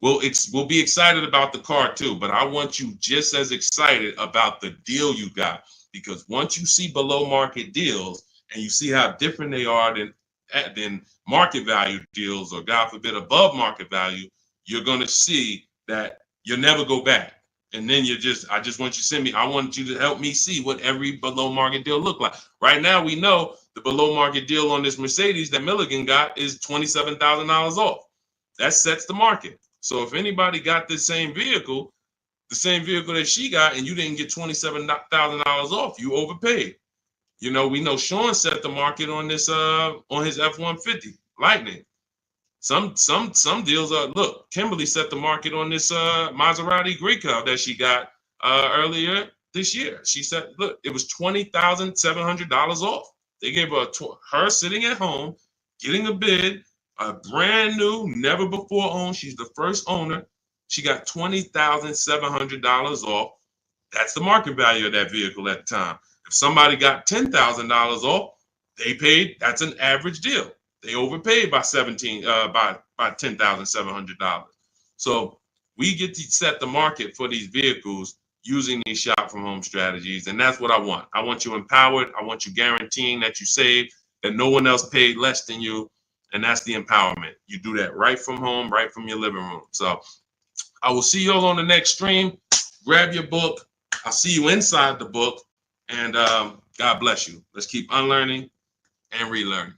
We'll be excited about the car too, but I want you just as excited about the deal you got, because once you see below market deals and you see how different they are than market value deals, or God forbid above market value, you're going to see that you'll never go back. And then I just want you to send me, I want you to help me see what every below market deal look like. Right now, we know the below market deal on this Mercedes that Milligan got is $27,000 off. That sets the market. So if anybody got the same vehicle that she got, and you didn't get $27,000 off, you overpaid. You know, we know Sean set the market on this on his F-150 Lightning. Some deals are, look, Kimberly set the market on this Maserati Greco that she got earlier this year. She said, look, it was $20,700 off. They gave her sitting at home, getting a bid, a brand new, never before owned. She's the first owner. She got $20,700 off. That's the market value of that vehicle at the time. If somebody got $10,000 off, they paid. That's an average deal. They overpaid by $10,700. So we get to set the market for these vehicles using these shop from home strategies, and that's what I want. I want you empowered. I want you guaranteeing that you save, that no one else paid less than you. And that's the empowerment. You do that right from home, right from your living room. So I will see you all on the next stream. Grab your book. I'll see you inside the book. And God bless you. Let's keep unlearning and relearning.